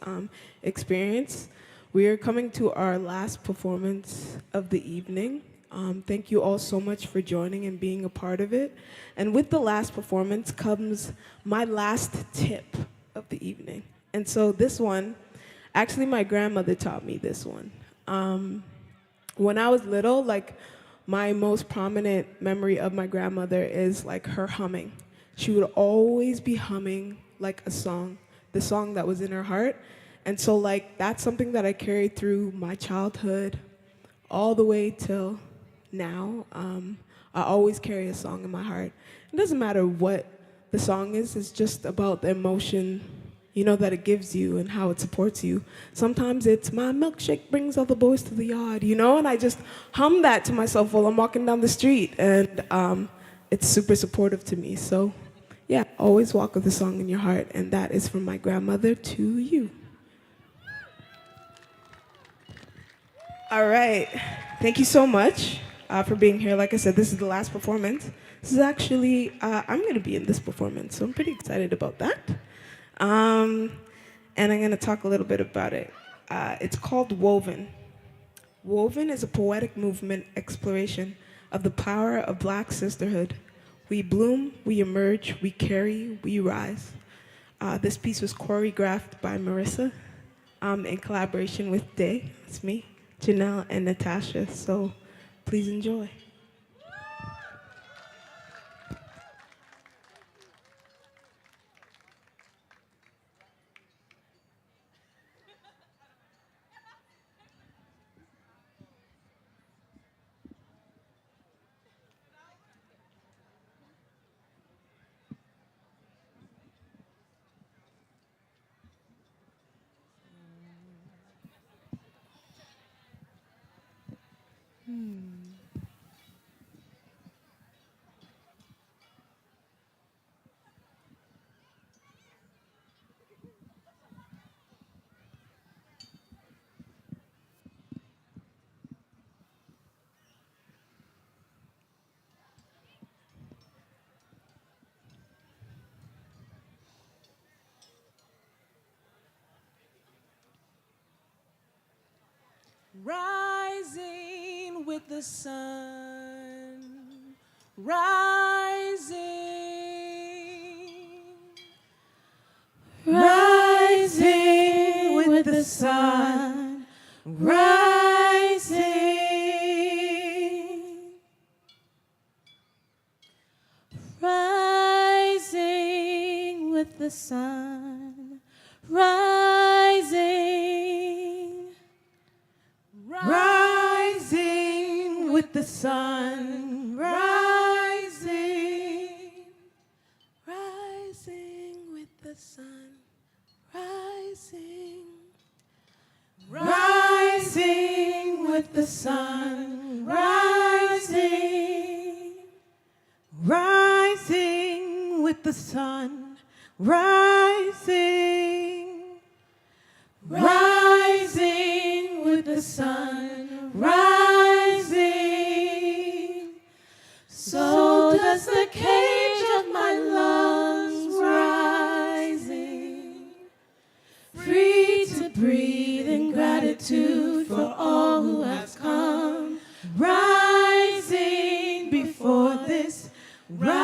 experience. We are coming to our last performance of the evening. Thank you all so much for joining and being a part of it. And with the last performance comes my last tip of the evening. And so this one, actually my grandmother taught me this one. When I was little, like my most prominent memory of my grandmother is like her humming. She would always be humming like a song, the song that was in her heart. And so like that's something that I carried through my childhood all the way till now. I always carry a song in my heart. It doesn't matter what the song is, it's just about the emotion, you know, that it gives you and how it supports you. Sometimes it's my milkshake brings all the boys to the yard, you know, and I just hum that to myself while I'm walking down the street, and it's super supportive to me. So yeah, always walk with a song in your heart, and that is from my grandmother to you. All right, thank you so much for being here. Like I said, this is the last performance. This is actually, I'm gonna be in this performance, so I'm pretty excited about that. And I'm gonna talk a little bit about it. It's called Woven. Woven is a poetic movement exploration of the power of Black sisterhood. We bloom, we emerge, we carry, we rise. This piece was choreographed by Marisa in collaboration with Day, that's me, Janelle, and Natasha, so please enjoy. Rising with the sun, rising, rising with the sun, rising, rising with the sun, rising. Rising with the sun, rising, rising with the sun, rising, rising with the sun, rising, rising with the sun, rising, rising with the sun, rising. So does the cage of my lungs rising, free to breathe in gratitude for all who has come, rising before this rising.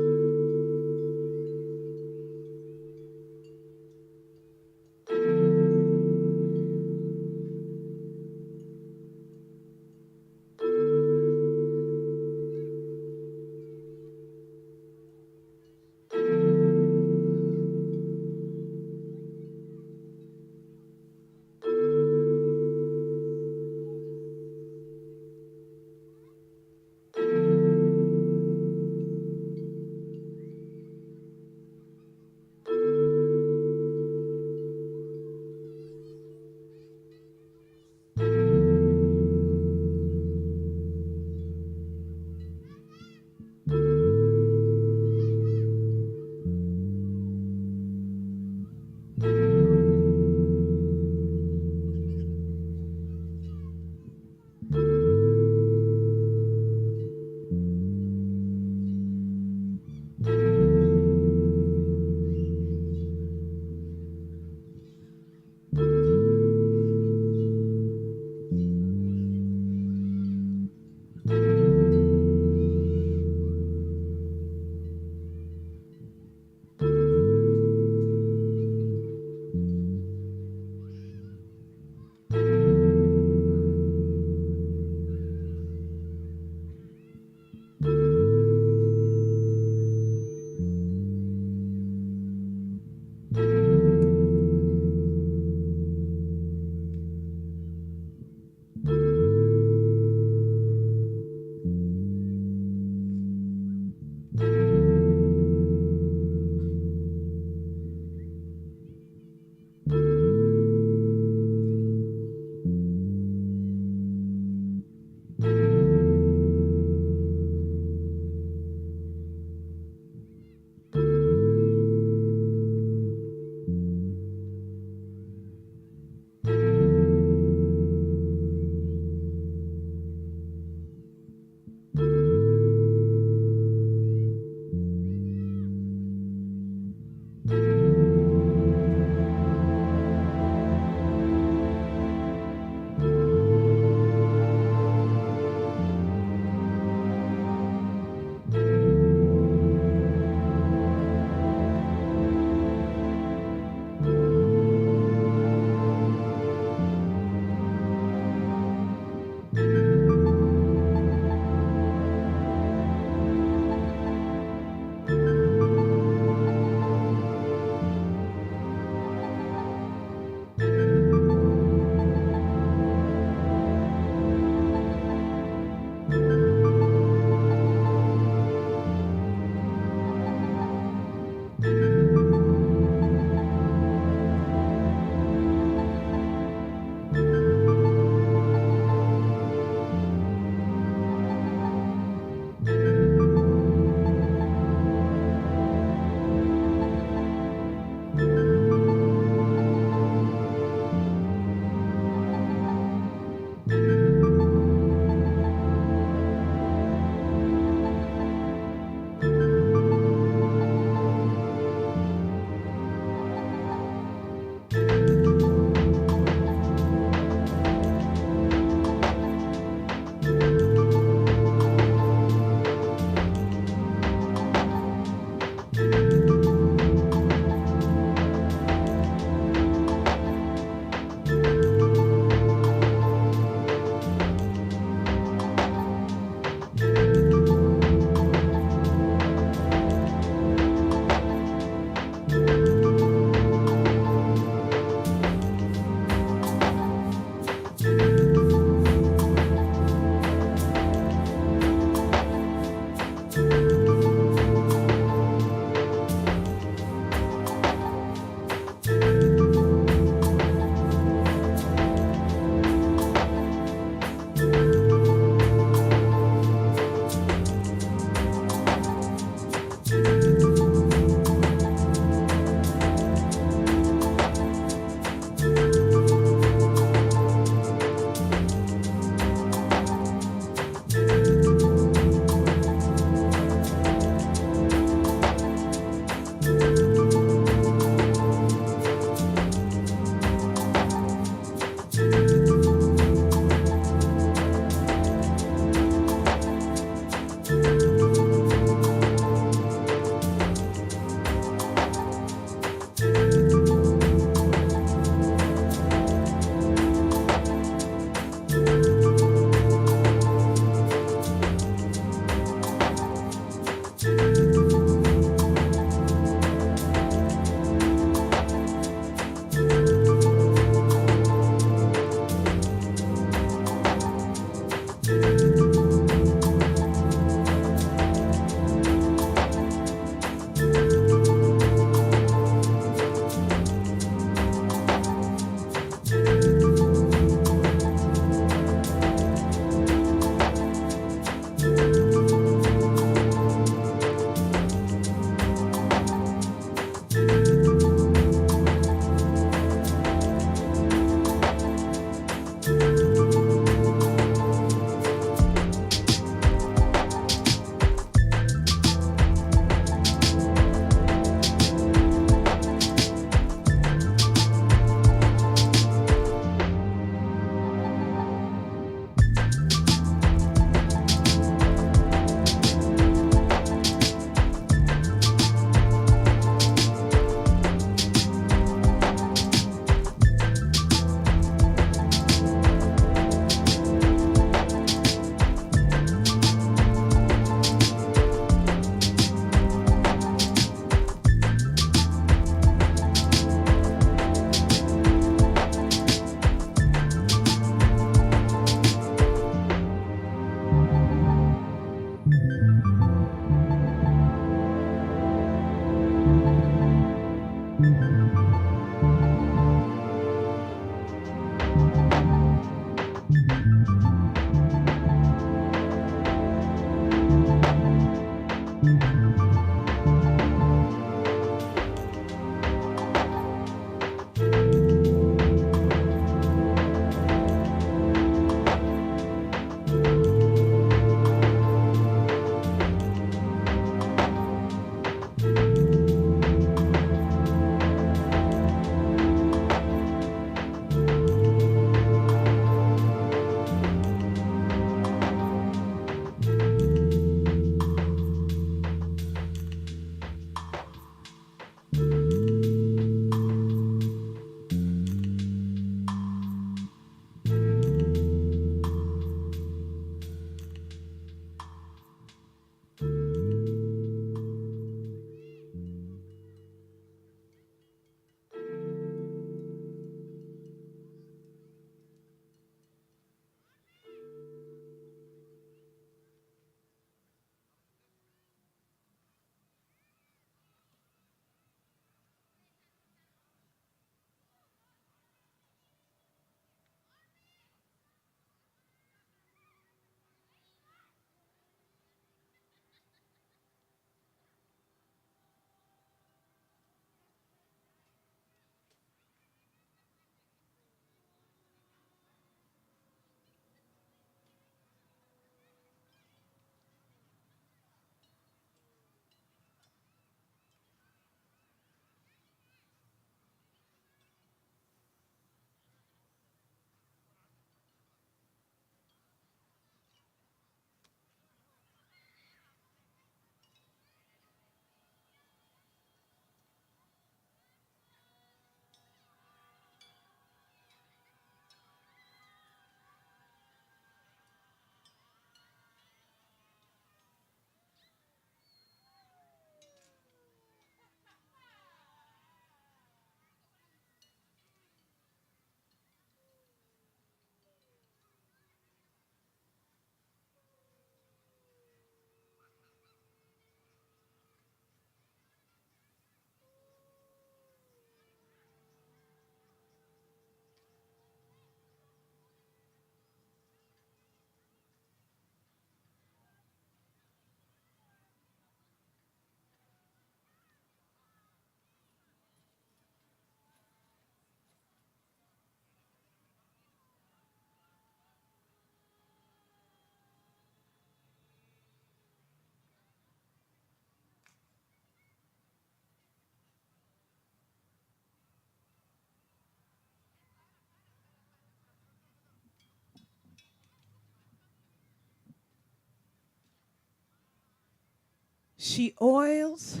She oils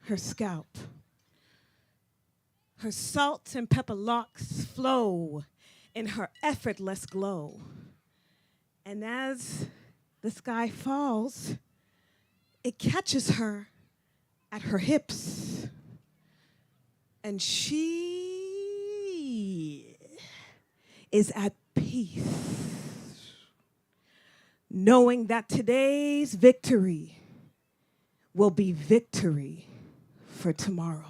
her scalp. Her salt and pepper locks flow in her effortless glow. And as the sky falls, it catches her at her hips. And she is at peace, knowing that today's victory will be victory for tomorrow.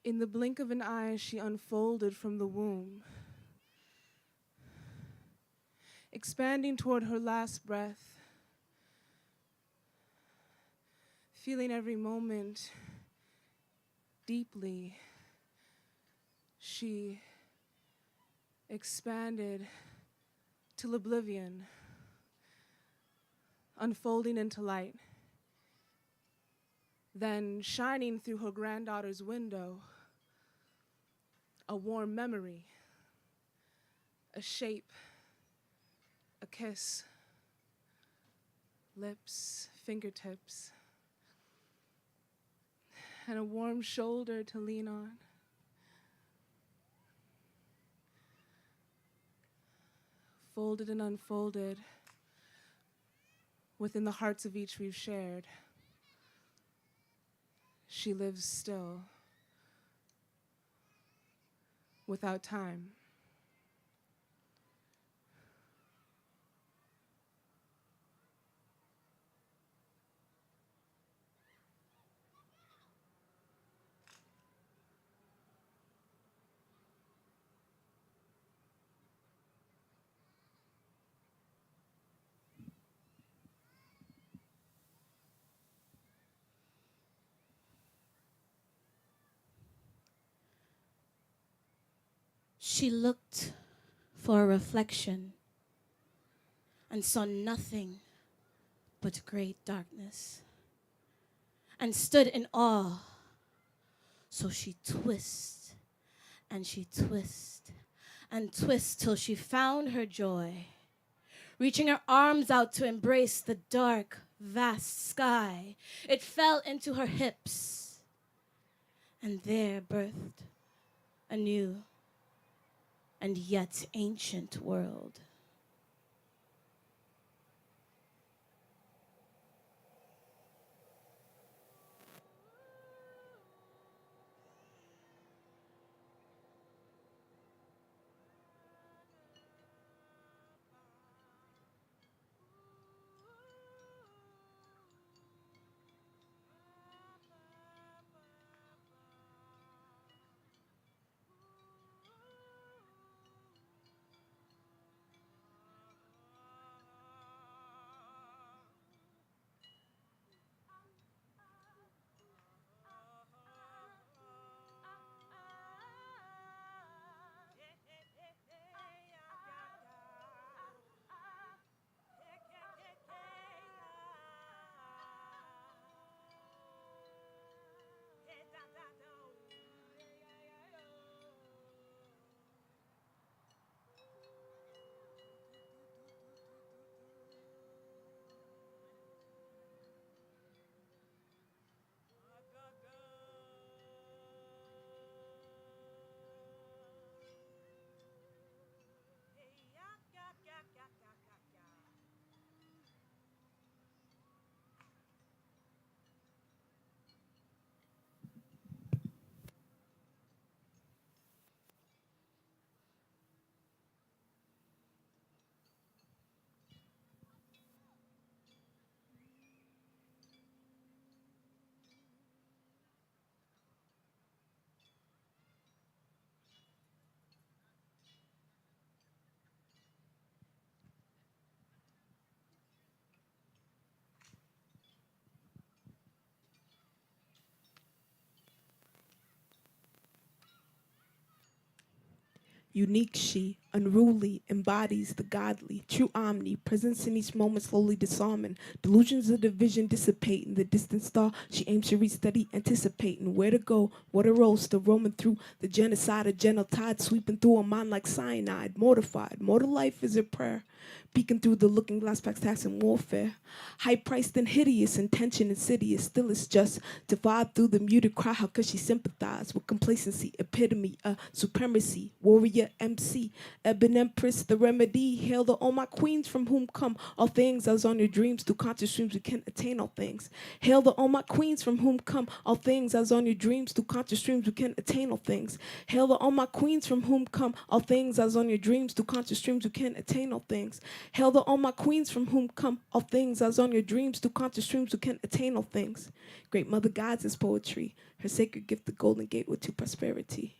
In the blink of an eye, she unfolded from the womb, expanding toward her last breath, feeling every moment deeply. She expanded till oblivion, unfolding into light, then shining through her granddaughter's window, a warm memory, a shape, a kiss, lips, fingertips, and a warm shoulder to lean on. Folded and unfolded within the hearts of each we've shared. She lives still, without time. She looked for a reflection and saw nothing but great darkness and stood in awe. So she twists and she twists and twists till she found her joy, reaching her arms out to embrace the dark, vast sky. It fell into her hips, and there birthed a new and yet ancient world. Unique she, unruly, embodies the godly, true omni, presence in each moment slowly disarming, delusions of division dissipating, the distant star she aims to reach steady anticipating, where to go, what a roll, still roaming through the genocide, a gentle tide sweeping through her mind like cyanide, mortified, mortal life is her prayer, peeking through the looking glass packs taxing warfare, high-priced and hideous, intention insidious, still it's just to vibe through the muted cry, how could she sympathize with complacency, epitome, supremacy, warrior MC, Ebon Empress, the remedy. Hail the all my queens from whom come all things, as on your dreams through conscious streams we can attain all things. Hail the all my queens from whom come all things, as on your dreams through conscious streams we can attain all things. Hail the all my queens from whom come all things, as on your dreams through conscious streams we can attain all things. Hail the all my queens from whom come all things, as on your dreams through conscious streams we can attain all things. Great Mother guides us poetry, her sacred gift the golden gateway to prosperity.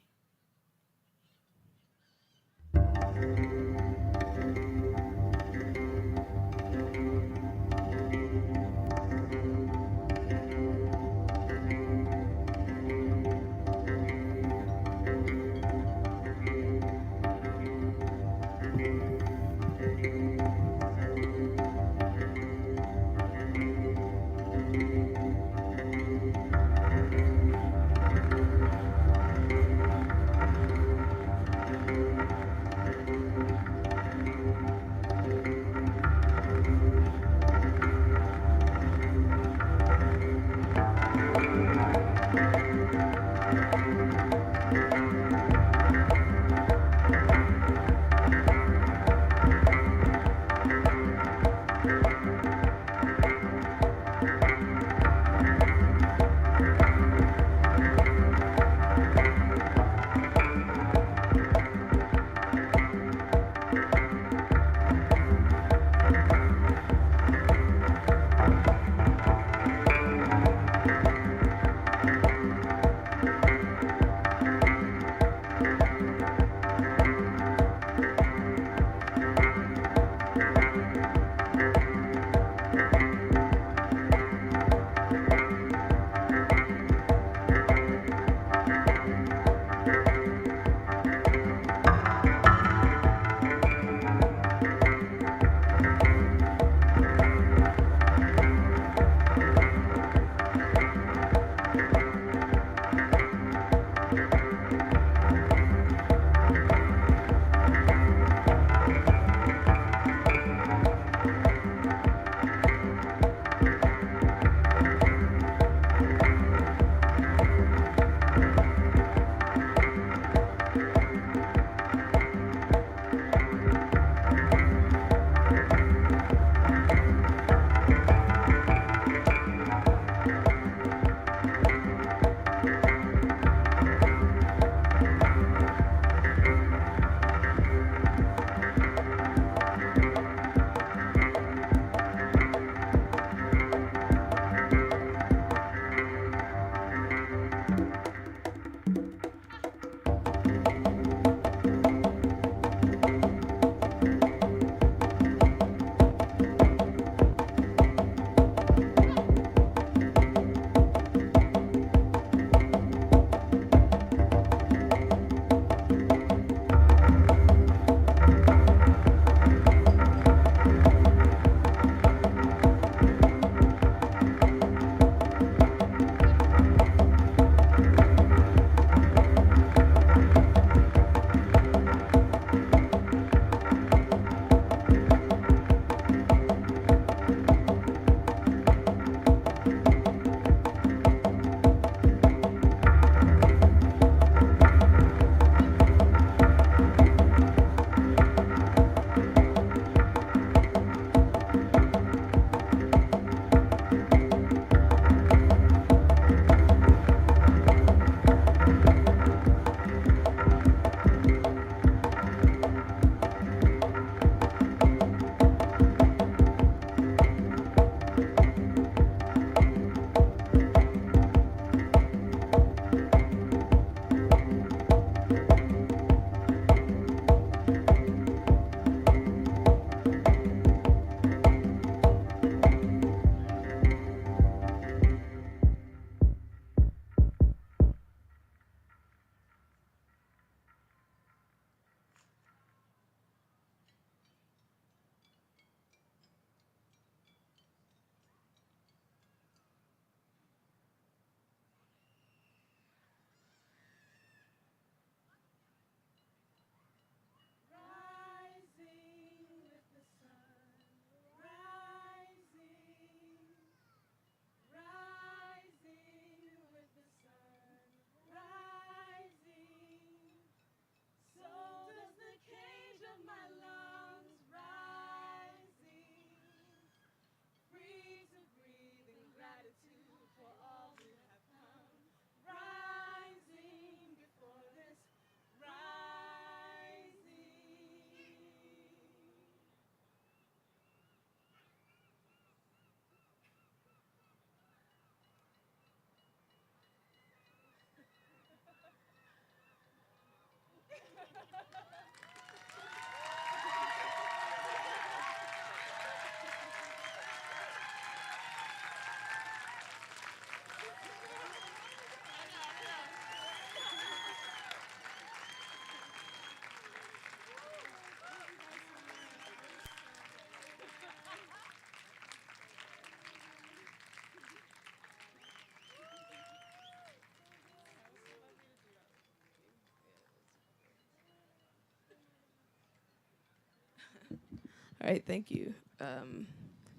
All right, thank you.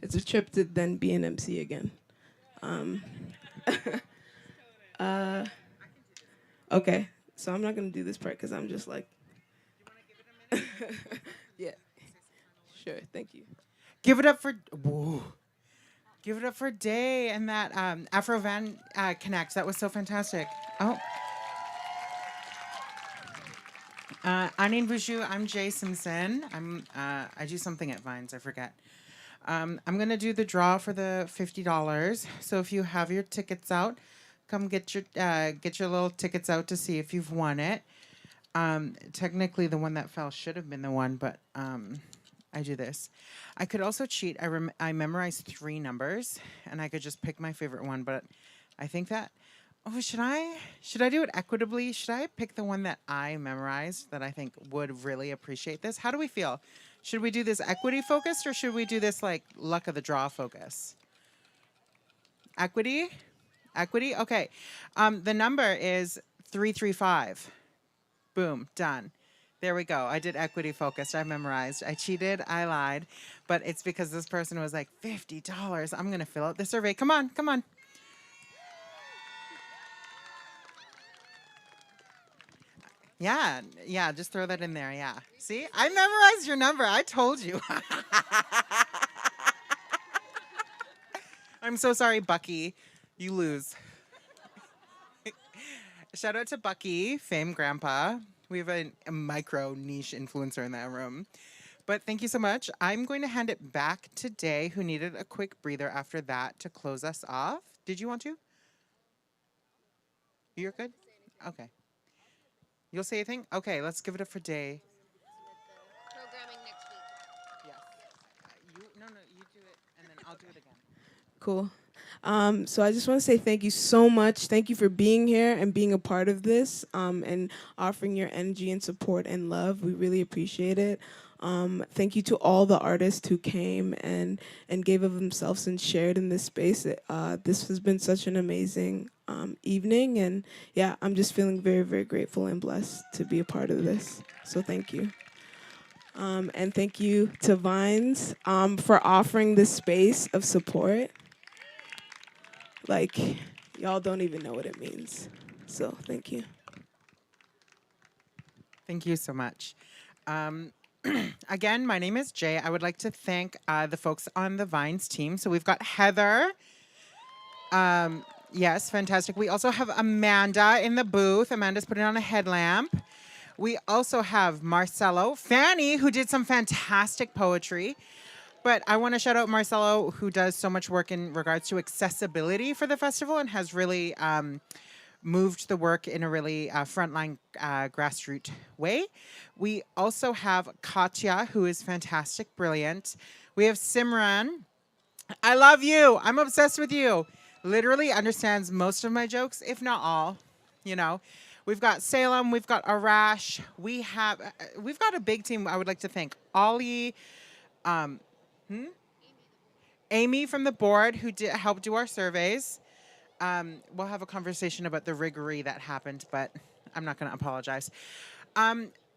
It's a trip to then be an MC again. Okay, so I'm not gonna do this part because I'm just like, yeah, sure, thank you. Give it up for whoa. Give it up for Day and that Afro Van Connect. That was so fantastic. Oh. Anin Bouchou, I'm Jay Simpson. I do something at Vines, I forget. I'm gonna do the draw for the $50. So if you have your tickets out, come get your little tickets out to see if you've won it. Technically, the one that fell should have been the one, but I do this. I could also cheat. I memorized 3 numbers, and I could just pick my favorite one. But I think that should I do it equitably? Should I pick the one that I memorized that I think would really appreciate this? How do we feel? Should we do this equity focused, or should we do this like luck of the draw focus? Equity. Okay. The number is 335. Boom. Done. There we go. I did equity focused. I memorized. I cheated. I lied. But it's because this person was like, $50. I'm going to fill out the survey. Come on. Yeah. Just throw that in there. Yeah. See? I memorized your number. I told you. I'm so sorry, Bucky. You lose. Shout out to Bucky, famed grandpa. We have a micro niche influencer in that room. But thank you so much. I'm going to hand it back to Day, who needed a quick breather after that to close us off. Did you want to? You're good? Okay. You'll say a thing? Okay, let's give it up for Day. Programming next week. Yes. You do it, and then I'll do it again. Cool. So I just want to say thank you so much. Thank you for being here and being a part of this, and offering your energy and support and love. We really appreciate it. Thank you to all the artists who came and gave of themselves and shared in this space. This has been such an amazing evening, and yeah, I'm just feeling very, very grateful and blessed to be a part of this. So thank you. And thank you to Vines for offering this space of support. Like, y'all don't even know what it means. So thank you. Thank you so much. Again, my name is Jay. I would like to thank the folks on the Vines team. So we've got Heather. Yes, fantastic. We also have Amanda in the booth. Amanda's putting on a headlamp. We also have Marcelo, Fanny, who did some fantastic poetry. But I want to shout out Marcelo, who does so much work in regards to accessibility for the festival and has really moved the work in a really frontline grassroots way. We also have Katya, who is fantastic, brilliant. We have Simran. I love you. I'm obsessed with you. Literally understands most of my jokes, if not all, you know. We've got Salem. We've got Arash. We've got a big team. I would like to thank Ollie. Amy from the board, who helped do our surveys. We'll have a conversation about the riggery that happened, but I'm not going to apologize.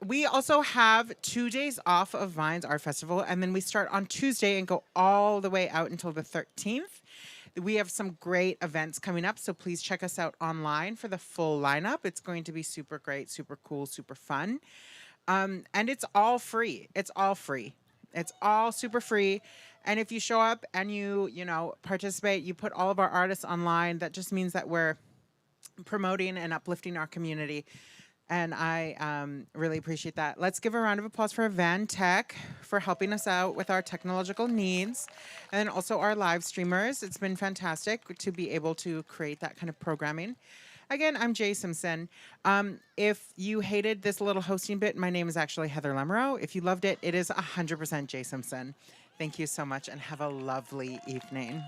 We also have 2 days off of Vines Art Festival, and then we start on Tuesday and go all the way out until the 13th. We have some great events coming up, so please check us out online for the full lineup. It's going to be super great, super cool, super fun. And it's all free. It's all free. It's all super free. And if you show up and you participate, you put all of our artists online, that just means that we're promoting and uplifting our community. And I really appreciate that. Let's give a round of applause for Van Tech for helping us out with our technological needs. And then also our live streamers. It's been fantastic to be able to create that kind of programming. Again, I'm Jay Simpson. If you hated this little hosting bit, my name is actually Heather Lemereau. If you loved it, it is 100% Jay Simpson. Thank you so much and have a lovely evening.